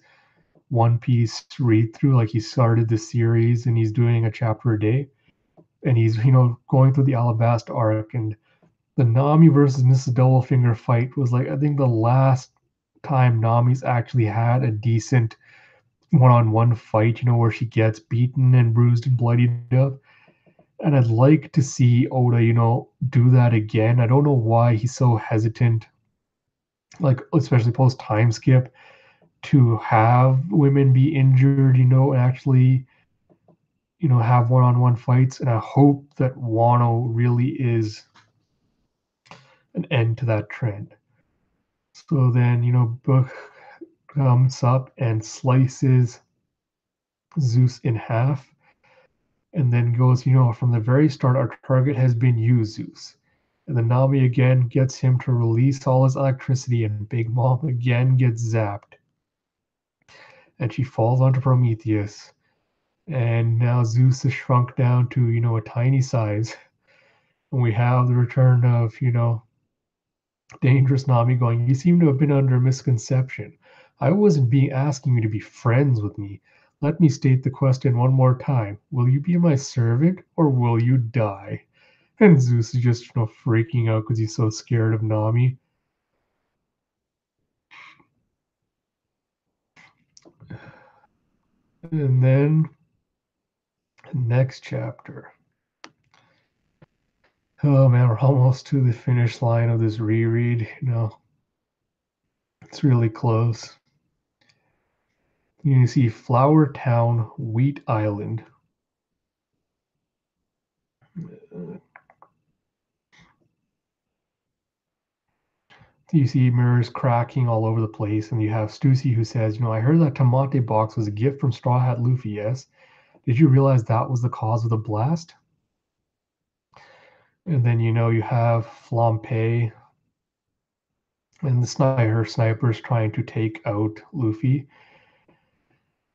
One Piece read through. He started the series and he's doing a chapter a day, and he's going through the Alabasta arc, and the Nami versus Mrs. Doublefinger fight was I think the last time Nami's actually had a decent one-on-one fight, where she gets beaten and bruised and bloodied up. And I'd like to see Oda, do that again. I don't know why he's so hesitant, especially post time skip, to have women be injured, and actually, have one-on-one fights. And I hope that Wano really is an end to that trend. So then, Book comes up and slices Zeus in half, and then goes, from the very start, our target has been you, Zeus. And then Nami again gets him to release all his electricity, and Big Mom again gets zapped. And she falls onto Prometheus. And now Zeus is shrunk down to, a tiny size. And we have the return of, Dangerous Nami going, you seem to have been under a misconception. I wasn't asking you to be friends with me. Let me state the question one more time. Will you be my servant, or will you die? And Zeus is just, freaking out because he's so scared of Nami. And then, next chapter. Oh man, we're almost to the finish line of this reread. It's really close. You see Flower Town, Wheat Island. You see mirrors cracking all over the place, and you have Stussy who says, I heard that Tamate box was a gift from Straw Hat Luffy, yes? Did you realize that was the cause of the blast? And then, you have Flampe and her snipers trying to take out Luffy.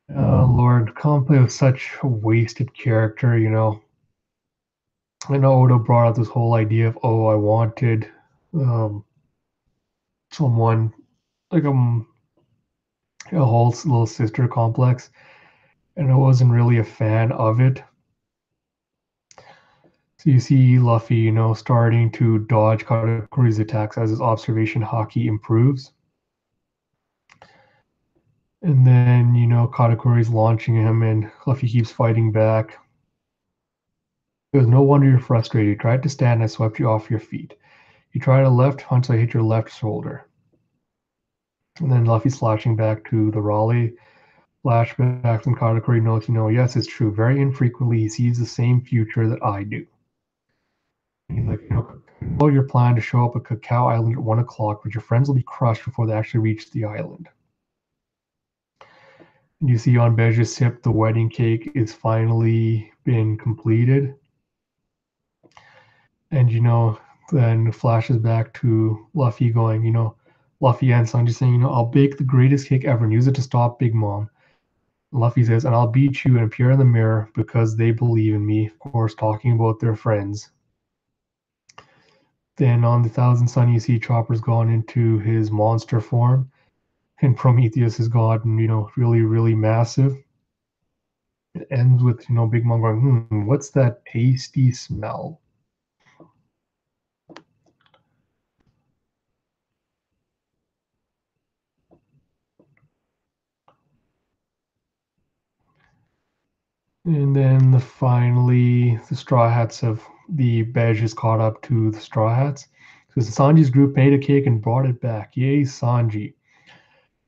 Lord, Flampe was such a wasted character, I know Oda brought up this whole idea of, I wanted someone a whole little sister complex, and I wasn't really a fan of it. So you see Luffy, starting to dodge Katakuri's attacks as his observation haki improves. And then, Katakuri's launching him, and Luffy keeps fighting back. It was no wonder you're frustrated. You tried to stand, I swept you off your feet. You tried a left punch, I hit your left shoulder. And then Luffy slashing back to the Raleigh. Flashbacks and Katakuri notes, yes, it's true. Very infrequently, he sees the same future that I do. He's like, know your plan to show up at Cacao Island at 1 o'clock, but your friends will be crushed before they actually reach the island. And you see on Beja's ship, the wedding cake is finally been completed. And, then flashes back to Luffy going, Luffy and Sanji saying, I'll bake the greatest cake ever and use it to stop Big Mom. Luffy says, and I'll beat you and appear in the mirror because they believe in me. Of course, talking about their friends. Then on the Thousand Sun, you see Chopper's gone into his monster form, and Prometheus has gotten, really, really massive. It ends with, Big Mom going, what's that tasty smell? And then finally, the Straw Hats the badge is caught up to the Straw Hats. So Sanji's group made a cake and brought it back. Yay, Sanji.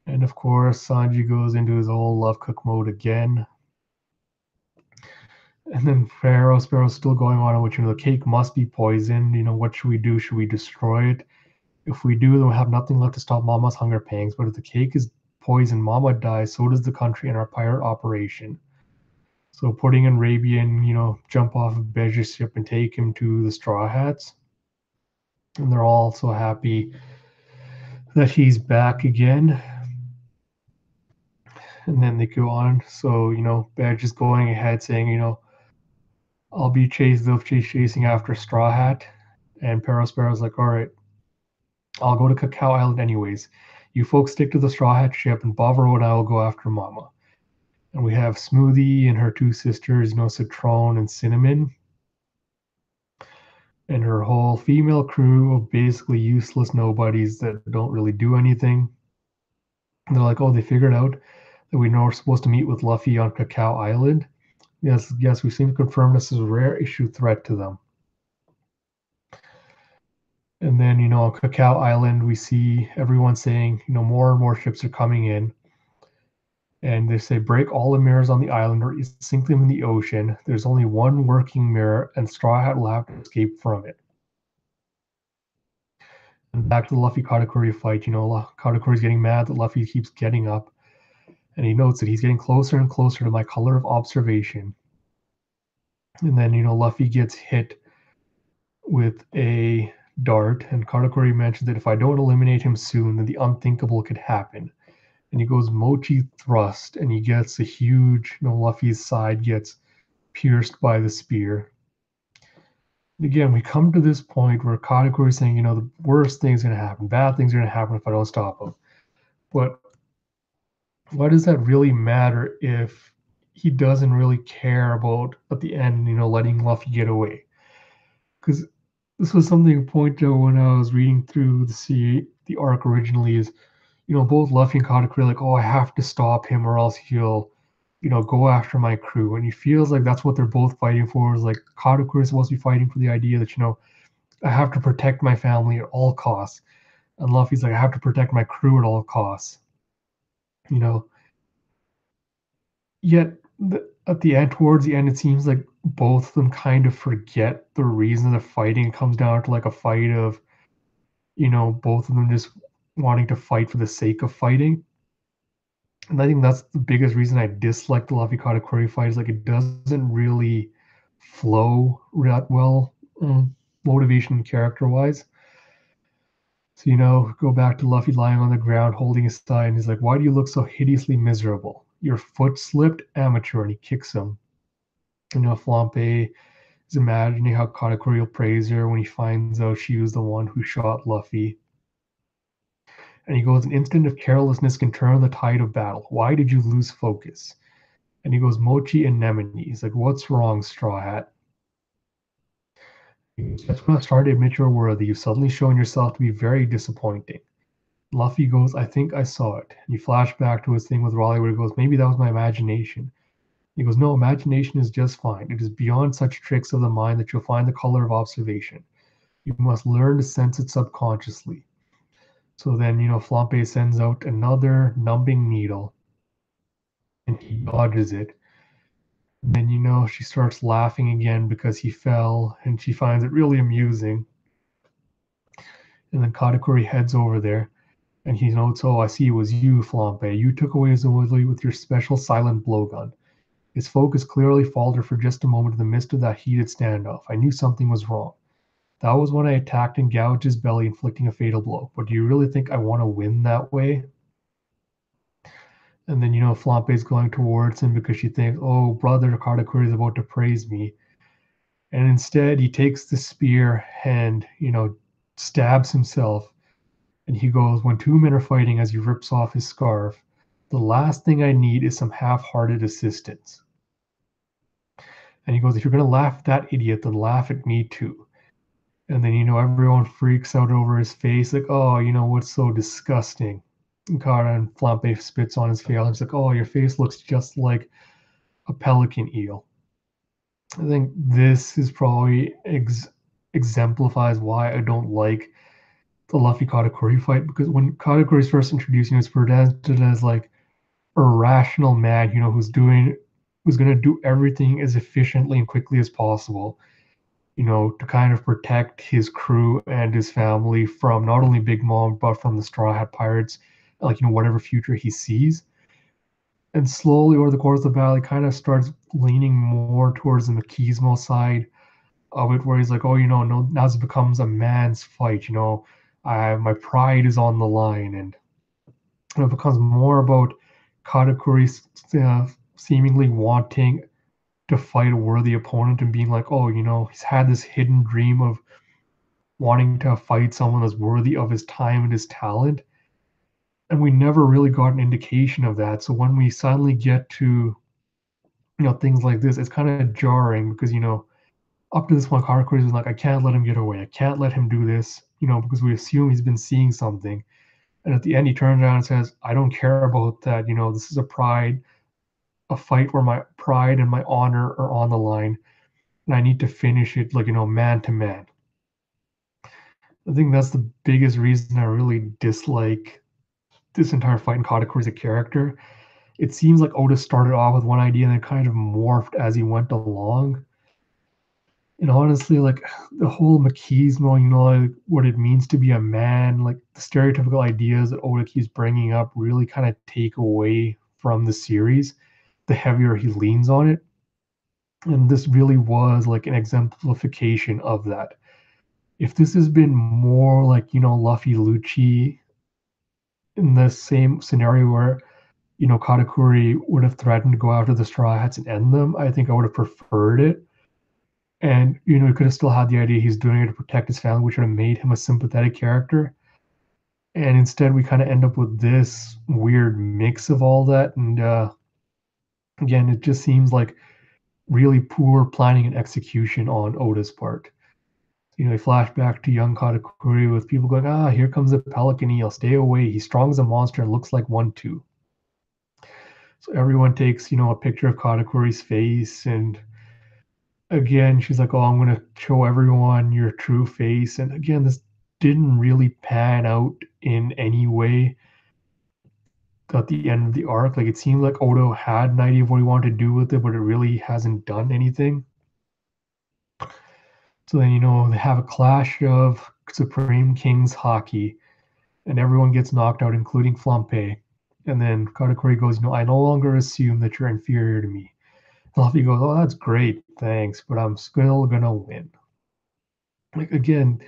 And of course, Sanji goes into his old love cook mode again. And then Sparrow's still going on, which, the cake must be poisoned. What should we do? Should we destroy it? If we do, then we'll have nothing left to stop Mama's hunger pangs. But if the cake is poisoned, Mama dies, so does the country and our pirate operation. So putting in Rabian, jump off of Beja's ship and take him to the Straw Hats. And they're all so happy that he's back again. And then they go on. So, Badge is going ahead saying, I'll be chasing after Straw Hat. And Sparrow's like, all right, I'll go to Cacao Island anyways. You folks stick to the Straw Hat ship, and Bavaro and I will go after Mama. And we have Smoothie and her two sisters, Citron and Cinnamon. And her whole female crew of basically useless nobodies that don't really do anything. And they're like, oh, they figured out that we know we're supposed to meet with Luffy on Cacao Island. Yes, we seem to confirm this is a rare issue threat to them. And then, on Cacao Island, we see everyone saying, more and more ships are coming in. And they say, break all the mirrors on the island or sink them in the ocean. There's only one working mirror, and Straw Hat will have to escape from it. And back to the Luffy Katakuri fight, Katakuri's getting mad that Luffy keeps getting up. And he notes that he's getting closer and closer to my color of observation. And then, Luffy gets hit with a dart, and Katakuri mentions that if I don't eliminate him soon, then the unthinkable could happen. And he goes Mochi thrust, and he gets a huge, Luffy's side gets pierced by the spear. And again, we come to this point where Katakuri is saying, the worst thing's going to happen, bad things are going to happen if I don't stop him. But why does that really matter if he doesn't really care about, at the end, letting Luffy get away? Because this was something pointed out when I was reading through the arc originally is, both Luffy and Katakuri are like, oh, I have to stop him or else he'll, go after my crew. And he feels like that's what they're both fighting for. Is like Katakuri is supposed to be fighting for the idea that, I have to protect my family at all costs. And Luffy's like, I have to protect my crew at all costs. Yet at the end, towards the end, it seems like both of them kind of forget the reason they're fighting. It comes down to like a fight of, both of them just wanting to fight for the sake of fighting. And I think that's the biggest reason I dislike the Luffy Katakuri fight is like it doesn't really flow that well, motivation and character wise. So, go back to Luffy lying on the ground holding his side, and he's like, why do you look so hideously miserable? Your foot slipped, amateur, and he kicks him. Flampe is imagining how Katakuri will praise her when he finds out she was the one who shot Luffy. And he goes, an instant of carelessness can turn the tide of battle. Why did you lose focus? And he goes, Mochi anemone. He's like, what's wrong, Straw Hat? That's when I started to admit you're worthy. You've suddenly shown yourself to be very disappointing. Luffy goes, I think I saw it. And you flash back to his thing with Raleigh where he goes, maybe that was my imagination. He goes, no, imagination is just fine. It is beyond such tricks of the mind that you'll find the color of observation. You must learn to sense it subconsciously. So then, Flampe sends out another numbing needle. and he dodges it. And then, she starts laughing again because he fell, and she finds it really amusing. And then Katakuri heads over there, and he notes, "Oh, I see it was you, Flampe. You took away his ability with your special silent blowgun." His focus clearly faltered for just a moment in the midst of that heated standoff. I knew something was wrong. That was when I attacked and gouged his belly, inflicting a fatal blow. But do you really think I want to win that way? And then, Flampe's going towards him because she thinks, oh, brother Katakuri is about to praise me. And instead, he takes the spear and, stabs himself. And he goes, when two men are fighting, as he rips off his scarf, the last thing I need is some half hearted assistance. And he goes, if you're going to laugh at that idiot, then laugh at me too. And then, everyone freaks out over his face, like, oh, what's so disgusting? And Kara and Flampe spits on his face. And it's like, oh, your face looks just like a pelican eel. I think this is probably exemplifies why I don't like the Luffy Katakuri fight, because when Katakuri is first introduced, it's presented as like a rational man, who's going to do everything as efficiently and quickly as possible, to kind of protect his crew and his family from not only Big Mom, but from the Straw Hat Pirates, like, whatever future he sees. And slowly over the course of the battle, he kind of starts leaning more towards the machismo side of it, where he's like, oh, no, now it becomes a man's fight, my pride is on the line. And it becomes more about Katakuri seemingly wanting to fight a worthy opponent and being like, oh, he's had this hidden dream of wanting to fight someone that's worthy of his time and his talent. And we never really got an indication of that. So when we suddenly get to, things like this, it's kind of jarring because, up to this point, Katakuri was like, I can't let him get away. I can't let him do this, because we assume he's been seeing something. And at the end, he turns around and says, I don't care about that. This is a fight where my pride and my honor are on the line. And I need to finish it like, man to man. I think that's the biggest reason I really dislike this entire fight in Katakuri as a character. It seems like Oda started off with one idea and then kind of morphed as he went along. And honestly, like the whole machismo, like what it means to be a man, like the stereotypical ideas that Oda keeps bringing up really kind of take away from the series the heavier he leans on it. And this really was like an exemplification of that. If this has been more like, Luffy Lucci in the same scenario where, Katakuri would have threatened to go after the Straw Hats and end them, I think I would have preferred it. And, he could have still had the idea he's doing it to protect his family, which would have made him a sympathetic character. And instead, we kind of end up with this weird mix of all that. And again, it just seems like really poor planning and execution on Oda's part. They flash back to young Katakuri with people going, here comes a pelican eel, stay away. He's strong as a monster and looks like one too. So everyone takes, a picture of Katakuri's face. And again, she's like, oh, I'm going to show everyone your true face. And again, this didn't really pan out in any way at the end of the arc. Like, it seemed like Oda had an idea of what he wanted to do with it, but it really hasn't done anything. So then, they have a clash of Supreme Kings hockey, and everyone gets knocked out, including Flampe. And then Katakuri goes, I no longer assume that you're inferior to me. And Luffy goes, oh, that's great, thanks, but I'm still gonna win. Like, again,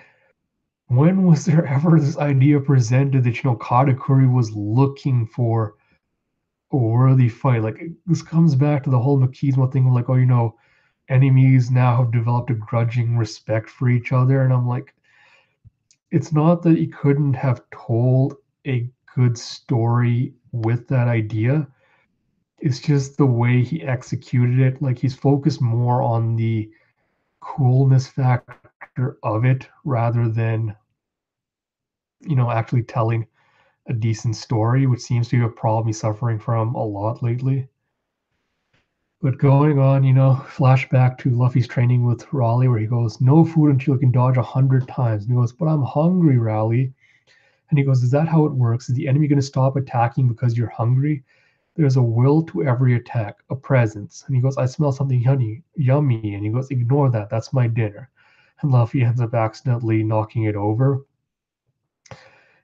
when was there ever this idea presented that, Katakuri was looking for a worthy fight? Like, this comes back to the whole machismo thing, like, oh, enemies now have developed a grudging respect for each other. And I'm like, it's not that he couldn't have told a good story with that idea. It's just the way he executed it. Like, he's focused more on the coolness factor of it rather than, actually telling a decent story, which seems to be a problem he's suffering from a lot lately. But going on, flashback to Luffy's training with Raleigh, where he goes, no food until you can dodge 100 times. And he goes, but I'm hungry, Raleigh. And he goes, is that how it works? Is the enemy going to stop attacking because you're hungry? There's a will to every attack, a presence. And he goes, I smell something yummy. And he goes, ignore that. That's my dinner. And Luffy ends up accidentally knocking it over.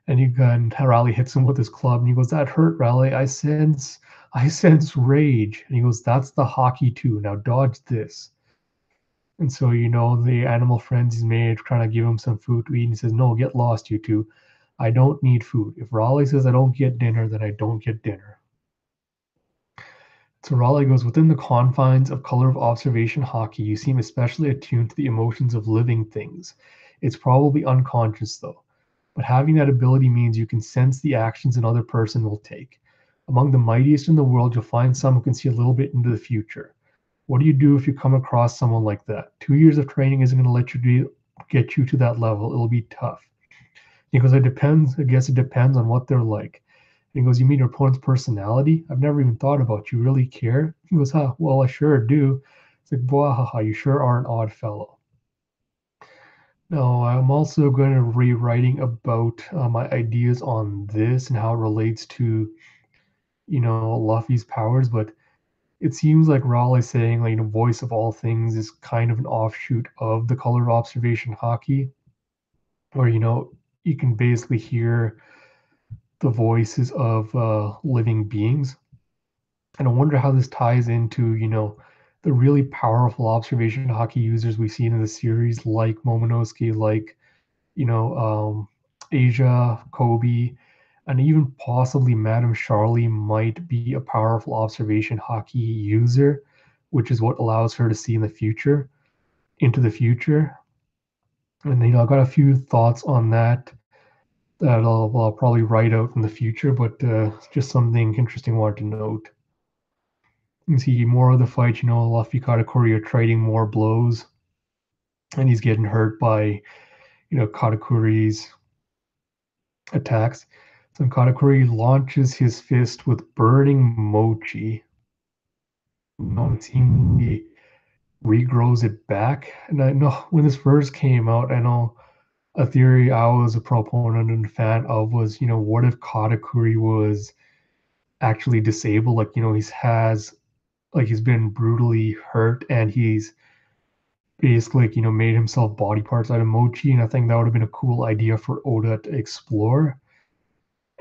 And Raleigh hits him with his club. And he goes, that hurt, Raleigh. I sense rage. And he goes, that's the hockey too. Now dodge this. And so, the animal friends he's made trying to give him some food to eat. And he says, no, get lost, you two. I don't need food. If Raleigh says I don't get dinner, then I don't get dinner. So Raleigh goes, within the confines of color of observation hockey, you seem especially attuned to the emotions of living things. It's probably unconscious, though. But having that ability means you can sense the actions another person will take. Among the mightiest in the world, you'll find some who can see a little bit into the future. What do you do if you come across someone like that? 2 years of training isn't going to get you to that level. It'll be tough. He goes, it depends. I guess it depends on what they're like. And he goes, you mean your opponent's personality? I've never even thought about. You really care? He goes, huh, well, I sure do. It's like, bwahaha, you sure are an odd fellow. Now, I'm also going to be writing about my ideas on this and how it relates to, Luffy's powers, but it seems like Raleigh's saying, like, voice of all things is kind of an offshoot of the color of observation hockey, where, you can basically hear the voices of living beings. And I wonder how this ties into, the really powerful observation hockey users we've seen in the series, like Momonosuke, like, Asia, Kobe, and even possibly Madame Charlie might be a powerful observation hockey user, which is what allows her to see into the future. And, I've got a few thoughts on that I'll probably write out in the future, but just something interesting I wanted to note. You see more of the fight, Luffy Katakuri are trading more blows, and he's getting hurt by, Katakuri's attacks. So Katakuri launches his fist with burning mochi. It seems he regrows it back. And I know when this first came out, I know a theory I was a proponent and fan of was, what if Katakuri was actually disabled? Like, he's been brutally hurt and he's basically, made himself body parts out of mochi. And I think that would have been a cool idea for Oda to explore.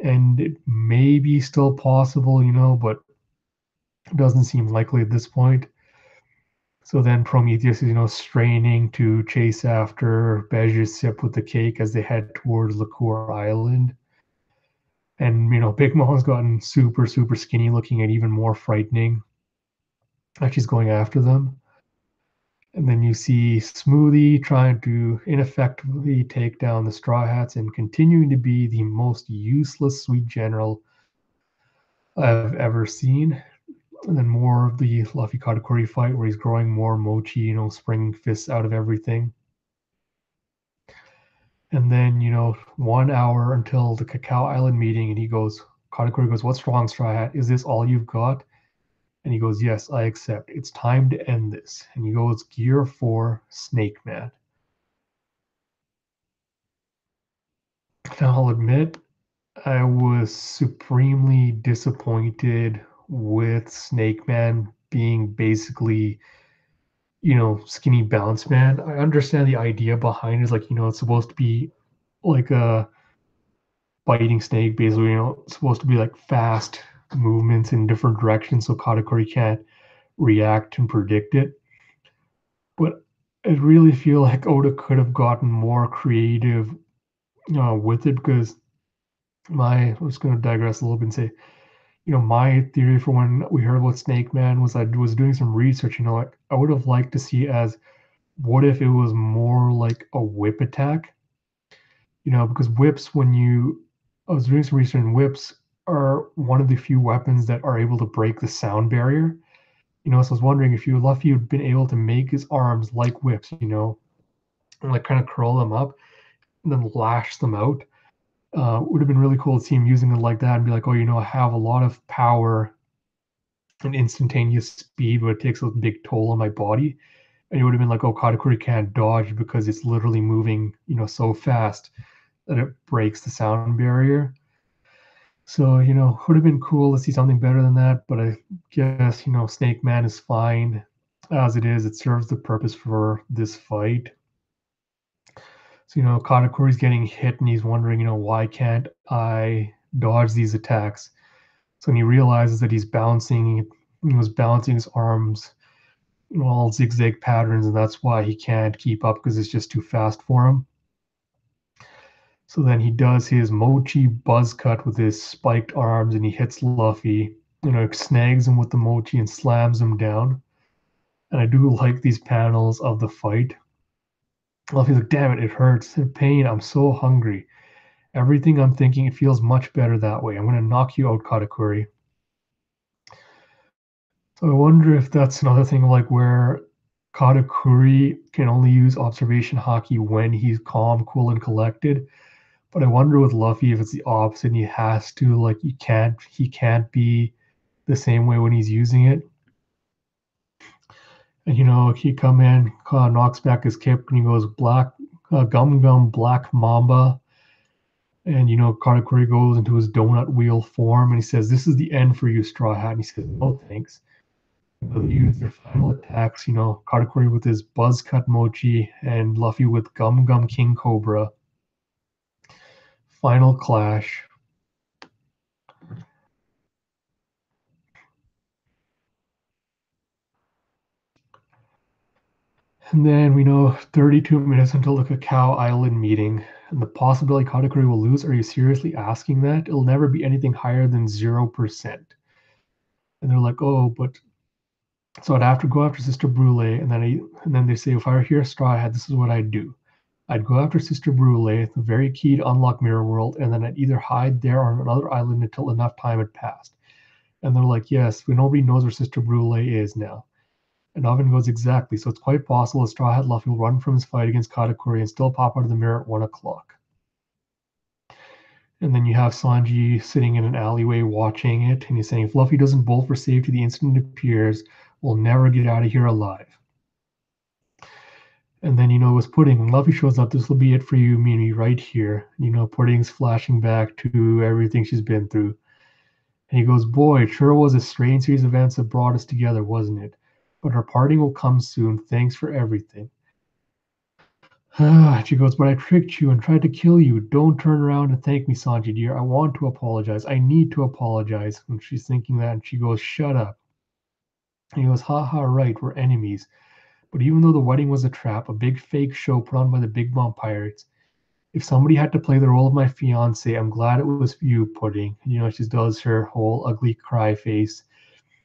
And it may be still possible, but it doesn't seem likely at this point. So then Prometheus is, straining to chase after Bege's ship with the cake as they head towards Liqueur Island. And, Big Mom's gotten super, super skinny, looking at even more frightening as she's going after them. And then you see Smoothie trying to ineffectively take down the Straw Hats and continuing to be the most useless sweet general I've ever seen. And then more of the Luffy Katakuri fight where he's growing more mochi, springing fists out of everything. And then, 1 hour until the Cacao Island meeting, and Katakuri goes, what's wrong, Straw Hat? Is this all you've got? And he goes, yes, I accept. It's time to end this. And he goes, Gear 4, Snake Man. Now, I'll admit, I was supremely disappointed with Snake Man being basically, skinny bounce man. I understand the idea behind it is like, it's supposed to be like a biting snake, basically, it's supposed to be like fast movements in different directions so Katakuri can't react and predict it. But I really feel like Oda could have gotten more creative with it because I'm just going to digress a little bit and say, my theory for when we heard about Snake Man was I was doing some research, like I would have liked to see as what if it was more like a whip attack, because whips, I was doing some research and whips are one of the few weapons that are able to break the sound barrier, so I was wondering if Luffy had been able to make his arms like whips, and like kind of curl them up and then lash them out. Would have been really cool to see him using it like that and be like, oh, I have a lot of power and instantaneous speed, but it takes a big toll on my body. And it would have been like, oh, Katakuri can't dodge because it's literally moving, so fast that it breaks the sound barrier. So, would have been cool to see something better than that, but I guess, Snake Man is fine as it is. It serves the purpose for this fight. So, Katakuri's getting hit and he's wondering, why can't I dodge these attacks? So when he realizes that he was balancing his arms in all zigzag patterns, and that's why he can't keep up because it's just too fast for him. So then he does his mochi buzz cut with his spiked arms and he hits Luffy, snags him with the mochi and slams him down. And I do like these panels of the fight. Luffy's like, damn it, it hurts. In pain, I'm so hungry. Everything I'm thinking, it feels much better that way. I'm going to knock you out, Katakuri. So I wonder if that's another thing like where Katakuri can only use observation hockey when he's calm, cool, and collected. But I wonder with Luffy if it's the opposite and he has to like he can't be the same way when he's using it. And he come in, knocks back his cape and he goes black gum gum black mamba. And Katakuri goes into his donut wheel form and he says, "This is the end for you, Straw Hat." And he says, "No thanks." They'll use their final attacks, Katakuri with his buzz cut mochi and Luffy with Gum Gum King Cobra. Final clash. And then we know 32 minutes until the Cacao Island meeting. And the possibility Katakuri will lose, are you seriously asking that? It'll never be anything higher than 0%. And they're like, oh, but so I'd have to go after Sister Brule, and then they say, if I were here, Straw Hat, this is what I'd do. I'd go after Sister Brule, the very key to unlock Mirror World, and then I'd either hide there or on another island until enough time had passed. And they're like, yes, but nobody knows where Sister Brule is now. And Oven goes, exactly. So it's quite possible that Straw Hat Luffy will run from his fight against Katakuri and still pop out of the mirror at 1 o'clock. And then you have Sanji sitting in an alleyway watching it, and he's saying, if Luffy doesn't bolt for safety the instant it appears, we'll never get out of here alive. And then, with Pudding, when Luffy shows up, this will be it for you, Mimi, right here. Pudding's flashing back to everything she's been through. And he goes, boy, it sure was a strange series of events that brought us together, wasn't it? But our parting will come soon. Thanks for everything. She goes, but I tricked you and tried to kill you. Don't turn around and thank me, Sanji, dear. I want to apologize. I need to apologize. And she's thinking that, and she goes, shut up. And he goes, ha ha, right, we're enemies. But even though the wedding was a trap, a big fake show put on by the Big Mom Pirates, if somebody had to play the role of my fiance, I'm glad it was you, Pudding. She does her whole ugly cry face.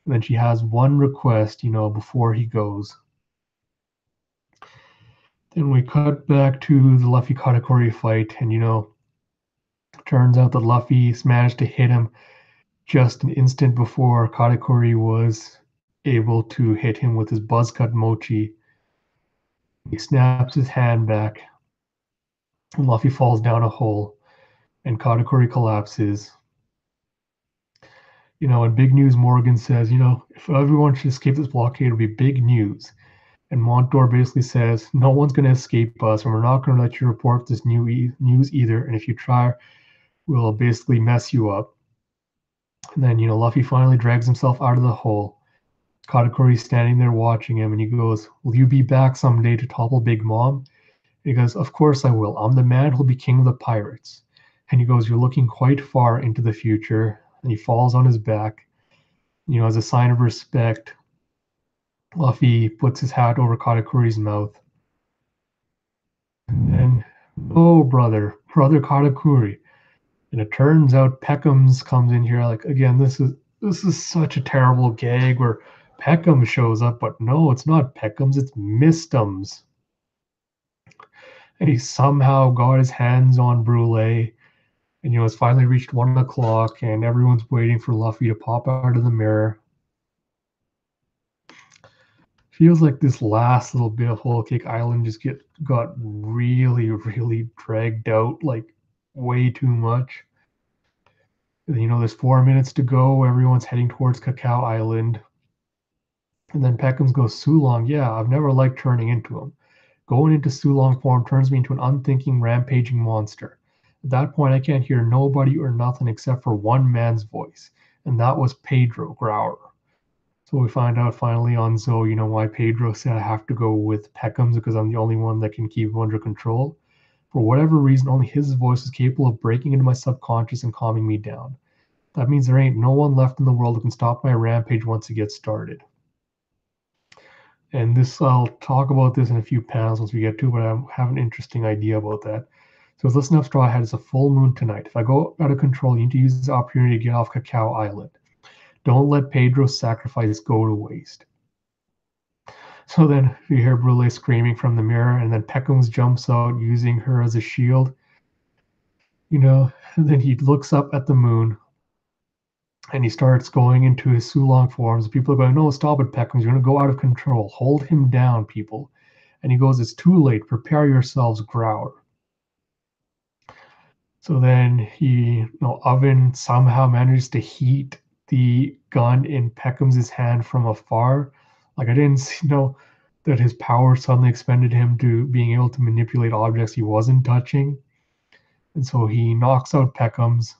And then she has one request, before he goes. Then we cut back to the Luffy Katakuri fight, and turns out that Luffy's managed to hit him just an instant before Katakuri was able to hit him with his buzz cut mochi. He snaps his hand back, and Luffy falls down a hole, and Katakuri collapses. And Big News Morgan says, if everyone should escape this blockade, it'll be big news. And Montour basically says, no one's going to escape us, and we're not going to let you report this news either. And if you try, we'll basically mess you up. And then, Luffy finally drags himself out of the hole. Katakuri's standing there watching him, and he goes, will you be back someday to topple Big Mom? And he goes, of course I will. I'm the man who'll be king of the pirates. And he goes, you're looking quite far into the future. And he falls on his back. As a sign of respect, Luffy puts his hat over Katakuri's mouth. And, oh, brother Katakuri. And it turns out Peckham's comes in here. Like, again, this is such a terrible gag where Peckham shows up, but no, it's not Peckham's, it's Mistums. And he somehow got his hands on Brule. And it's finally reached 1 o'clock, and everyone's waiting for Luffy to pop out of the mirror. Feels like this last little bit of Whole Cake Island just got really, really dragged out, like way too much. There's 4 minutes to go. Everyone's heading towards Cacao Island. And then Peckham's goes, Sulong, yeah, I've never liked turning into him. Going into Sulong form turns me into an unthinking, rampaging monster. At that point, I can't hear nobody or nothing except for one man's voice, and that was Pedro Grauer. So we find out finally on Zoe, why Pedro said I have to go with Peckham's because I'm the only one that can keep him under control. For whatever reason, only his voice is capable of breaking into my subconscious and calming me down. That means there ain't no one left in the world who can stop my rampage once it gets started. And this, I'll talk about this in a few panels once we get to, but I have an interesting idea about that. So listen up, Straw Hat. It's a full moon tonight. If I go out of control, you need to use this opportunity to get off Cacao Island. Don't let Pedro's sacrifice go to waste. So then you hear Brule screaming from the mirror, and then Peckham's jumps out using her as a shield. And then he looks up at the moon, and he starts going into his Sulong forms. People are going, no, stop it, Peckham. You're going to go out of control. Hold him down, people. And he goes, it's too late. Prepare yourselves, Growler. So then Oven somehow manages to heat the gun in Peckham's hand from afar. Like, I didn't know that his power suddenly expended him to being able to manipulate objects he wasn't touching. And so he knocks out Peckham's.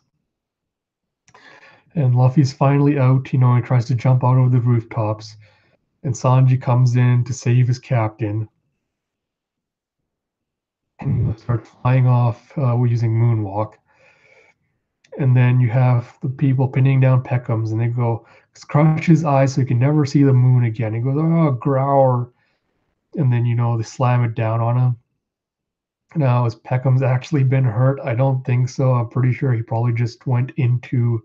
And Luffy's finally out, he tries to jump out over the rooftops. And Sanji comes in to save his captain. And starts flying off using Moonwalk. And then you have the people pinning down Peckham's, and they go, crush his eyes so he can never see the moon again. He goes, oh, Growler. And then, they slam it down on him. Now, has Peckham's actually been hurt? I don't think so. I'm pretty sure he probably just went into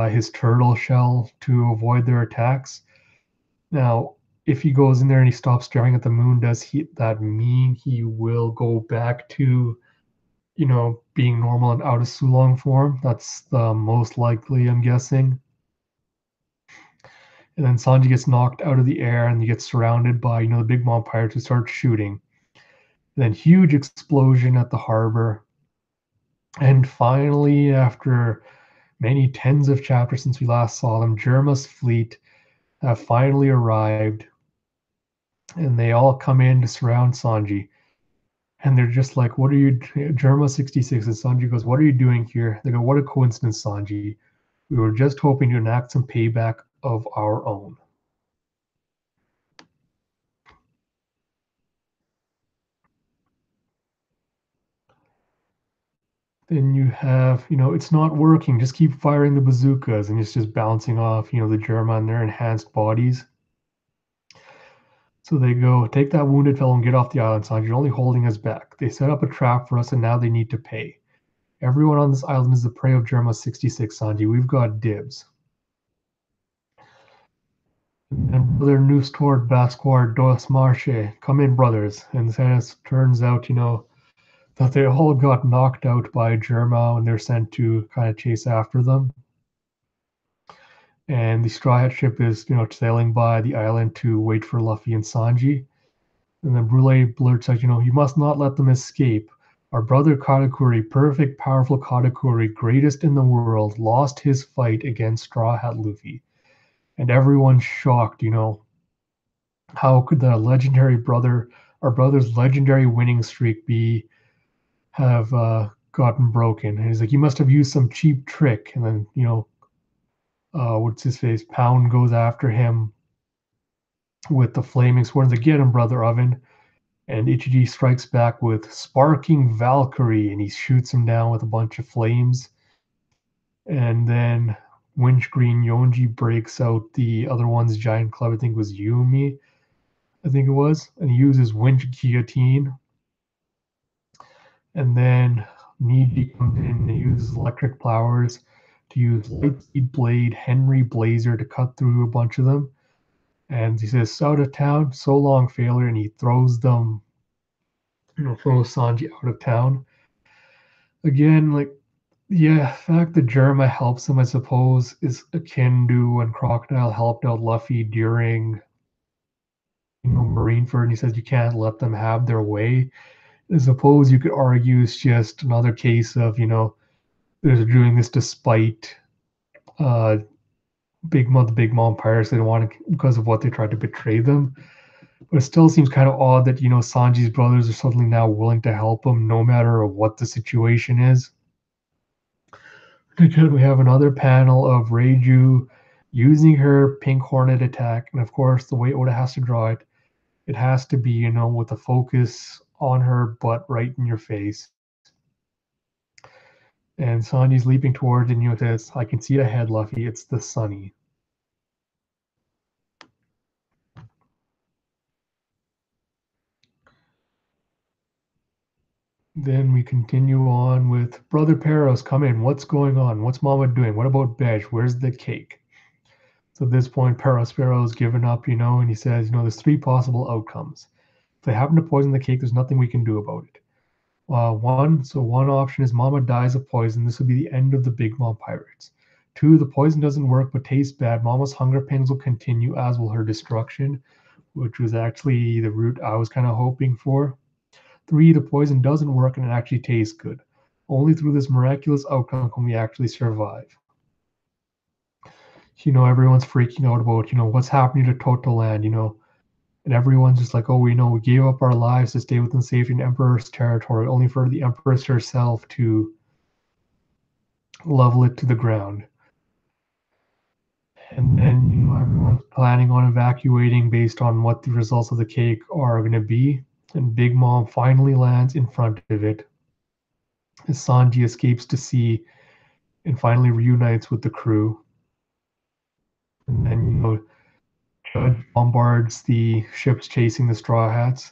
his turtle shell to avoid their attacks. Now, if he goes in there and he stops staring at the moon, does that mean he will go back to, being normal and out of Sulong form? That's the most likely, I'm guessing. And then Sanji gets knocked out of the air and he gets surrounded by, the Big Mom pirates who start shooting. And then huge explosion at the harbor. And finally, after many tens of chapters since we last saw them, Germa's fleet have finally arrived. And they all come in to surround Sanji. And they're just like, what are you, Germa 66, and Sanji goes, what are you doing here? They go, what a coincidence, Sanji. We were just hoping to enact some payback of our own. Then you have, it's not working. Just keep firing the bazookas, and it's just bouncing off, the Germa and their enhanced bodies. So they go, take that wounded fellow and get off the island, Sanji. You're only holding us back. They set up a trap for us, and now they need to pay. Everyone on this island is the prey of Germa 66, Sanji. We've got dibs. And Brother Newstord Basquard Dos Marche, come in, brothers. And then it turns out, that they all got knocked out by Germa and they're sent to kind of chase after them. And the Straw Hat ship is, sailing by the island to wait for Luffy and Sanji. And then Brule blurts out, you must not let them escape. Our brother Katakuri, perfect, powerful Katakuri, greatest in the world, lost his fight against Straw Hat Luffy. And everyone's shocked, how could the legendary brother, our brother's legendary winning streak have gotten broken? And he's like, you must have used some cheap trick. And then, what's his face? Pound goes after him with the flaming sword. He's like, get him, Brother Oven. And Ichiji strikes back with Sparking Valkyrie, and he shoots him down with a bunch of flames. And then Winchgreen Yonji breaks out the other one's giant club. I think it was Yumi, and he uses Winch Guillotine. And then Neji comes in and uses electric flowers to use Lightspeed Blade Henry Blazer to cut through a bunch of them. And he says, out of town, so long, failure, and he throws them, throws Sanji out of town. Again, the fact that Germa helps him, I suppose, is akin to when Crocodile helped out Luffy during, Marineford, and he says you can't let them have their way. I suppose you could argue it's just another case of, they're doing this despite Big Mom pirates. They don't want to, because of what they tried to betray them. But it still seems kind of odd that, Sanji's brothers are suddenly now willing to help him no matter what the situation is. Because we have another panel of Reiju using her Pink Hornet attack, and of course, the way Oda has to draw it, it has to be, with the focus on her butt right in your face. And Sanji's leaping towards, and it says, "I can see it ahead, Luffy. It's the Sunny." Then we continue on with Brother Peros, come in. What's going on? What's Mama doing? What about Bej? Where's the cake? So at this point, Perospero given up, and he says, there's three possible outcomes. If they happen to poison the cake, there's nothing we can do about it. One option is Mama dies of poison. This will be the end of the Big Mom Pirates. Two, the poison doesn't work but tastes bad. Mama's hunger pangs will continue, as will her destruction, which was actually the route I was kind of hoping for. Three, the poison doesn't work and it actually tastes good. Only through this miraculous outcome can we actually survive. Everyone's freaking out about, what's happening to Toto Land, and everyone's just like, oh, we gave up our lives to stay within safety in Emperor's territory, only for the Empress herself to level it to the ground. And then, everyone's planning on evacuating based on what the results of the cake are going to be. And Big Mom finally lands in front of it as Sanji escapes to sea and finally reunites with the crew. And then, Judge bombards the ships chasing the Straw Hats.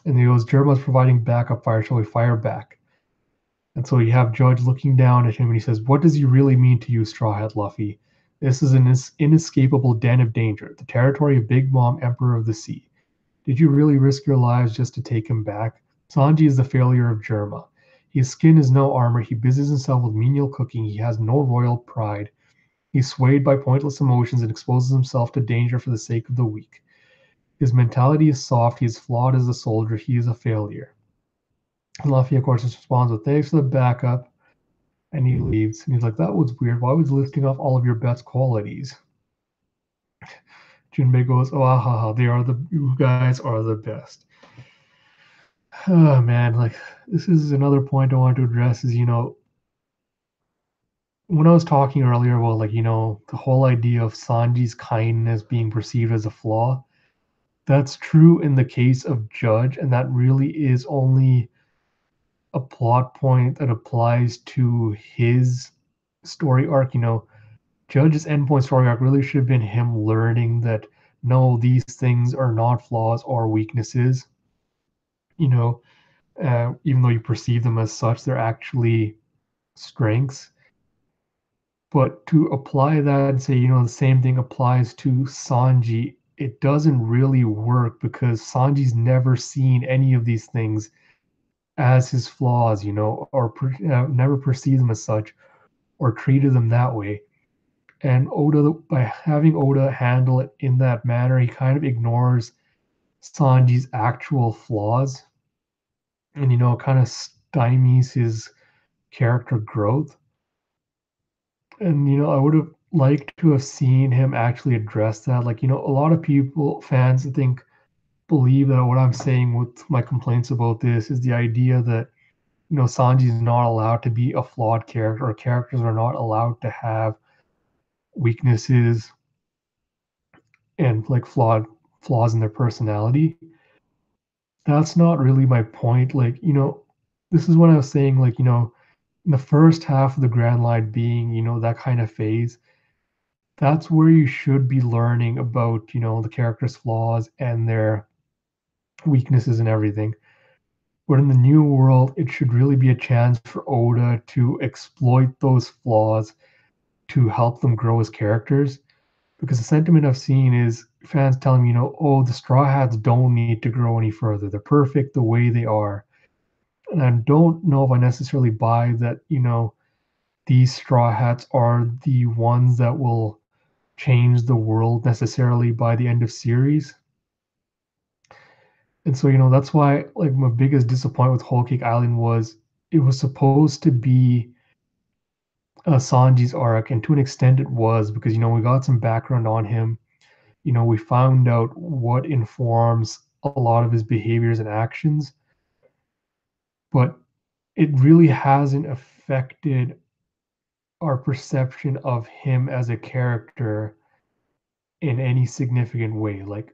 And he goes, Germa's providing backup fire, shall we fire back? And so you have Judge looking down at him and he says, what does he really mean to you, Straw Hat Luffy? This is an inescapable den of danger, the territory of Big Mom, Emperor of the Sea. Did you really risk your lives just to take him back? Sanji is the failure of Germa. His skin is no armor, he busies himself with menial cooking, he has no royal pride. He's swayed by pointless emotions and exposes himself to danger for the sake of the weak. His mentality is soft, he is flawed as a soldier, he is a failure. And Luffy, of course, responds with thanks for the backup, and he leaves. And he's like, that was weird. Why was listing off all of your best qualities? Jinbei goes, oh, ahaha, you guys are the best. Oh, man, like, this is another point I want to address is, when I was talking earlier about, like, the whole idea of Sanji's kindness being perceived as a flaw, that's true in the case of Judge, and that really is only a plot point that applies to his story arc. Judge's endpoint story arc really should have been him learning that no, these things are not flaws or weaknesses. Even though you perceive them as such, they're actually strengths. But to apply that and say, the same thing applies to Sanji, it doesn't really work because Sanji's never seen any of these things as his flaws, or never perceived them as such or treated them that way. And Oda, by having Oda handle it in that manner, he kind of ignores Sanji's actual flaws and, kind of stymies his character growth. And, I would have liked to have seen him actually address that. Like, a lot of fans, I think, believe that what I'm saying with my complaints about this is the idea that, Sanji is not allowed to be a flawed character, or characters are not allowed to have weaknesses and like flaws in their personality. That's not really my point. Like, this is what I was saying, like, in the first half of the Grand Line being, that kind of phase, that's where you should be learning about, the character's flaws and their weaknesses and everything. But in the new world, it should really be a chance for Oda to exploit those flaws to help them grow as characters. Because the sentiment I've seen is fans telling me, oh, the Straw Hats don't need to grow any further. They're perfect the way they are. And I don't know if I necessarily buy that, these Straw Hats are the ones that will change the world necessarily by the end of series. And so, that's why like my biggest disappointment with Whole Cake Island was it was supposed to be Sanji's arc, and to an extent it was because we got some background on him. we found out what informs a lot of his behaviors and actions, but it really hasn't affected our perception of him as a character in any significant way. Like,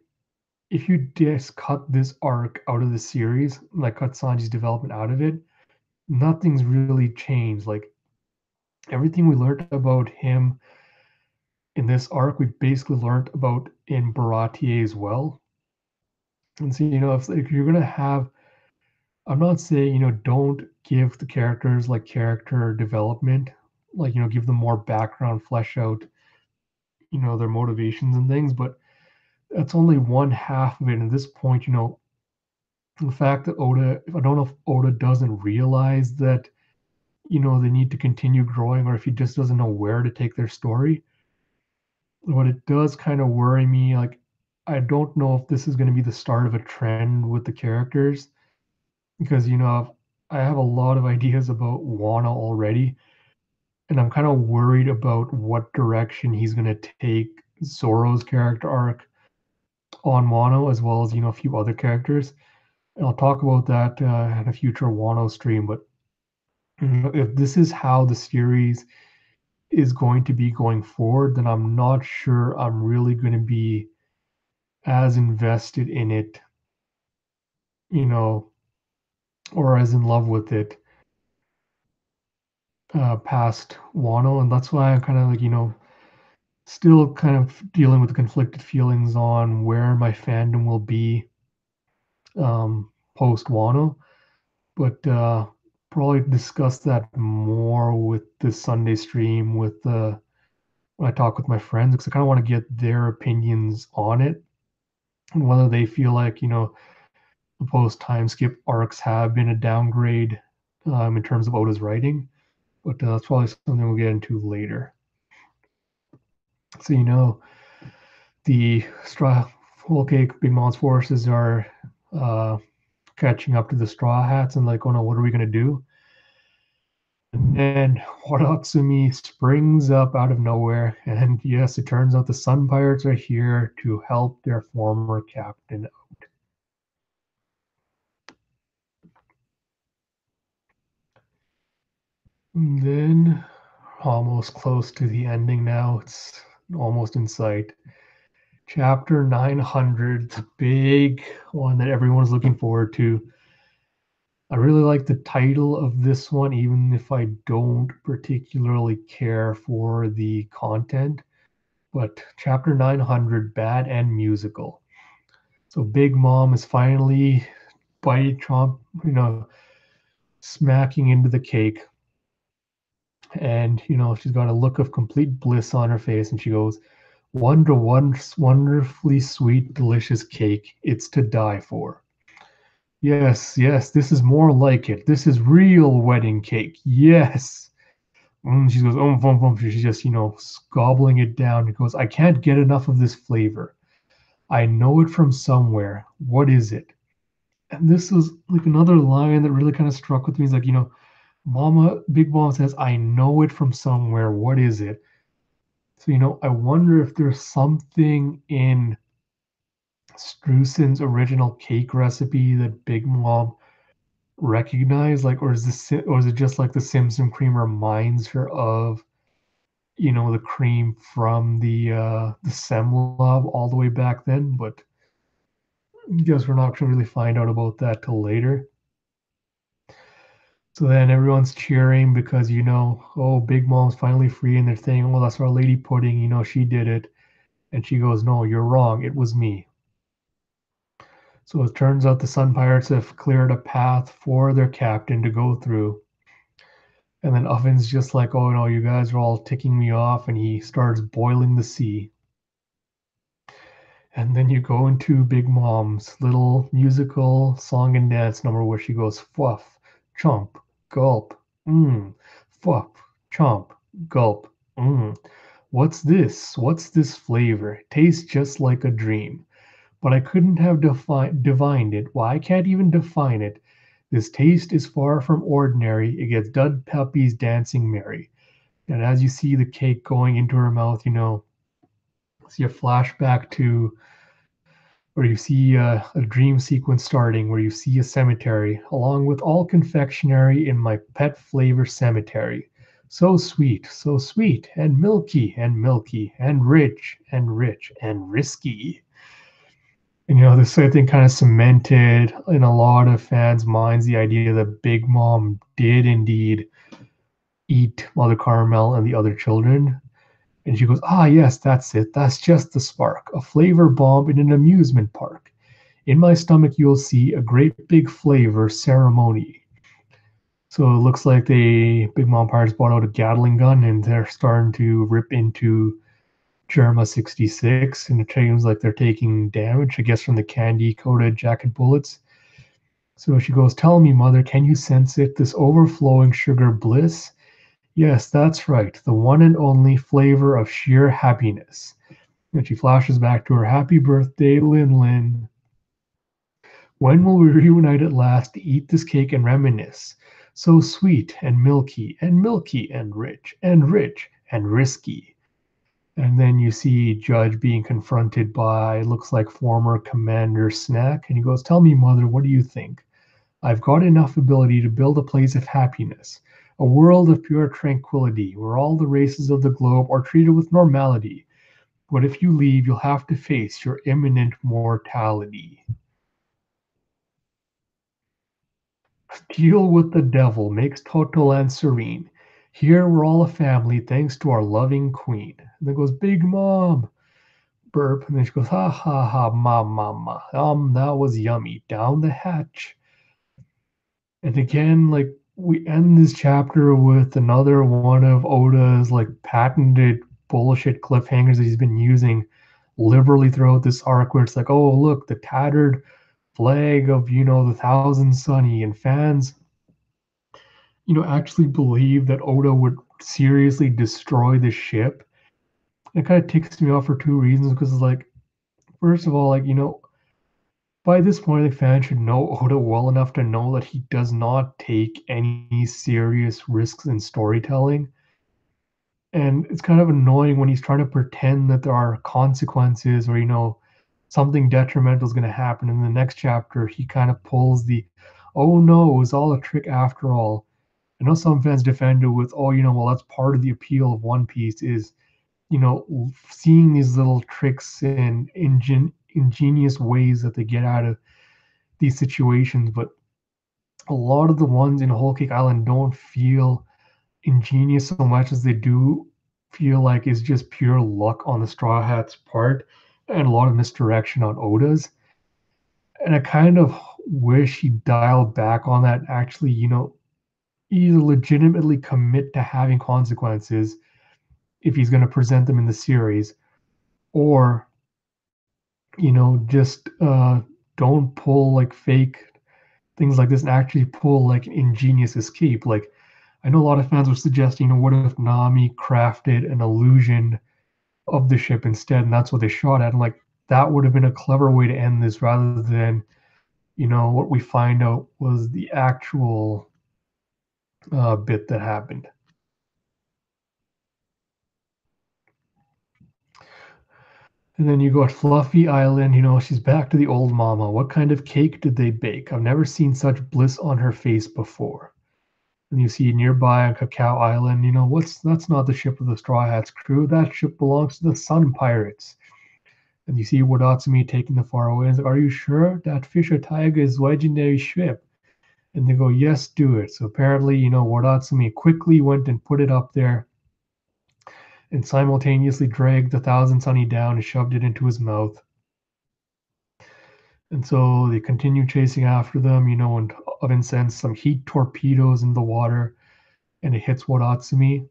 if you just cut this arc out of the series, like cut Sanji's development out of it, nothing's really changed. Like, everything we learned about him in this arc, we basically learned about in Baratier as well. And so, if you're gonna have, I'm not saying, don't give the characters like character development, like, give them more background, flesh out, their motivations and things, but that's only one half of it. At this point, the fact that Oda, if I don't know if Oda doesn't realize that, they need to continue growing, or if he just doesn't know where to take their story. What it does kind of worry me, like, I don't know if this is going to be the start of a trend with the characters, because, I have a lot of ideas about Wano already, and I'm kind of worried about what direction he's going to take Zoro's character arc on Wano, as well as, a few other characters. And I'll talk about that in a future Wano stream. But if this is how the series is going to be going forward, then I'm not sure I'm really going to be as invested in it, you know, or as in love with it past Wano. And that's why I'm kind of like, still kind of dealing with the conflicted feelings on where my fandom will be post Wano. But probably discuss that more with this Sunday stream with when I talk with my friends, because I kind of want to get their opinions on it and whether they feel like, the post time skip arcs have been a downgrade in terms of Oda's writing. But that's probably something we'll get into later. So, the straw whole cake Big Mom's forces are uh, catching up to the Straw Hats and like, oh no, what are we gonna do? And then Waratsumi springs up out of nowhere, and yes, it turns out the Sun Pirates are here to help their former captain. And then, almost close to the ending now, it's almost in sight. Chapter 900, the big one that everyone's looking forward to. I really like the title of this one, even if I don't particularly care for the content. But Chapter 900, Bad and Musical. So Big Mom is finally biting Trump, smacking into the cake. And, she's got a look of complete bliss on her face. And she goes, wonderfully sweet, delicious cake. It's to die for. Yes, yes, this is more like it. This is real wedding cake. Yes. She goes, she's just, gobbling it down. She goes, I can't get enough of this flavor. I know it from somewhere. What is it? And this is like another line that really kind of struck with me. Is like, Big Mom says, I know it from somewhere. What is it? So, I wonder if there's something in Strussen's original cake recipe that Big Mom recognized, like, or is it just like the Simpson cream reminds her of, the cream from the Semlab all the way back then? But I guess we're not going to really find out about that till later. So then everyone's cheering because, oh, Big Mom's finally free, and they're saying, oh, that's our Lady Pudding, she did it. And she goes, no, you're wrong. It was me. So it turns out the Sun Pirates have cleared a path for their captain to go through. And then Oven's just like, oh, no, you guys are all ticking me off. And he starts boiling the sea. And then you go into Big Mom's little musical song and dance number where she goes, fluff, chomp, gulp, fluff, chomp, gulp, What's this? What's this flavor? Tastes just like a dream. But I couldn't have divined it. Well, I can't even define it. This taste is far from ordinary. It gets dud puppies dancing merry. And as you see the cake going into her mouth, see a flashback to, or you see a dream sequence starting where you see a cemetery along with all confectionery in my pet flavor cemetery. So sweet, and milky, and rich, and risky. And this I think kind of cemented in a lot of fans' minds the idea that Big Mom did indeed eat Mother Caramel and the other children. And she goes, ah, yes, that's it. That's just the spark. A flavor bomb in an amusement park. In my stomach, you'll see a great big flavor ceremony. So it looks like the Big Mom Pirates bought out a Gatling gun and they're starting to rip into Jerma 66. And it seems like they're taking damage, I guess, from the candy coated jacket bullets. So she goes, tell me, mother, can you sense it? This overflowing sugar bliss? Yes, that's right. The one and only flavor of sheer happiness. And she flashes back to her happy birthday, Lin Lin. When will we reunite at last to eat this cake and reminisce? So sweet and milky and rich and risky. And then you see Judge being confronted by, looks like former Commander Snack. And he goes, tell me, mother, what do you think? I've got enough ability to build a place of happiness, a world of pure tranquility, where all the races of the globe are treated with normality. But if you leave, you'll have to face your imminent mortality. Deal with the devil makes Totoland serene. Here we're all a family, thanks to our loving queen. And then goes, Big Mom, burp. And then she goes, ha ha ha, mama. That was yummy. Down the hatch. And again, like we end this chapter with another one of Oda's like patented bullshit cliffhangers that he's been using liberally throughout this arc, where it's like, oh look, the tattered flag of the Thousand Sunny, and fans actually believe that Oda would seriously destroy the ship. It kind of ticks me off for two reasons, because it's like, first of all, like by this point, I think fans should know Oda well enough to know that he does not take any serious risks in storytelling. And it's kind of annoying when he's trying to pretend that there are consequences, or, something detrimental is going to happen. In the next chapter, he kind of pulls the, oh no, it was all a trick after all. I know some fans defend it with, oh, well, that's part of the appeal of One Piece is, seeing these little tricks and ingenious ways that they get out of these situations. But a lot of the ones in Whole Cake Island don't feel ingenious so much as they do feel like it's just pure luck on the Straw Hats' part and a lot of misdirection on Oda's. And I kind of wish he dialed back on that, actually, either legitimately commit to having consequences if he's going to present them in the series, or just don't pull like fake things like this and actually pull like an ingenious escape. Like, I know a lot of fans were suggesting, what if Nami crafted an illusion of the ship instead, and that's what they shot at? And like, that would have been a clever way to end this, rather than what we find out was the actual bit that happened. And then you got Fluffy Island, she's back to the old mama. What kind of cake did they bake? I've never seen such bliss on her face before. And you see nearby on Cacao Island, that's not the ship of the Straw Hats crew. That ship belongs to the Sun Pirates. And you see Wadatsumi taking the far away. And like, are you sure that Fisher Tiger is legendary ship? And they go, yes, do it. So apparently, Wadatsumi quickly went and put it up there and simultaneously dragged the Thousand Sunny down and shoved it into his mouth. And so they continue chasing after them, and Oven sends some heat torpedoes in the water, and it hits Wadatsumi.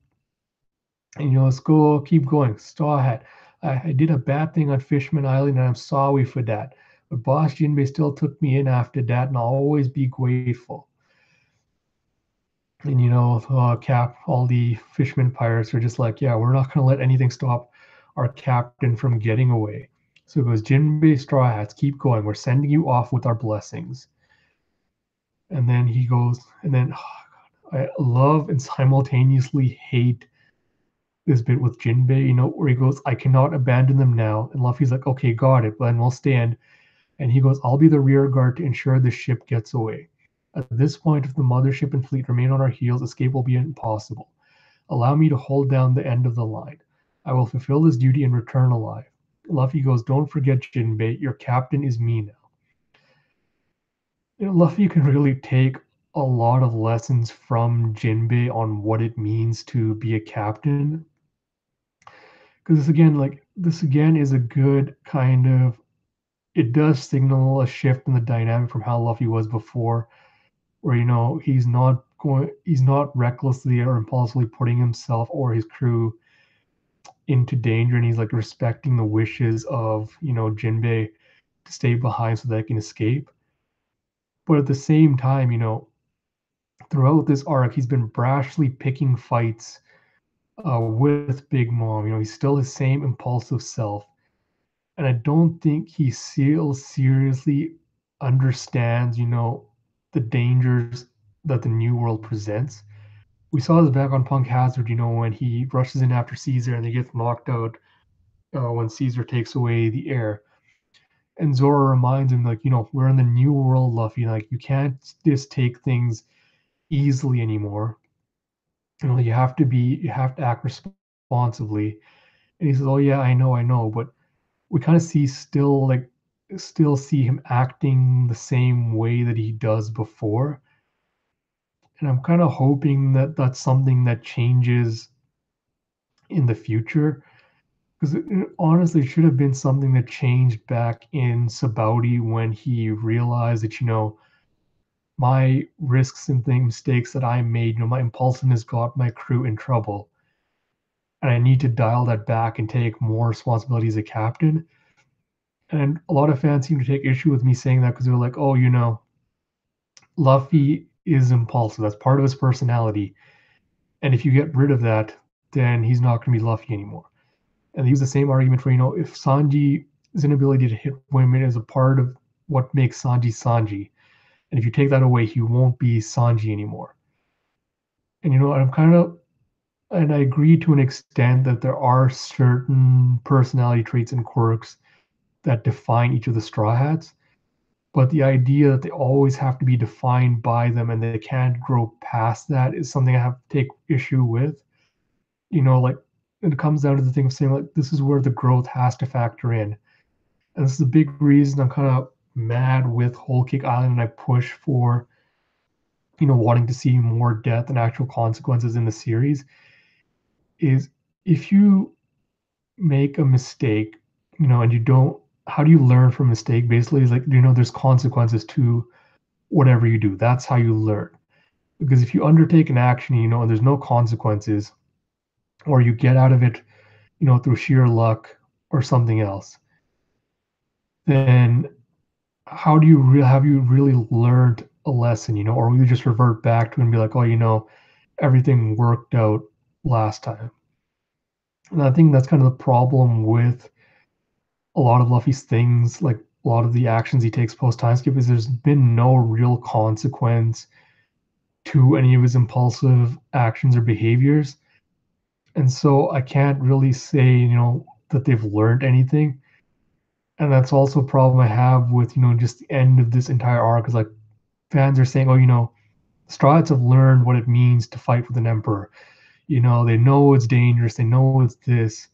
And let's go, keep going. Straw Hat, I did a bad thing on Fishman Island, and I'm sorry for that. But Boss Jinbei still took me in after that, and I'll always be grateful. And Cap, all the Fishman pirates are just like, yeah, we're not going to let anything stop our captain from getting away. So it goes, Jinbei, Straw Hats, keep going. We're sending you off with our blessings. And then he goes, and then I love and simultaneously hate this bit with Jinbei, where he goes, "I cannot abandon them now." And Luffy's like, "Okay, got it, then we'll stand." And he goes, "I'll be the rear guard to ensure the ship gets away. At this point, if the mothership and fleet remain on our heels, escape will be impossible. Allow me to hold down the end of the line. I will fulfill this duty and return alive." Luffy goes, "Don't forget, Jinbei, your captain is me now." Luffy can really take a lot of lessons from Jinbei on what it means to be a captain. Because this again is a good kind of, it does signal a shift in the dynamic from how Luffy was before, where he's not recklessly or impulsively putting himself or his crew into danger, and he's like respecting the wishes of Jinbei to stay behind so they can escape. But at the same time, throughout this arc, he's been brashly picking fights with Big Mom. He's still his same impulsive self, and I don't think he still seriously understands, the dangers that the new world presents. We saw this back on Punk Hazard, when he rushes in after Caesar and they get knocked out when Caesar takes away the air. And Zoro reminds him, like, we're in the new world, Luffy. Like, you can't just take things easily anymore. You have to act responsibly. And he says, "Oh yeah, I know," but we kind of still see him acting the same way that he does before. And I'm kind of hoping that that's something that changes in the future, because it honestly should have been something that changed back in Sabaudi when he realized that my risks and things mistakes that I made, my impulsiveness got my crew in trouble, and I need to dial that back and take more responsibility as a captain. And a lot of fans seem to take issue with me saying that because they're like, "Oh, Luffy is impulsive. That's part of his personality. And if you get rid of that, then he's not going to be Luffy anymore." And they use the same argument for, if Sanji's inability to hit women is a part of what makes Sanji Sanji. And if you take that away, he won't be Sanji anymore. And, and I agree to an extent that there are certain personality traits and quirks that define each of the Straw Hats. But the idea that they always have to be defined by them and they can't grow past that is something I have to take issue with. Like, it comes down to the thing of saying, like, this is where the growth has to factor in. And this is a big reason I'm kind of mad with Whole Cake Island, and I push for, wanting to see more death and actual consequences in the series. Is if you make a mistake, and you don't, how do you learn from a mistake? Basically, is like, there's consequences to whatever you do. That's how you learn. Because if you undertake an action, and there's no consequences, or you get out of it, through sheer luck or something else, then how do you have you really learned a lesson, or will you just revert back to it and be like, "Oh, everything worked out last time?" And I think that's kind of the problem with a lot of Luffy's things, like a lot of the actions he takes post time skip, is there's been no real consequence to any of his impulsive actions or behaviors. And so I can't really say, that they've learned anything. And that's also a problem I have with, just the end of this entire arc, is like, fans are saying, "Oh, Straw Hats have learned what it means to fight with an emperor. They know it's dangerous, they know it's this."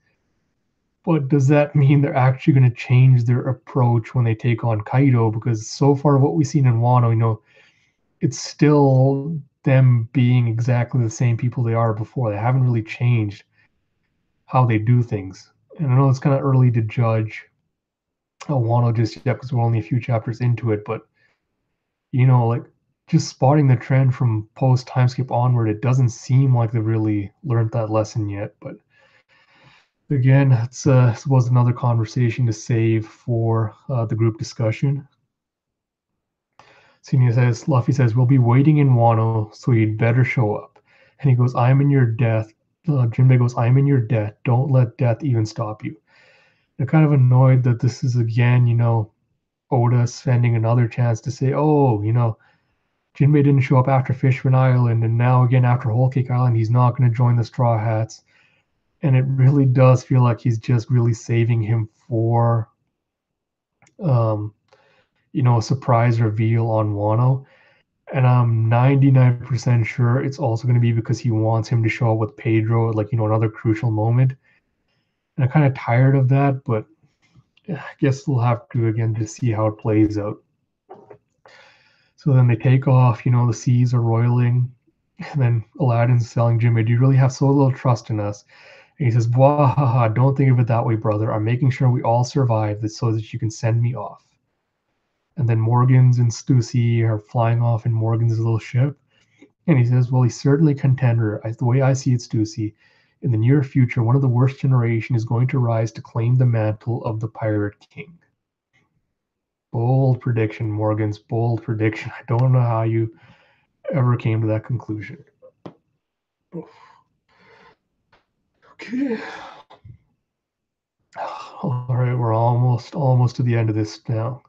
But does that mean they're actually going to change their approach when they take on Kaido? Because so far, what we've seen in Wano, it's still them being exactly the same people they are before. They haven't really changed how they do things. And I know it's kind of early to judge Wano just yet because we're only a few chapters into it, but like, just spotting the trend from post time skip onward, it doesn't seem like they've really learned that lesson yet. But again, that's was another conversation to save for the group discussion. Senior says, Luffy says, "We'll be waiting in Wano, so you'd better show up." And he goes, "I'm in your death." Jinbei goes, "I'm in your debt. Don't let death even stop you." They're kind of annoyed that this is again, Oda spending another chance to say, "Oh, Jinbei didn't show up after Fishman Island, and now again after Whole Cake Island, he's not going to join the Straw Hats." and it really does feel like he's just really saving him for, um, a surprise reveal on Wano. And I'm 99% sure it's also going to be because he wants him to show up with Pedro at, like, another crucial moment. And I'm kind of tired of that, but yeah, I guess we'll have to again to see how it plays out. So then they take off, the seas are roiling, and then Aladdin's telling Jimmy, "Do you really have so little trust in us?" And he says, "Wahaha, don't think of it that way, brother. I'm making sure we all survive this so that you can send me off." And then Morgans and Stussy are flying off in Morgan's little ship. And he says, "Well, he's certainly a contender. The way I see it, Stussy, in the near future, one of the worst generation is going to rise to claim the mantle of the Pirate King." Bold prediction, Morgan's bold prediction. I don't know how you ever came to that conclusion. Okay. All right, we're almost to the end of this now.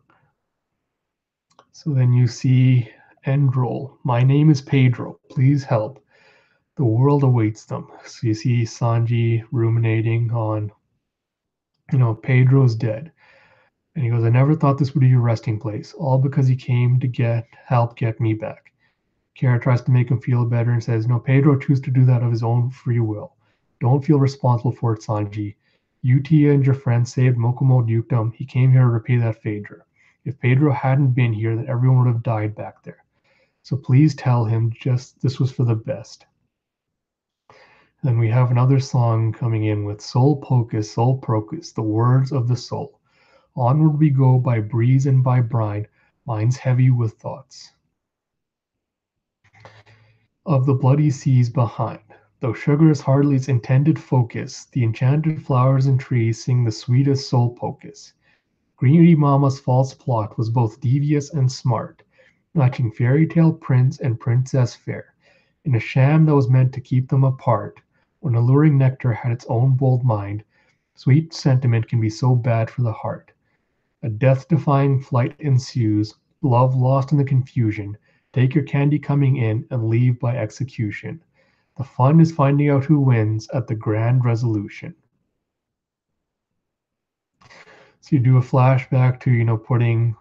So then you see end roll. "My name is Pedro. Please help. The world awaits them." So you see Sanji ruminating on, Pedro's dead. And he goes, "I never thought this would be your resting place, all because he came to help get me back." Kara tries to make him feel better and says, "No, Pedro chose to do that of his own free will. Don't feel responsible for it, Sanji. Utia and your friends saved Mokomo Dukedom. He came here to repay that favor. If Pedro hadn't been here, then everyone would have died back there. So please tell him just this was for the best." Then we have another song coming in with "Soul Pocus, Soul Procus, the words of the soul. Onward we go by breeze and by brine, minds heavy with thoughts of the bloody seas behind. Though sugar is hardly its intended focus, the enchanted flowers and trees sing the sweetest soul pocus. Greedy Mama's false plot was both devious and smart, matching fairy tale prince and princess fair, in a sham that was meant to keep them apart. When alluring nectar had its own bold mind, sweet sentiment can be so bad for the heart. A death-defying flight ensues, love lost in the confusion. Take your candy coming in and leave by execution. The fun is finding out who wins at the grand resolution. So you do a flashback to,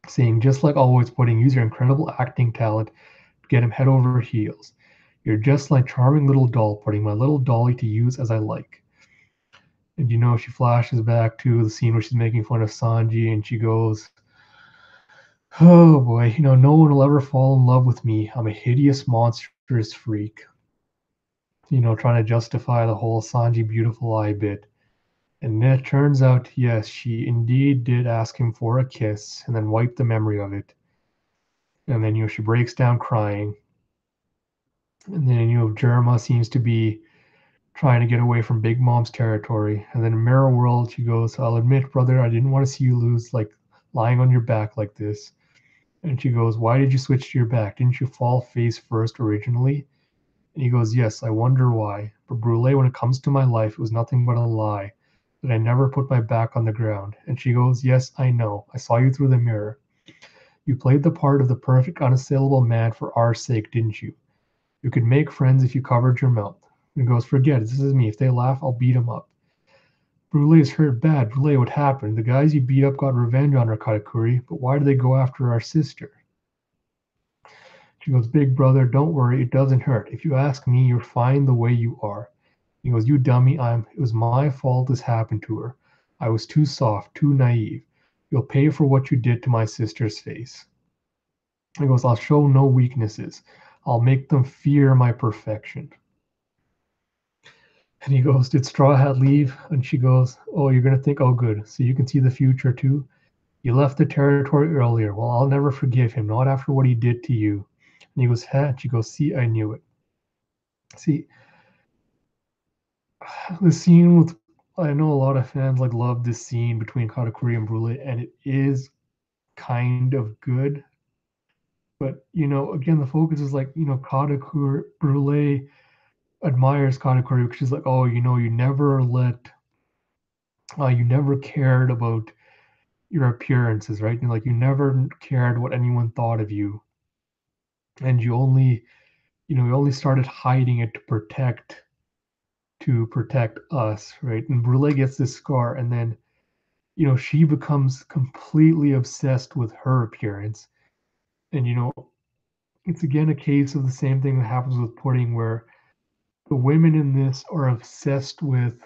saying, just like always, use your incredible acting talent to get him head over heels. You're just like charming little doll, putting my little dolly to use as I like. And she flashes back to the scene where she's making fun of Sanji, and she goes, "Oh boy, no one will ever fall in love with me. I'm a hideous, monstrous freak." Trying to justify the whole Sanji beautiful eye bit. And it turns out, yes, she indeed did ask him for a kiss and then wipe the memory of it. And then, she breaks down crying. And then, Jerma seems to be trying to get away from Big Mom's territory. And then in Mirror World, she goes, "I'll admit, brother, I didn't want to see you lose, like lying on your back like this." And she goes, "Why did you switch to your back? Didn't you fall face first originally?" And he goes, "Yes, I wonder why. But Brule, when it comes to my life, it was nothing but a lie. That I never put my back on the ground." And she goes, "Yes, I know. I saw you through the mirror. You played the part of the perfect, unassailable man for our sake, didn't you? You could make friends if you covered your mouth." And he goes, "Forget it. This is me. If they laugh, I'll beat them up." "Brule is hurt bad. Brule, what happened? The guys you beat up got revenge on our Katakuri, but why did they go after our sister?" She goes, "Big brother, don't worry. It doesn't hurt. If you ask me, you're fine the way you are." He goes, "You dummy, it was my fault this happened to her. I was too soft, too naive. You'll pay for what you did to my sister's face." He goes, "I'll show no weaknesses. I'll make them fear my perfection." And he goes, "Did Straw Hat leave?" And she goes, "Oh, you're going to think, oh, good. So you can see the future too. You left the territory earlier. Well, I'll never forgive him, not after what he did to you." And he goes, "Huh?" And she goes, "See, I knew it." See, the scene with, I know a lot of fans like love this scene between Katakuri and Brule, and it is kind of good. But again, the focus is like, Katakuri Brule admires Katakuri, which is like, oh, you never cared about your appearances, right? And like you never cared what anyone thought of you, and you only started hiding it to protect us, right? And Brule gets this scar, and then she becomes completely obsessed with her appearance. And it's again a case of the same thing that happens with Pudding, where the women in this are obsessed with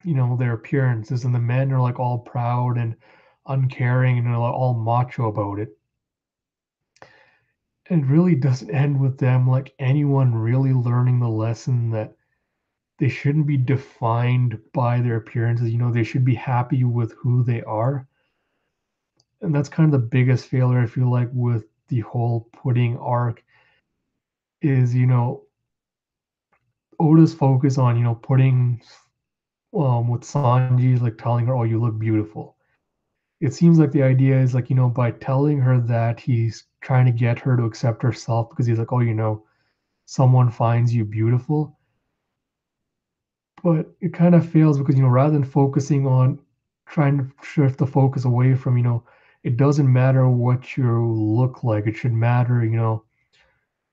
their appearances, and the men are like all proud and uncaring and are like, all macho about it. And it really doesn't end with them like anyone really learning the lesson that they shouldn't be defined by their appearances. They should be happy with who they are. And that's kind of the biggest failure I feel like with the whole Pudding arc is Oda's focus on Pudding with Sanji like telling her, "Oh, you look beautiful." It seems like the idea is like by telling her that he's trying to get her to accept herself because he's like, "Oh, someone finds you beautiful." But it kind of fails because rather than focusing on trying to shift the focus away from it doesn't matter what you look like. It should matter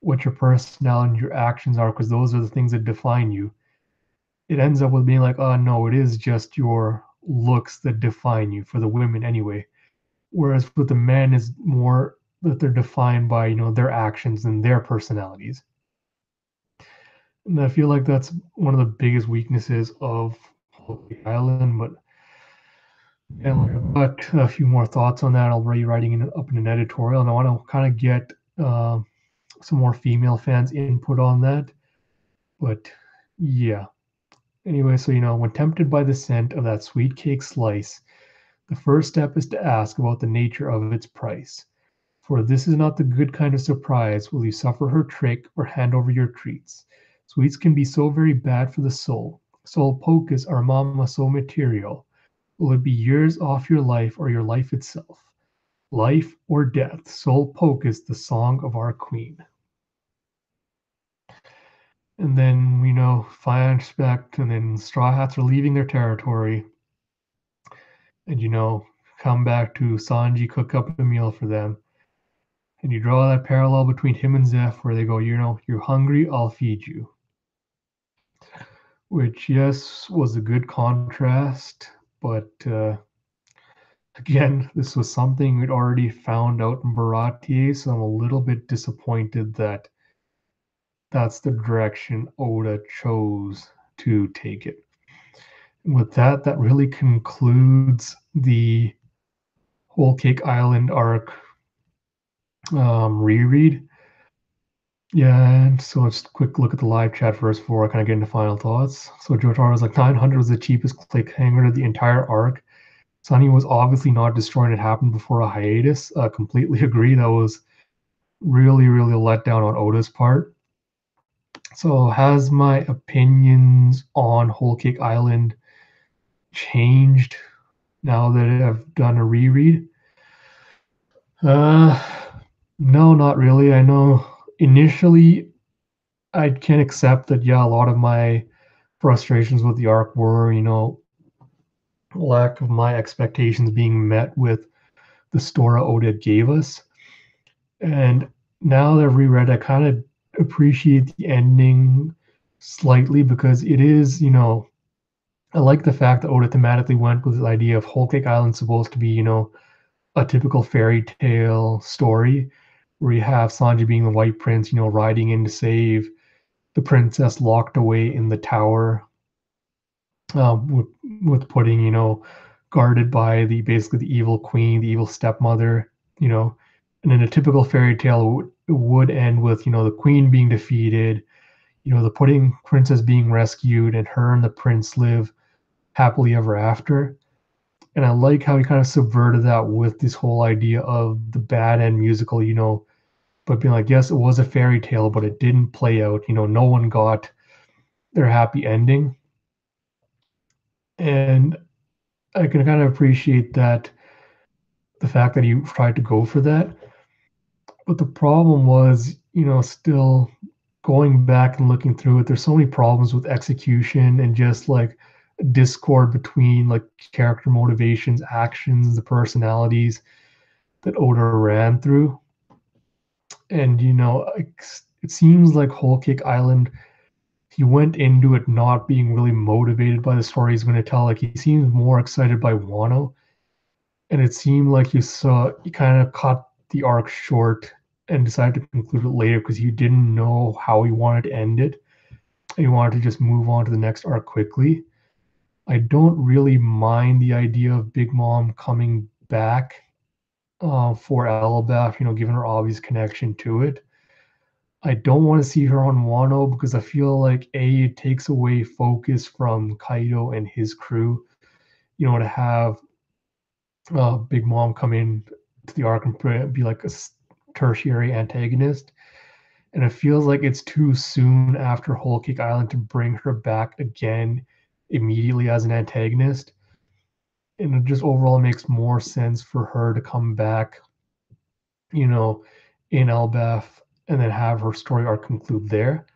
what your personality and your actions are, because those are the things that define you. It ends up with being like, oh no, it is just your looks that define you, for the women anyway. Whereas with the men is more that they're defined by their actions and their personalities. And I feel like that's one of the biggest weaknesses of Holy Island. But and I've got a few more thoughts on that. I'll be writing up in an editorial, and I want to kind of get some more female fans' input on that. But yeah. Anyway, so when tempted by the scent of that sweet cake slice, the first step is to ask about the nature of its price. For this is not the good kind of surprise. Will you suffer her trick or hand over your treats? Sweets can be so very bad for the soul. Soul pocus our mama so material. Will it be years off your life or your life itself? Life or death, soul pocus the song of our queen. And then we know Flashback, and then Straw Hats are leaving their territory. And come back to Sanji, cook up a meal for them. And you draw that parallel between him and Zeph, where they go, you're hungry, I'll feed you. Which, yes, was a good contrast, but again, this was something we'd already found out in Baratier, so I'm a little bit disappointed that that's the direction Oda chose to take it. And with that, that really concludes the Whole Cake Island arc reread. Yeah, and so let's quick look at the live chat first before I kind of get into final thoughts. So Jotaro was like 900 was the cheapest cliffhanger of the entire arc. Sunny was obviously not destroying it happened before a hiatus. Completely agree. That was really, really a letdown on Oda's part. So has my opinions on Whole Cake Island changed now that I've done a reread? Uh, no, not really. I know initially I can accept that, yeah, a lot of my frustrations with the arc were, lack of my expectations being met with the story Oda gave us. And now that I've reread, I kind of appreciate the ending slightly because it is, I like the fact that Oda thematically went with the idea of Whole Cake Island supposed to be, a typical fairy tale story where you have Sanji being the White Prince, riding in to save the princess locked away in the tower, with Pudding, guarded by the basically the evil queen, the evil stepmother, you know. And in a typical fairy tale, it would end with the queen being defeated, the Pudding princess being rescued, and her and the prince live happily ever after. And I like how he kind of subverted that with this whole idea of the bad end musical, but being like, yes, it was a fairy tale, but it didn't play out. No one got their happy ending. And I can kind of appreciate that, the fact that he tried to go for that. But the problem was, still going back and looking through it, there's so many problems with execution and just like discord between like character motivations, actions, the personalities that Oda ran through. And it seems like Whole Cake Island, he went into it not being really motivated by the story he's going to tell. Like he seems more excited by Wano, and it seemed like he kind of cut the arc short and decided to conclude it later because he didn't know how he wanted to end it. And he wanted to just move on to the next arc quickly. I don't really mind the idea of Big Mom coming back for Elbaf, given her obvious connection to it. I don't want to see her on Wano because I feel like it takes away focus from Kaido and his crew. To have Big Mom come in to the arc and be like a tertiary antagonist, and it feels like it's too soon after Whole Cake Island to bring her back again immediately as an antagonist. And it just overall makes more sense for her to come back, you know, in Elbaf and then have her story arc conclude there.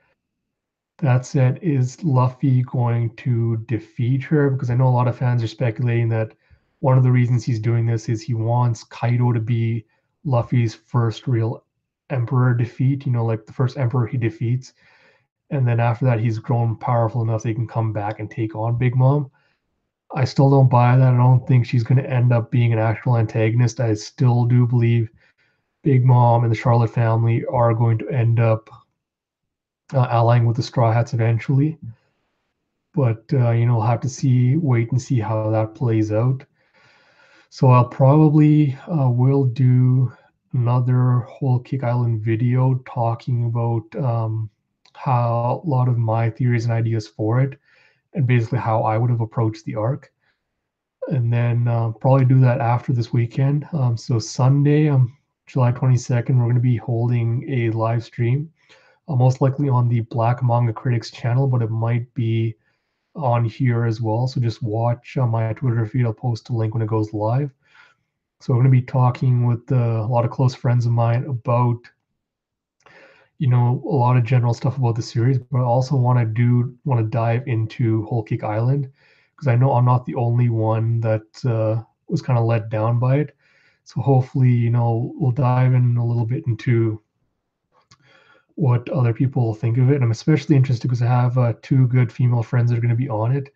That said, is Luffy going to defeat her? Because I know a lot of fans are speculating that one of the reasons he's doing this is he wants Kaido to be Luffy's first real emperor defeat, like the first emperor he defeats. And then after that, he's grown powerful enough that he can come back and take on Big Mom. I still don't buy that. I don't think she's going to end up being an actual antagonist. I still do believe Big Mom and the Charlotte family are going to end up allying with the Straw Hats eventually. But we'll have to wait and see how that plays out. So I'll probably will do another Whole Cake Island video talking about how a lot of my theories and ideas for it, and basically how I would have approached the arc. And then probably do that after this weekend. So Sunday, July 22nd, we're going to be holding a live stream, most likely on the Black Manga Critics channel, but it might be on here as well. So just watch my Twitter feed. I'll post a link when it goes live. So I'm going to be talking with a lot of close friends of mine about, a lot of general stuff about the series, but I also want to dive into Whole Cake Island because I know I'm not the only one that was kind of let down by it. So hopefully, we'll dive in a little bit into what other people think of it. And I'm especially interested because I have two good female friends that are going to be on it.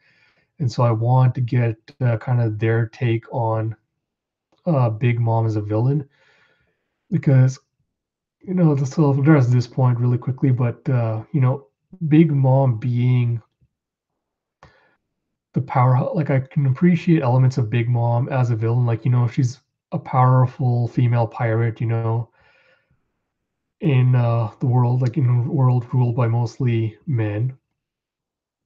And so I want to get kind of their take on Big Mom as a villain because, just to address this point really quickly, but, Big Mom being the power, like I can appreciate elements of Big Mom as a villain. Like, she's a powerful female pirate, in the world, like in a world ruled by mostly men.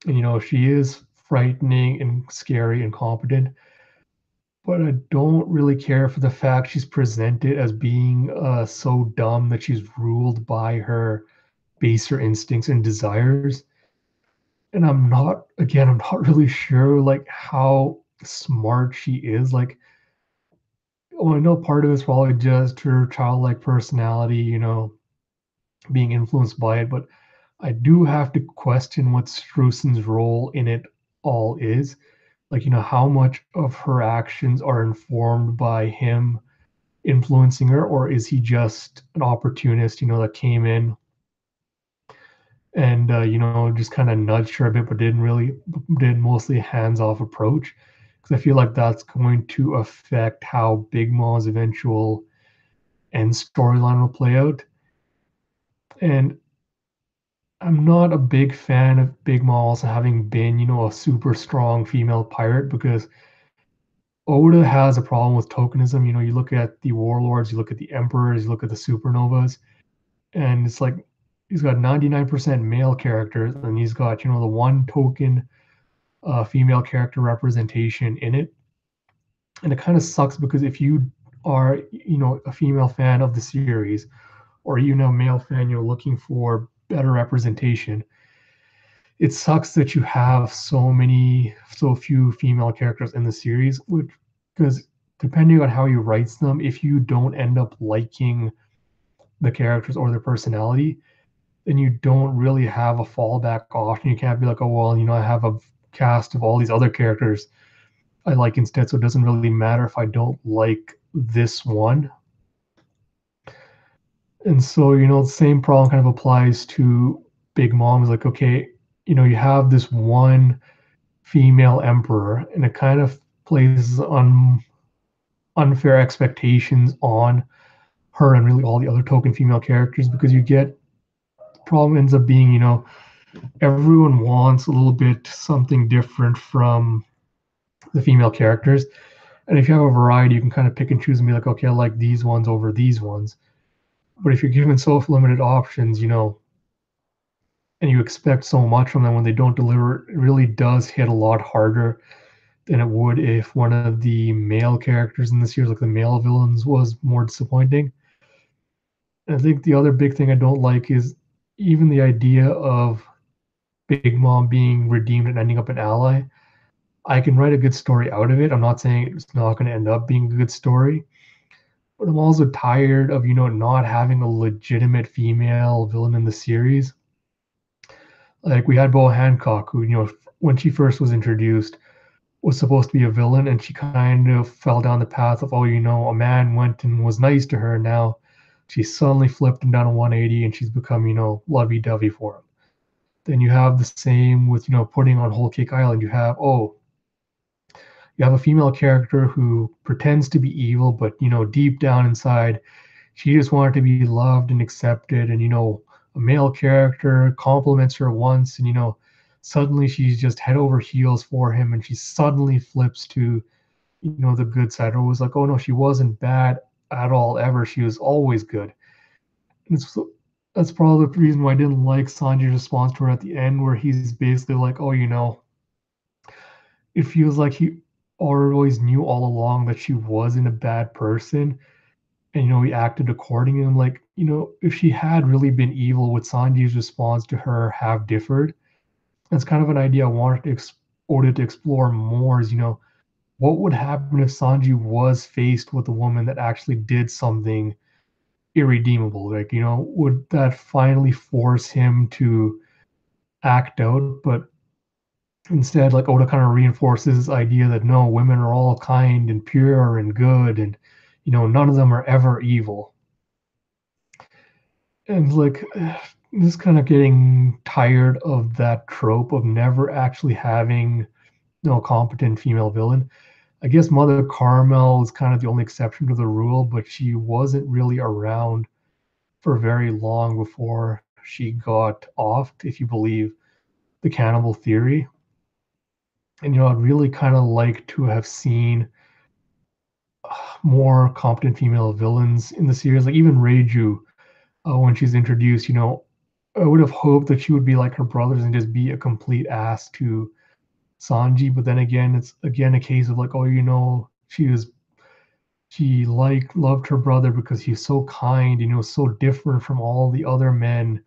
And, she is frightening and scary and competent, but I don't really care for the fact she's presented as being so dumb that she's ruled by her baser instincts and desires. And I'm not really sure like how smart she is. Like, I know part of it's probably just her childlike personality, being influenced by it, but I do have to question what Strussen's role in it all is. Like, how much of her actions are informed by him influencing her, or is he just an opportunist, that came in and just kind of nudged her a bit, but did mostly a hands-off approach? Because I feel like that's going to affect how Big Mom's eventual end storyline will play out. And I'm not a big fan of Big Mom also having been, a super strong female pirate because Oda has a problem with tokenism. You look at the warlords, you look at the emperors, you look at the supernovas, and it's like he's got 99% male characters, and he's got the one token female character representation in it, and it kind of sucks because if you are a female fan of the series, or a male fan, you're looking for better representation. It sucks that you have so few female characters in the series, which because depending on how he writes them, if you don't end up liking the characters or their personality, then you don't really have a fallback option. You can't be like, oh well, I have a cast of all these other characters I like instead, so it doesn't really matter if I don't like this one. And so, the same problem kind of applies to Big Mom. Is like, okay, you have this one female emperor, and it kind of places on unfair expectations on her and really all the other token female characters, because you get the problem ends up being, everyone wants a little bit something different from the female characters. And if you have a variety, you can kind of pick and choose and be like, okay, I like these ones over these ones. But if you're given so limited options, and you expect so much from them, when they don't deliver, it really does hit a lot harder than it would if one of the male characters in the series, like the male villains, was more disappointing. And I think the other big thing I don't like is even the idea of Big Mom being redeemed and ending up an ally. I can write a good story out of it. I'm not saying it's not going to end up being a good story, but I'm also tired of, not having a legitimate female villain in the series. Like we had Bo Hancock, who, when she first was introduced, was supposed to be a villain, and she kind of fell down the path of, oh, a man went and was nice to her. Now she suddenly flipped and done a 180, and she's become, lovey-dovey for him. Then you have the same with, putting on Whole Cake Island. You have a female character who pretends to be evil, but deep down inside, she just wanted to be loved and accepted. And a male character compliments her once, and suddenly she's just head over heels for him, and she suddenly flips to the good side. Or was like, oh no, she wasn't bad at all ever. She was always good. And that's probably the reason why I didn't like Sanji's response to her at the end, where he's basically like, oh, it feels like he always knew all along that she wasn't a bad person, and he acted accordingly. And like, if she had really been evil, would Sanji's response to her have differed? That's kind of an idea I wanted Oda to explore more. Is what would happen if Sanji was faced with a woman that actually did something irredeemable? Like, would that finally force him to act out? But instead, like, Oda kind of reinforces this idea that no, women are all kind and pure and good, and none of them are ever evil. And like, just kind of getting tired of that trope of never actually having a competent female villain. I guess Mother Carmel is kind of the only exception to the rule, but she wasn't really around for very long before she got offed, if you believe the cannibal theory. And I'd really kind of like to have seen more competent female villains in the series, like even Reiju, when she's introduced. I would have hoped that she would be like her brothers and just be a complete ass to Sanji. But then again, it's again a case of like, oh, she loved her brother because he's so kind, so different from all the other men.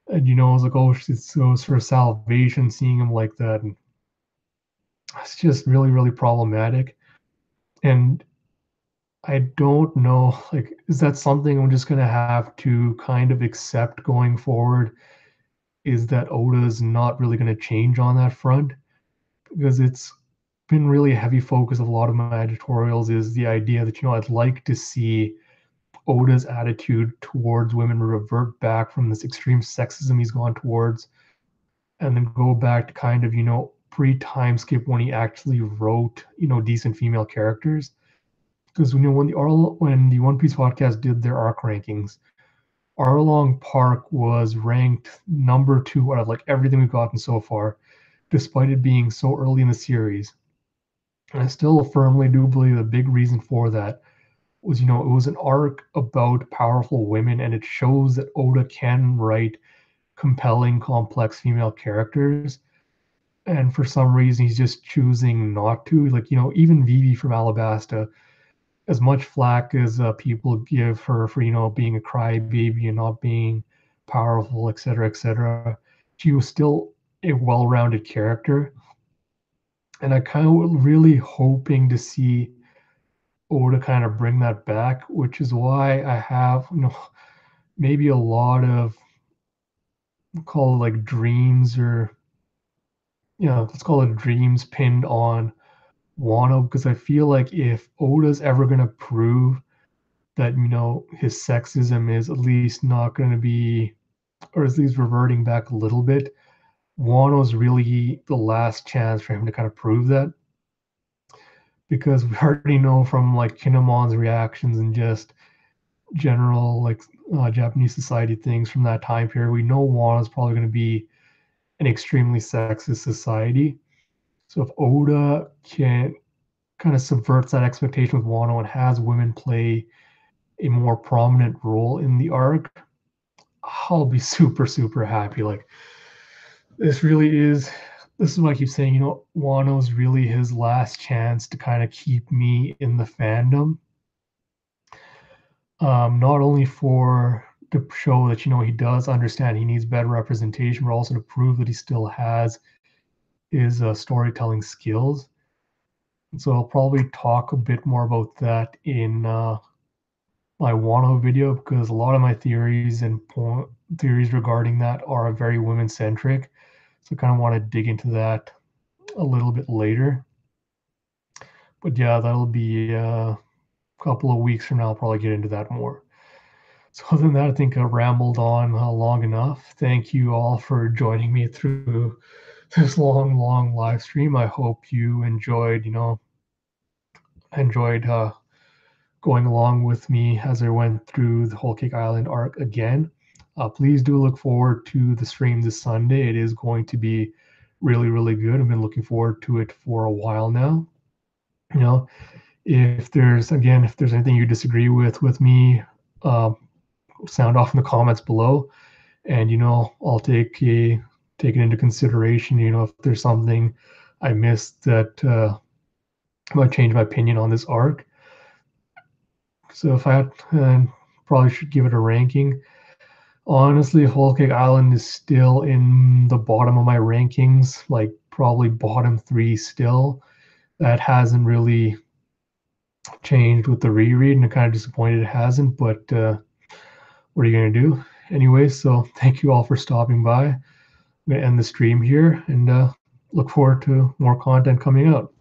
And I was like, oh, it's her salvation seeing him like that. And it's just really, really problematic. And I don't know, like, is that something I'm just gonna have to kind of accept going forward? Is that Oda's not really gonna change on that front? Because it's been really a heavy focus of a lot of my editorials, is the idea that, I'd like to see Oda's attitude towards women revert back from this extreme sexism he's gone towards, and then go back to kind of, pre-time skip when he actually wrote, decent female characters. Because when the One Piece podcast did their arc rankings, Arlong Park was ranked number 2 out of like everything we've gotten so far, despite it being so early in the series. And I still firmly do believe the big reason for that was, it was an arc about powerful women, and it shows that Oda can write compelling, complex female characters. And for some reason, he's just choosing not to. Like, even Vivi from Alabasta, as much flack as people give her for, being a crybaby and not being powerful, et cetera, she was still a well-rounded character. And I kind of really hoping to see Oda kind of bring that back, which is why I have, maybe a lot of, call it like dreams, or let's call it dreams pinned on Wano, because I feel like if Oda's ever going to prove that his sexism is at least not going to be, or at least reverting back a little bit, Wano's really the last chance for him to kind of prove that, because we already know from like Kinnamon's reactions and just general like Japanese society things from that time period. We know Wano's probably going to be an extremely sexist society. So if Oda can kind of subverts that expectation with Wano and has women play a more prominent role in the arc, I'll be super, super happy. Like this really is this is why I keep saying, Wano's really his last chance to kind of keep me in the fandom. Not only for to show that he does understand he needs better representation, but also to prove that he still has his storytelling skills. And so I'll probably talk a bit more about that in my Wano video, because a lot of my theories and theories regarding that are very women centric. So I kind of want to dig into that a little bit later. But yeah, that'll be a couple of weeks from now. I'll probably get into that more. So other than that, I think I rambled on long enough. Thank you all for joining me through this long, long live stream. I hope you enjoyed going along with me as I went through the Whole Cake Island arc again. Please do look forward to the stream this Sunday. It is going to be really, really good. I've been looking forward to it for a while now. You know, if there's anything you disagree with me, uh, sound off in the comments below, and I'll take it into consideration. If there's something I missed that might change my opinion on this arc. So if I had, probably should give it a ranking. Honestly, Whole Cake Island is still in the bottom of my rankings, like probably bottom 3 still. That hasn't really changed with the reread, and I'm kind of disappointed it hasn't, but what are you going to do? Anyway, so thank you all for stopping by. I'm going to end the stream here and look forward to more content coming out.